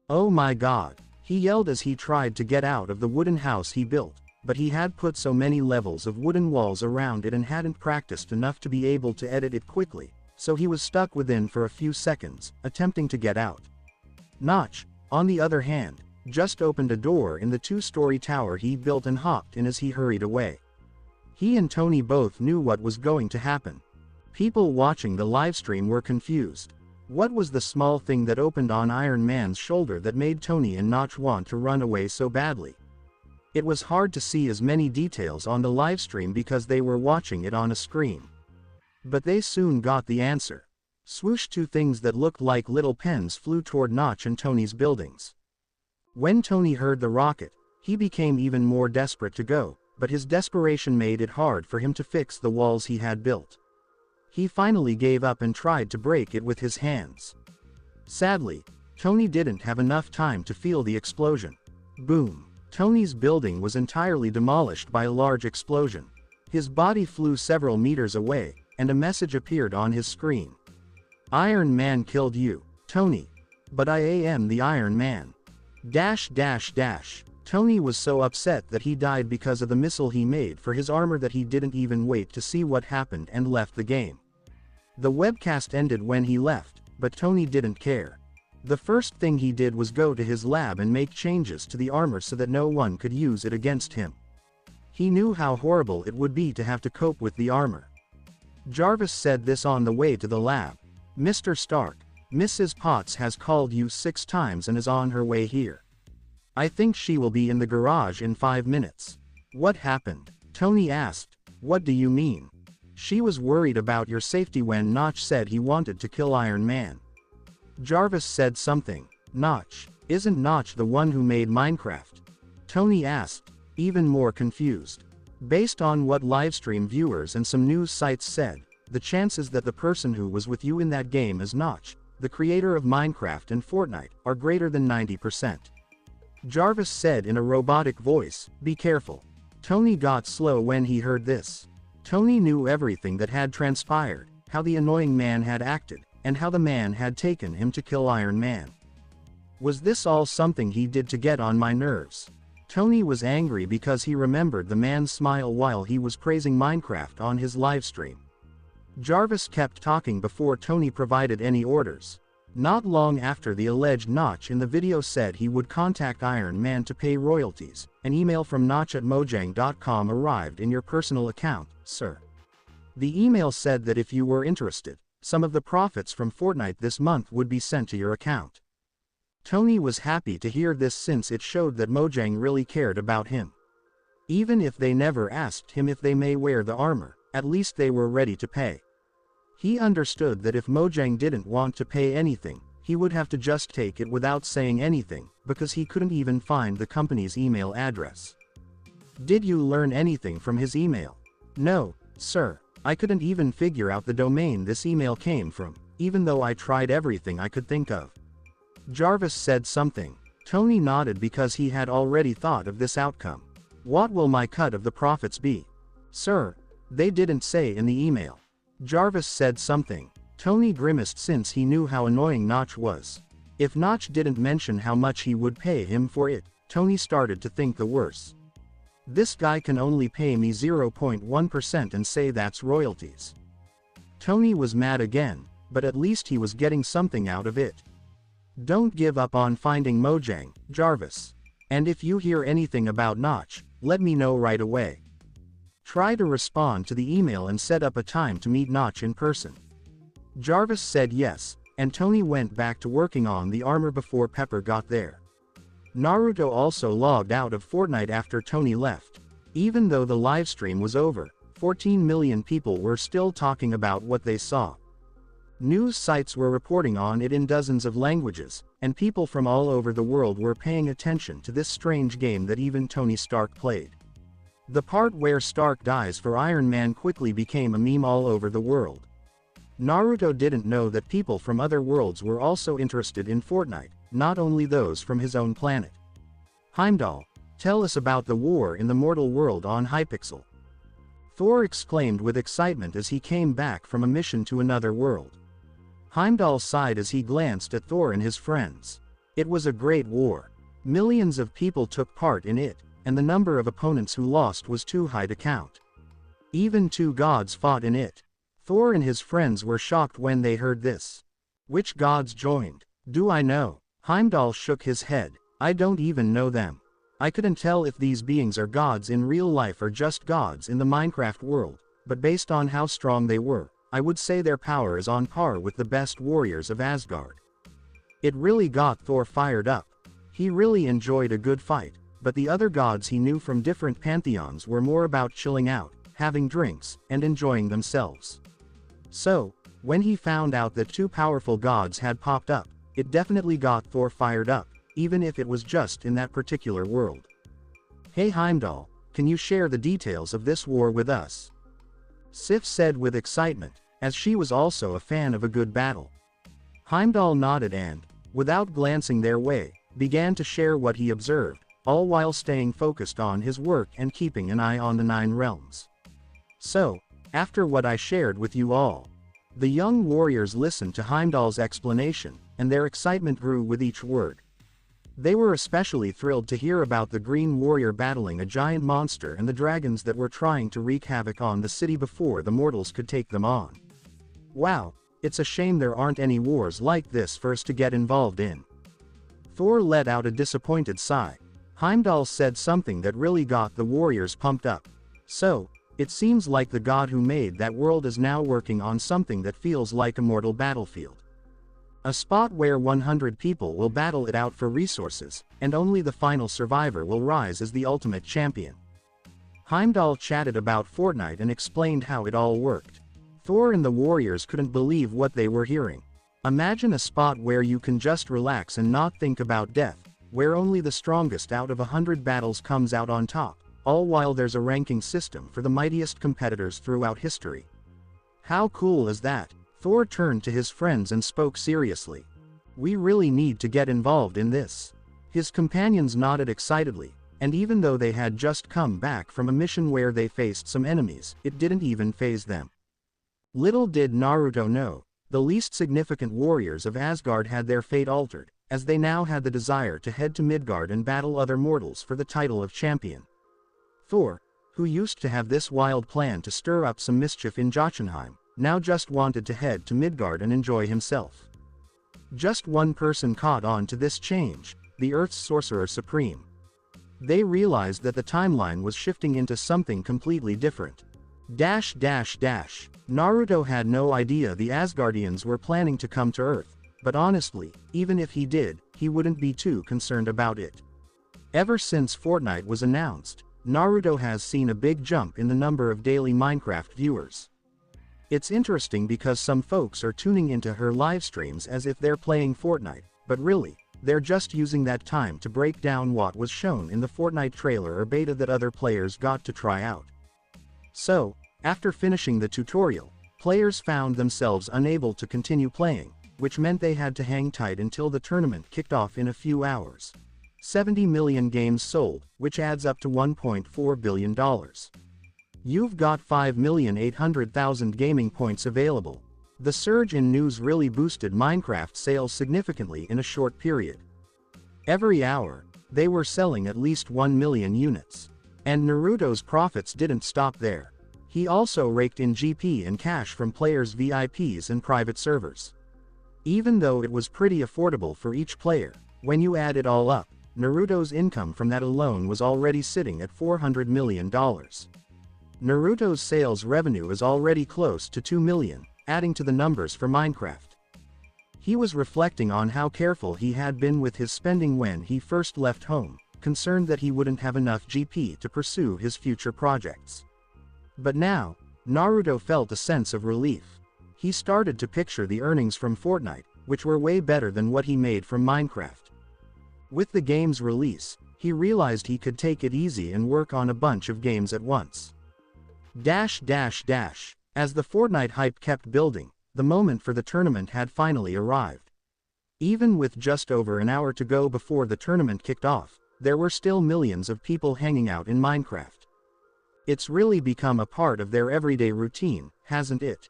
Oh my god, he yelled as he tried to get out of the wooden house he built, but he had put so many levels of wooden walls around it and hadn't practiced enough to be able to edit it quickly, so he was stuck within for a few seconds, attempting to get out. Notch, on the other hand, just opened a door in the two-story tower he built and hopped in as he hurried away. He and Tony both knew what was going to happen. People watching the livestream were confused. What was the small thing that opened on Iron Man's shoulder that made Tony and Notch want to run away so badly? It was hard to see as many details on the livestream because they were watching it on a screen. But they soon got the answer. Swoosh, two things that looked like little pens flew toward Notch and Tony's buildings. When Tony heard the rocket, he became even more desperate to go, but his desperation made it hard for him to fix the walls he had built. He finally gave up and tried to break it with his hands. Sadly, Tony didn't have enough time to feel the explosion. Boom! Tony's building was entirely demolished by a large explosion. His body flew several meters away, and a message appeared on his screen. Iron Man killed you, Tony. But I am the Iron Man. ... Tony was so upset that he died because of the missile he made for his armor that he didn't even wait to see what happened and left the game. The webcast ended when he left, but Tony didn't care. The first thing he did was go to his lab and make changes to the armor so that no one could use it against him. He knew how horrible it would be to have to cope with the armor. Jarvis said this on the way to the lab. Mr. Stark, Mrs. Potts has called you 6 times and is on her way here. I think she will be in the garage in 5 minutes. What happened? Tony asked. What do you mean? She was worried about your safety when Notch said he wanted to kill Iron Man. Jarvis said something. Notch, isn't Notch the one who made Minecraft? Tony asked, even more confused. Based on what livestream viewers and some news sites said, the chances that the person who was with you in that game is Notch, the creator of Minecraft and Fortnite, are greater than 90%. Jarvis said in a robotic voice, "Be careful." Tony got slow when he heard this. Tony knew everything that had transpired, how the annoying man had acted, and how the man had taken him to kill Iron Man. Was this all something he did to get on my nerves? Tony was angry because he remembered the man's smile while he was praising Minecraft on his livestream. Jarvis kept talking before Tony provided any orders. Not long after the alleged Notch in the video said he would contact Iron Man to pay royalties, an email from notch@mojang.com arrived in your personal account, sir. The email said that if you were interested, some of the profits from Fortnite this month would be sent to your account. Tony was happy to hear this since it showed that Mojang really cared about him. Even if they never asked him if they may wear the armor, at least they were ready to pay. He understood that if Mojang didn't want to pay anything, he would have to just take it without saying anything, because he couldn't even find the company's email address. Did you learn anything from his email? No, sir. I couldn't even figure out the domain this email came from, even though I tried everything I could think of. Jarvis said something. Tony nodded because he had already thought of this outcome. What will my cut of the profits be? Sir, they didn't say in the email. Jarvis said something. Tony grimaced since he knew how annoying Notch was. If Notch didn't mention how much he would pay him for it, Tony started to think the worse. This guy can only pay me 0.1% and say that's royalties. Tony was mad again, but at least he was getting something out of it. Don't give up on finding Mojang, Jarvis. And if you hear anything about Notch, let me know right away. Try to respond to the email and set up a time to meet Notch in person. Jarvis said yes, and Tony went back to working on the armor before Pepper got there. Naruto also logged out of Fortnite after Tony left. Even though the livestream was over, 14 million people were still talking about what they saw. News sites were reporting on it in dozens of languages, and people from all over the world were paying attention to this strange game that even Tony Stark played. The part where Stark dies for Iron Man quickly became a meme all over the world. Naruto didn't know that people from other worlds were also interested in Fortnite, not only those from his own planet. Heimdall, tell us about the war in the mortal world on Hypixel. Thor exclaimed with excitement as he came back from a mission to another world. Heimdall sighed as he glanced at Thor and his friends. It was a great war. Millions of people took part in it, and the number of opponents who lost was too high to count. Even two gods fought in it. Thor and his friends were shocked when they heard this. Which gods joined? Do I know? Heimdall shook his head. I don't even know them. I couldn't tell if these beings are gods in real life or just gods in the Minecraft world, but based on how strong they were, I would say their power is on par with the best warriors of Asgard. It really got Thor fired up. He really enjoyed a good fight, but the other gods he knew from different pantheons were more about chilling out, having drinks, and enjoying themselves. So, when he found out that two powerful gods had popped up, it definitely got Thor fired up, even if it was just in that particular world. Hey Heimdall, can you share the details of this war with us? Sif said with excitement, as she was also a fan of a good battle. Heimdall nodded and, without glancing their way, began to share what he observed, all while staying focused on his work and keeping an eye on the 9 realms. So, after what I shared with you all, the young warriors listened to Heimdall's explanation, and their excitement grew with each word. They were especially thrilled to hear about the Green Warrior battling a giant monster and the dragons that were trying to wreak havoc on the city before the mortals could take them on. Wow, it's a shame there aren't any wars like this for us to get involved in. Thor let out a disappointed sigh. Heimdall said something that really got the warriors pumped up. So, it seems like the god who made that world is now working on something that feels like a mortal battlefield. A spot where 100 people will battle it out for resources, and only the final survivor will rise as the ultimate champion. Heimdall chatted about Fortnite and explained how it all worked. Thor and the warriors couldn't believe what they were hearing. Imagine a spot where you can just relax and not think about death, where only the strongest out of 100 battles comes out on top, all while there's a ranking system for the mightiest competitors throughout history. How cool is that? Thor turned to his friends and spoke seriously. We really need to get involved in this. His companions nodded excitedly, and even though they had just come back from a mission where they faced some enemies, it didn't even faze them. Little did Naruto know, the least significant warriors of Asgard had their fate altered, as they now had the desire to head to Midgard and battle other mortals for the title of champion. Thor, who used to have this wild plan to stir up some mischief in Jotunheim, now just wanted to head to Midgard and enjoy himself. Just one person caught on to this change, the Earth's Sorcerer Supreme. They realized that the timeline was shifting into something completely different. Naruto had no idea the Asgardians were planning to come to Earth, but honestly, even if he did, he wouldn't be too concerned about it. Ever since Fortnite was announced, Naruto has seen a big jump in the number of daily Minecraft viewers. It's interesting because some folks are tuning into her live streams as if they're playing Fortnite, but really, they're just using that time to break down what was shown in the Fortnite trailer or beta that other players got to try out. So, after finishing the tutorial, players found themselves unable to continue playing, which meant they had to hang tight until the tournament kicked off in a few hours. 70 million games sold, which adds up to $1.4 billion. You've got 5,800,000 gaming points available. The surge in news really boosted Minecraft sales significantly in a short period. Every hour, they were selling at least 1 million units. And Naruto's profits didn't stop there. He also raked in GP and cash from players' VIPs and private servers. Even though it was pretty affordable for each player, when you add it all up, Naruto's income from that alone was already sitting at $400 million. Naruto's sales revenue is already close to 2 million, adding to the numbers for Minecraft. He was reflecting on how careful he had been with his spending when he first left home, concerned that he wouldn't have enough GP to pursue his future projects. But now, Naruto felt a sense of relief. He started to picture the earnings from Fortnite, which were way better than what he made from Minecraft. With the game's release, he realized he could take it easy and work on a bunch of games at once. As the Fortnite hype kept building, the moment for the tournament had finally arrived. Even with just over an hour to go before the tournament kicked off, there were still millions of people hanging out in Minecraft. It's really become a part of their everyday routine, hasn't it?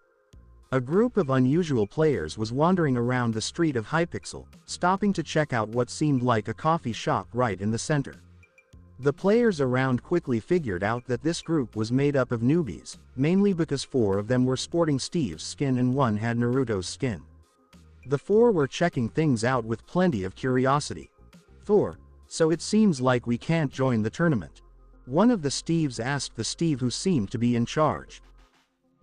A group of unusual players was wandering around the street of Hypixel, stopping to check out what seemed like a coffee shop right in the center. The players around quickly figured out that this group was made up of newbies, mainly because 4 of them were sporting Steve's skin and 1 had Naruto's skin. The 4 were checking things out with plenty of curiosity. Thor, so it seems like we can't join the tournament. One of the Steves asked the Steve who seemed to be in charge.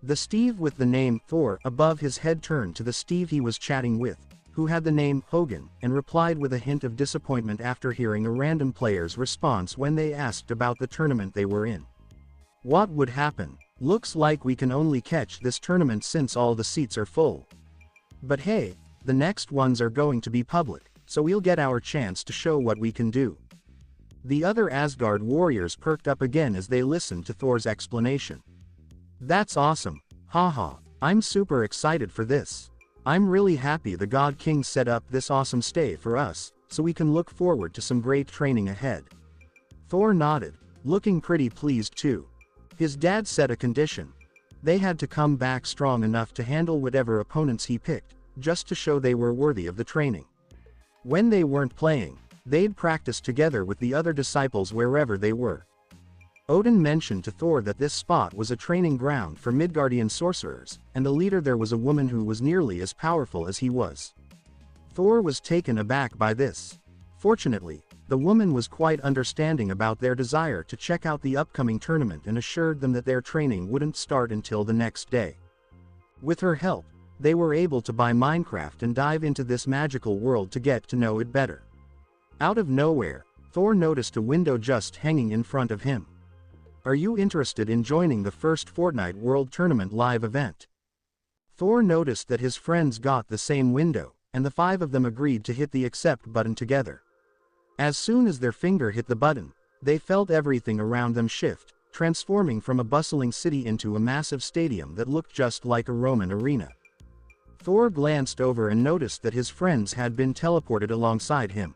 The Steve with the name Thor above his head turned to the Steve he was chatting with, who had the name Hogan, and replied with a hint of disappointment after hearing a random player's response when they asked about the tournament they were in. What would happen? Looks like we can only catch this tournament since all the seats are full. But hey, the next ones are going to be public, so we'll get our chance to show what we can do. The other Asgard warriors perked up again as they listened to Thor's explanation. That's awesome, haha, I'm super excited for this. I'm really happy the God King set up this awesome stay for us, so we can look forward to some great training ahead. Thor nodded, looking pretty pleased too. His dad set a condition. They had to come back strong enough to handle whatever opponents he picked, just to show they were worthy of the training. When they weren't playing, they'd practice together with the other disciples wherever they were. Odin mentioned to Thor that this spot was a training ground for Midgardian sorcerers, and the leader there was a woman who was nearly as powerful as he was. Thor was taken aback by this. Fortunately, the woman was quite understanding about their desire to check out the upcoming tournament and assured them that their training wouldn't start until the next day. With her help, they were able to buy Minecraft and dive into this magical world to get to know it better. Out of nowhere, Thor noticed a window just hanging in front of him. Are you interested in joining the first Fortnite World Tournament live event? Thor noticed that his friends got the same window, and the 5 of them agreed to hit the accept button together. As soon as their finger hit the button, they felt everything around them shift, transforming from a bustling city into a massive stadium that looked just like a Roman arena. Thor glanced over and noticed that his friends had been teleported alongside him.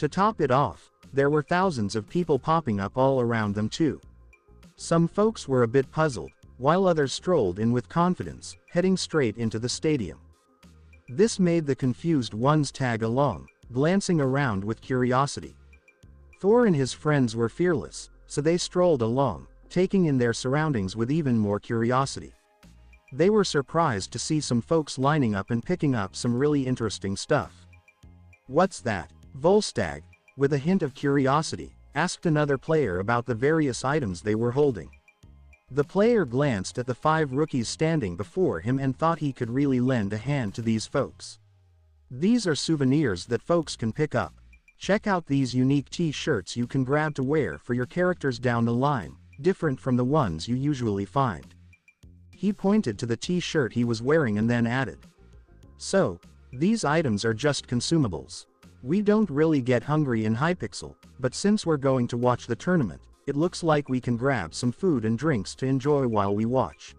To top it off, there were thousands of people popping up all around them too. Some folks were a bit puzzled, while others strolled in with confidence, heading straight into the stadium. This made the confused ones tag along, glancing around with curiosity. Thor and his friends were fearless, so they strolled along, taking in their surroundings with even more curiosity. They were surprised to see some folks lining up and picking up some really interesting stuff. "What's that?" Volstagg, with a hint of curiosity, asked another player about the various items they were holding. The player glanced at the 5 rookies standing before him and thought he could really lend a hand to these folks. "These are souvenirs that folks can pick up. Check out these unique t-shirts you can grab to wear for your characters down the line, different from the ones you usually find." He pointed to the t-shirt he was wearing and then added, "So, these items are just consumables. We don't really get hungry in Hypixel, but since we're going to watch the tournament, it looks like we can grab some food and drinks to enjoy while we watch.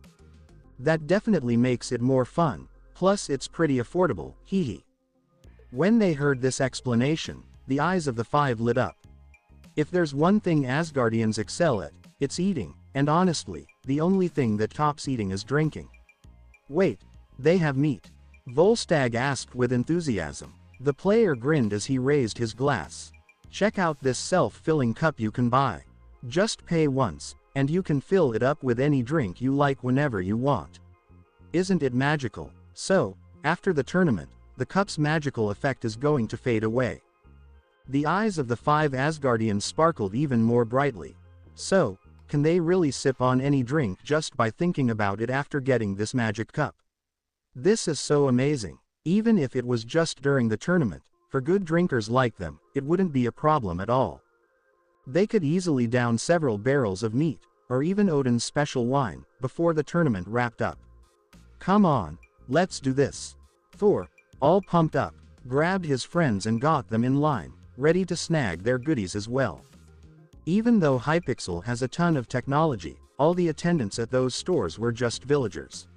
That definitely makes it more fun, plus it's pretty affordable, hehe." When they heard this explanation, the eyes of the 5 lit up. If there's one thing Asgardians excel at, it's eating, and honestly, the only thing that tops eating is drinking. "Wait, they have meat?" Volstagg asked with enthusiasm. The player grinned as he raised his glass. "Check out this self-filling cup you can buy. Just pay once, and you can fill it up with any drink you like whenever you want. Isn't it magical?" So, after the tournament, the cup's magical effect is going to fade away. The eyes of the 5 Asgardians sparkled even more brightly. So, can they really sip on any drink just by thinking about it after getting this magic cup? This is so amazing. Even if it was just during the tournament, for good drinkers like them, it wouldn't be a problem at all. They could easily down several barrels of meat, or even Odin's special wine, before the tournament wrapped up. "Come on, let's do this." Thor, all pumped up, grabbed his friends and got them in line, ready to snag their goodies as well. Even though Hypixel has a ton of technology, all the attendants at those stores were just villagers.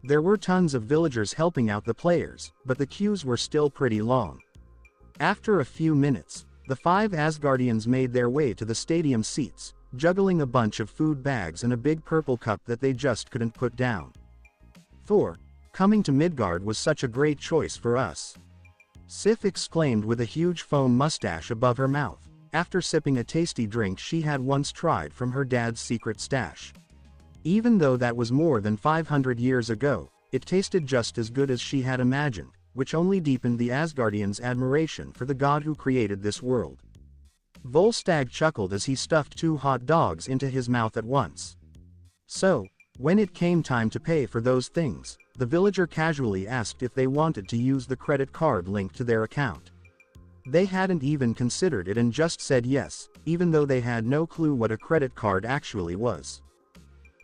There were tons of villagers helping out the players, but the queues were still pretty long. After a few minutes, the 5 Asgardians made their way to the stadium seats, juggling a bunch of food bags and a big purple cup that they just couldn't put down. "Thor, coming to Midgard was such a great choice for us," Sif exclaimed with a huge foam mustache above her mouth, after sipping a tasty drink she had once tried from her dad's secret stash. Even though that was more than 500 years ago, it tasted just as good as she had imagined, which only deepened the Asgardians' admiration for the god who created this world. Volstagg chuckled as he stuffed 2 hot dogs into his mouth at once. So, when it came time to pay for those things, the villager casually asked if they wanted to use the credit card linked to their account. They hadn't even considered it and just said yes, even though they had no clue what a credit card actually was.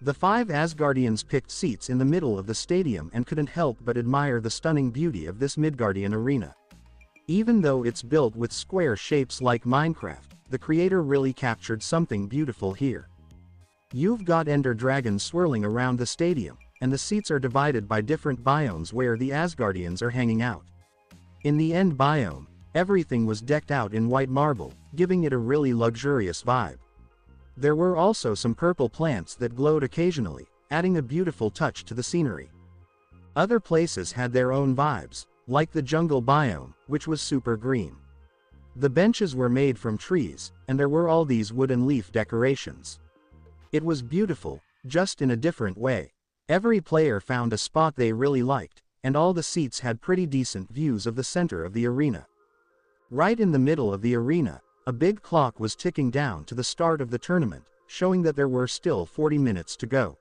The 5 Asgardians picked seats in the middle of the stadium and couldn't help but admire the stunning beauty of this Midgardian arena. Even though it's built with square shapes like Minecraft, the creator really captured something beautiful here. You've got ender dragons swirling around the stadium, and the seats are divided by different biomes where the Asgardians are hanging out. In the end biome, everything was decked out in white marble, giving it a really luxurious vibe. There were also some purple plants that glowed occasionally, adding a beautiful touch to the scenery. Other places had their own vibes, like the jungle biome, which was super green. The benches were made from trees, and there were all these wood and leaf decorations. It was beautiful, just in a different way. Every player found a spot they really liked, and all the seats had pretty decent views of the center of the arena. Right in the middle of the arena, a big clock was ticking down to the start of the tournament, showing that there were still 40 minutes to go.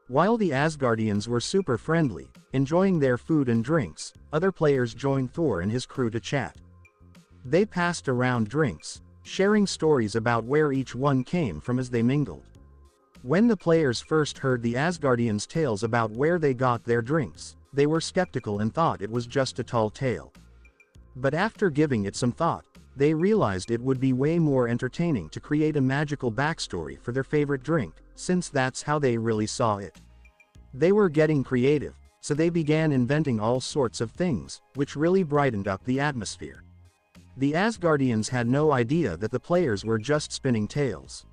While the Asgardians were super friendly, enjoying their food and drinks, other players joined Thor and his crew to chat. They passed around drinks, sharing stories about where each one came from as they mingled. When the players first heard the Asgardians' tales about where they got their drinks, they were skeptical and thought it was just a tall tale. But after giving it some thought, they realized it would be way more entertaining to create a magical backstory for their favorite drink, since that's how they really saw it. They were getting creative, so they began inventing all sorts of things, which really brightened up the atmosphere. The Asgardians had no idea that the players were just spinning tales.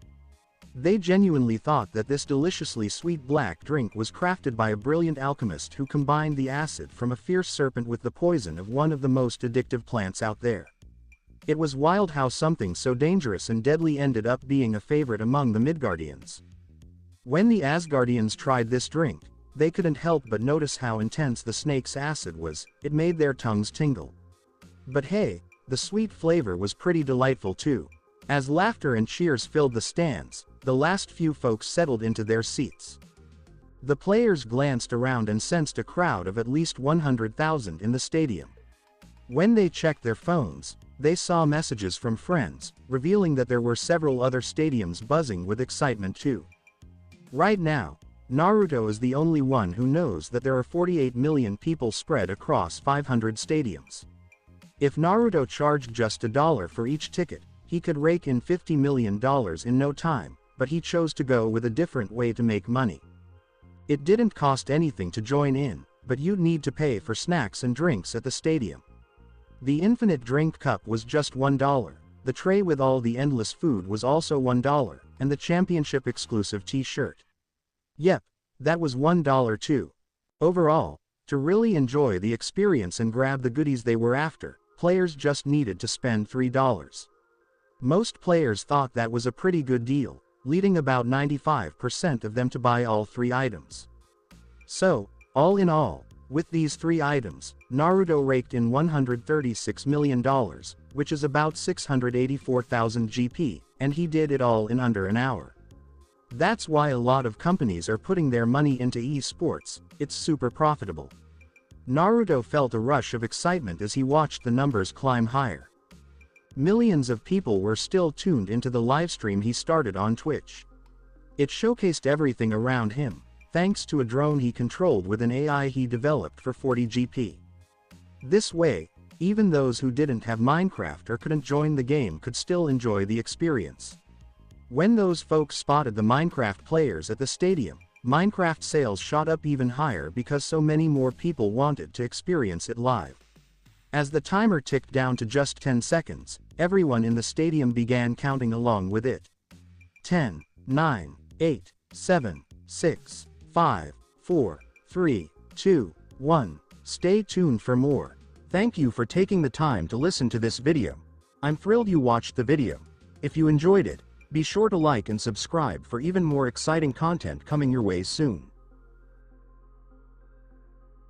They genuinely thought that this deliciously sweet black drink was crafted by a brilliant alchemist who combined the acid from a fierce serpent with the poison of one of the most addictive plants out there. It was wild how something so dangerous and deadly ended up being a favorite among the Midgardians. When the Asgardians tried this drink, they couldn't help but notice how intense the snake's acid was. It made their tongues tingle. But hey, the sweet flavor was pretty delightful too. As laughter and cheers filled the stands, the last few folks settled into their seats. The players glanced around and sensed a crowd of at least 100,000 in the stadium. When they checked their phones, they saw messages from friends, revealing that there were several other stadiums buzzing with excitement too. Right now, Naruto is the only one who knows that there are 48 million people spread across 500 stadiums. If Naruto charged just $1 for each ticket, he could rake in $50 million in no time, but he chose to go with a different way to make money. It didn't cost anything to join in, but you'd need to pay for snacks and drinks at the stadium. The infinite drink cup was just $1, the tray with all the endless food was also $1, and the championship exclusive t-shirt. Yep, that was $1 too. Overall, to really enjoy the experience and grab the goodies they were after, players just needed to spend $3. Most players thought that was a pretty good deal, leading about 95% of them to buy all 3 items. So, all in all, with these 3 items, Naruto raked in $136 million, which is about 684,000 GP, and he did it all in under an hour. That's why a lot of companies are putting their money into esports. It's super profitable. Naruto felt a rush of excitement as he watched the numbers climb higher. Millions of people were still tuned into the livestream he started on Twitch. It showcased everything around him, thanks to a drone he controlled with an AI he developed for 40 GP. This way, even those who didn't have Minecraft or couldn't join the game could still enjoy the experience. When those folks spotted the Minecraft players at the stadium, Minecraft sales shot up even higher because so many more people wanted to experience it live. As the timer ticked down to just 10 seconds, everyone in the stadium began counting along with it. 10, 9, 8, 7, 6, 5, 4, 3, 2, 1. Stay tuned for more. Thank you for taking the time to listen to this video. I'm thrilled you watched the video. If you enjoyed it, be sure to like and subscribe for even more exciting content coming your way soon.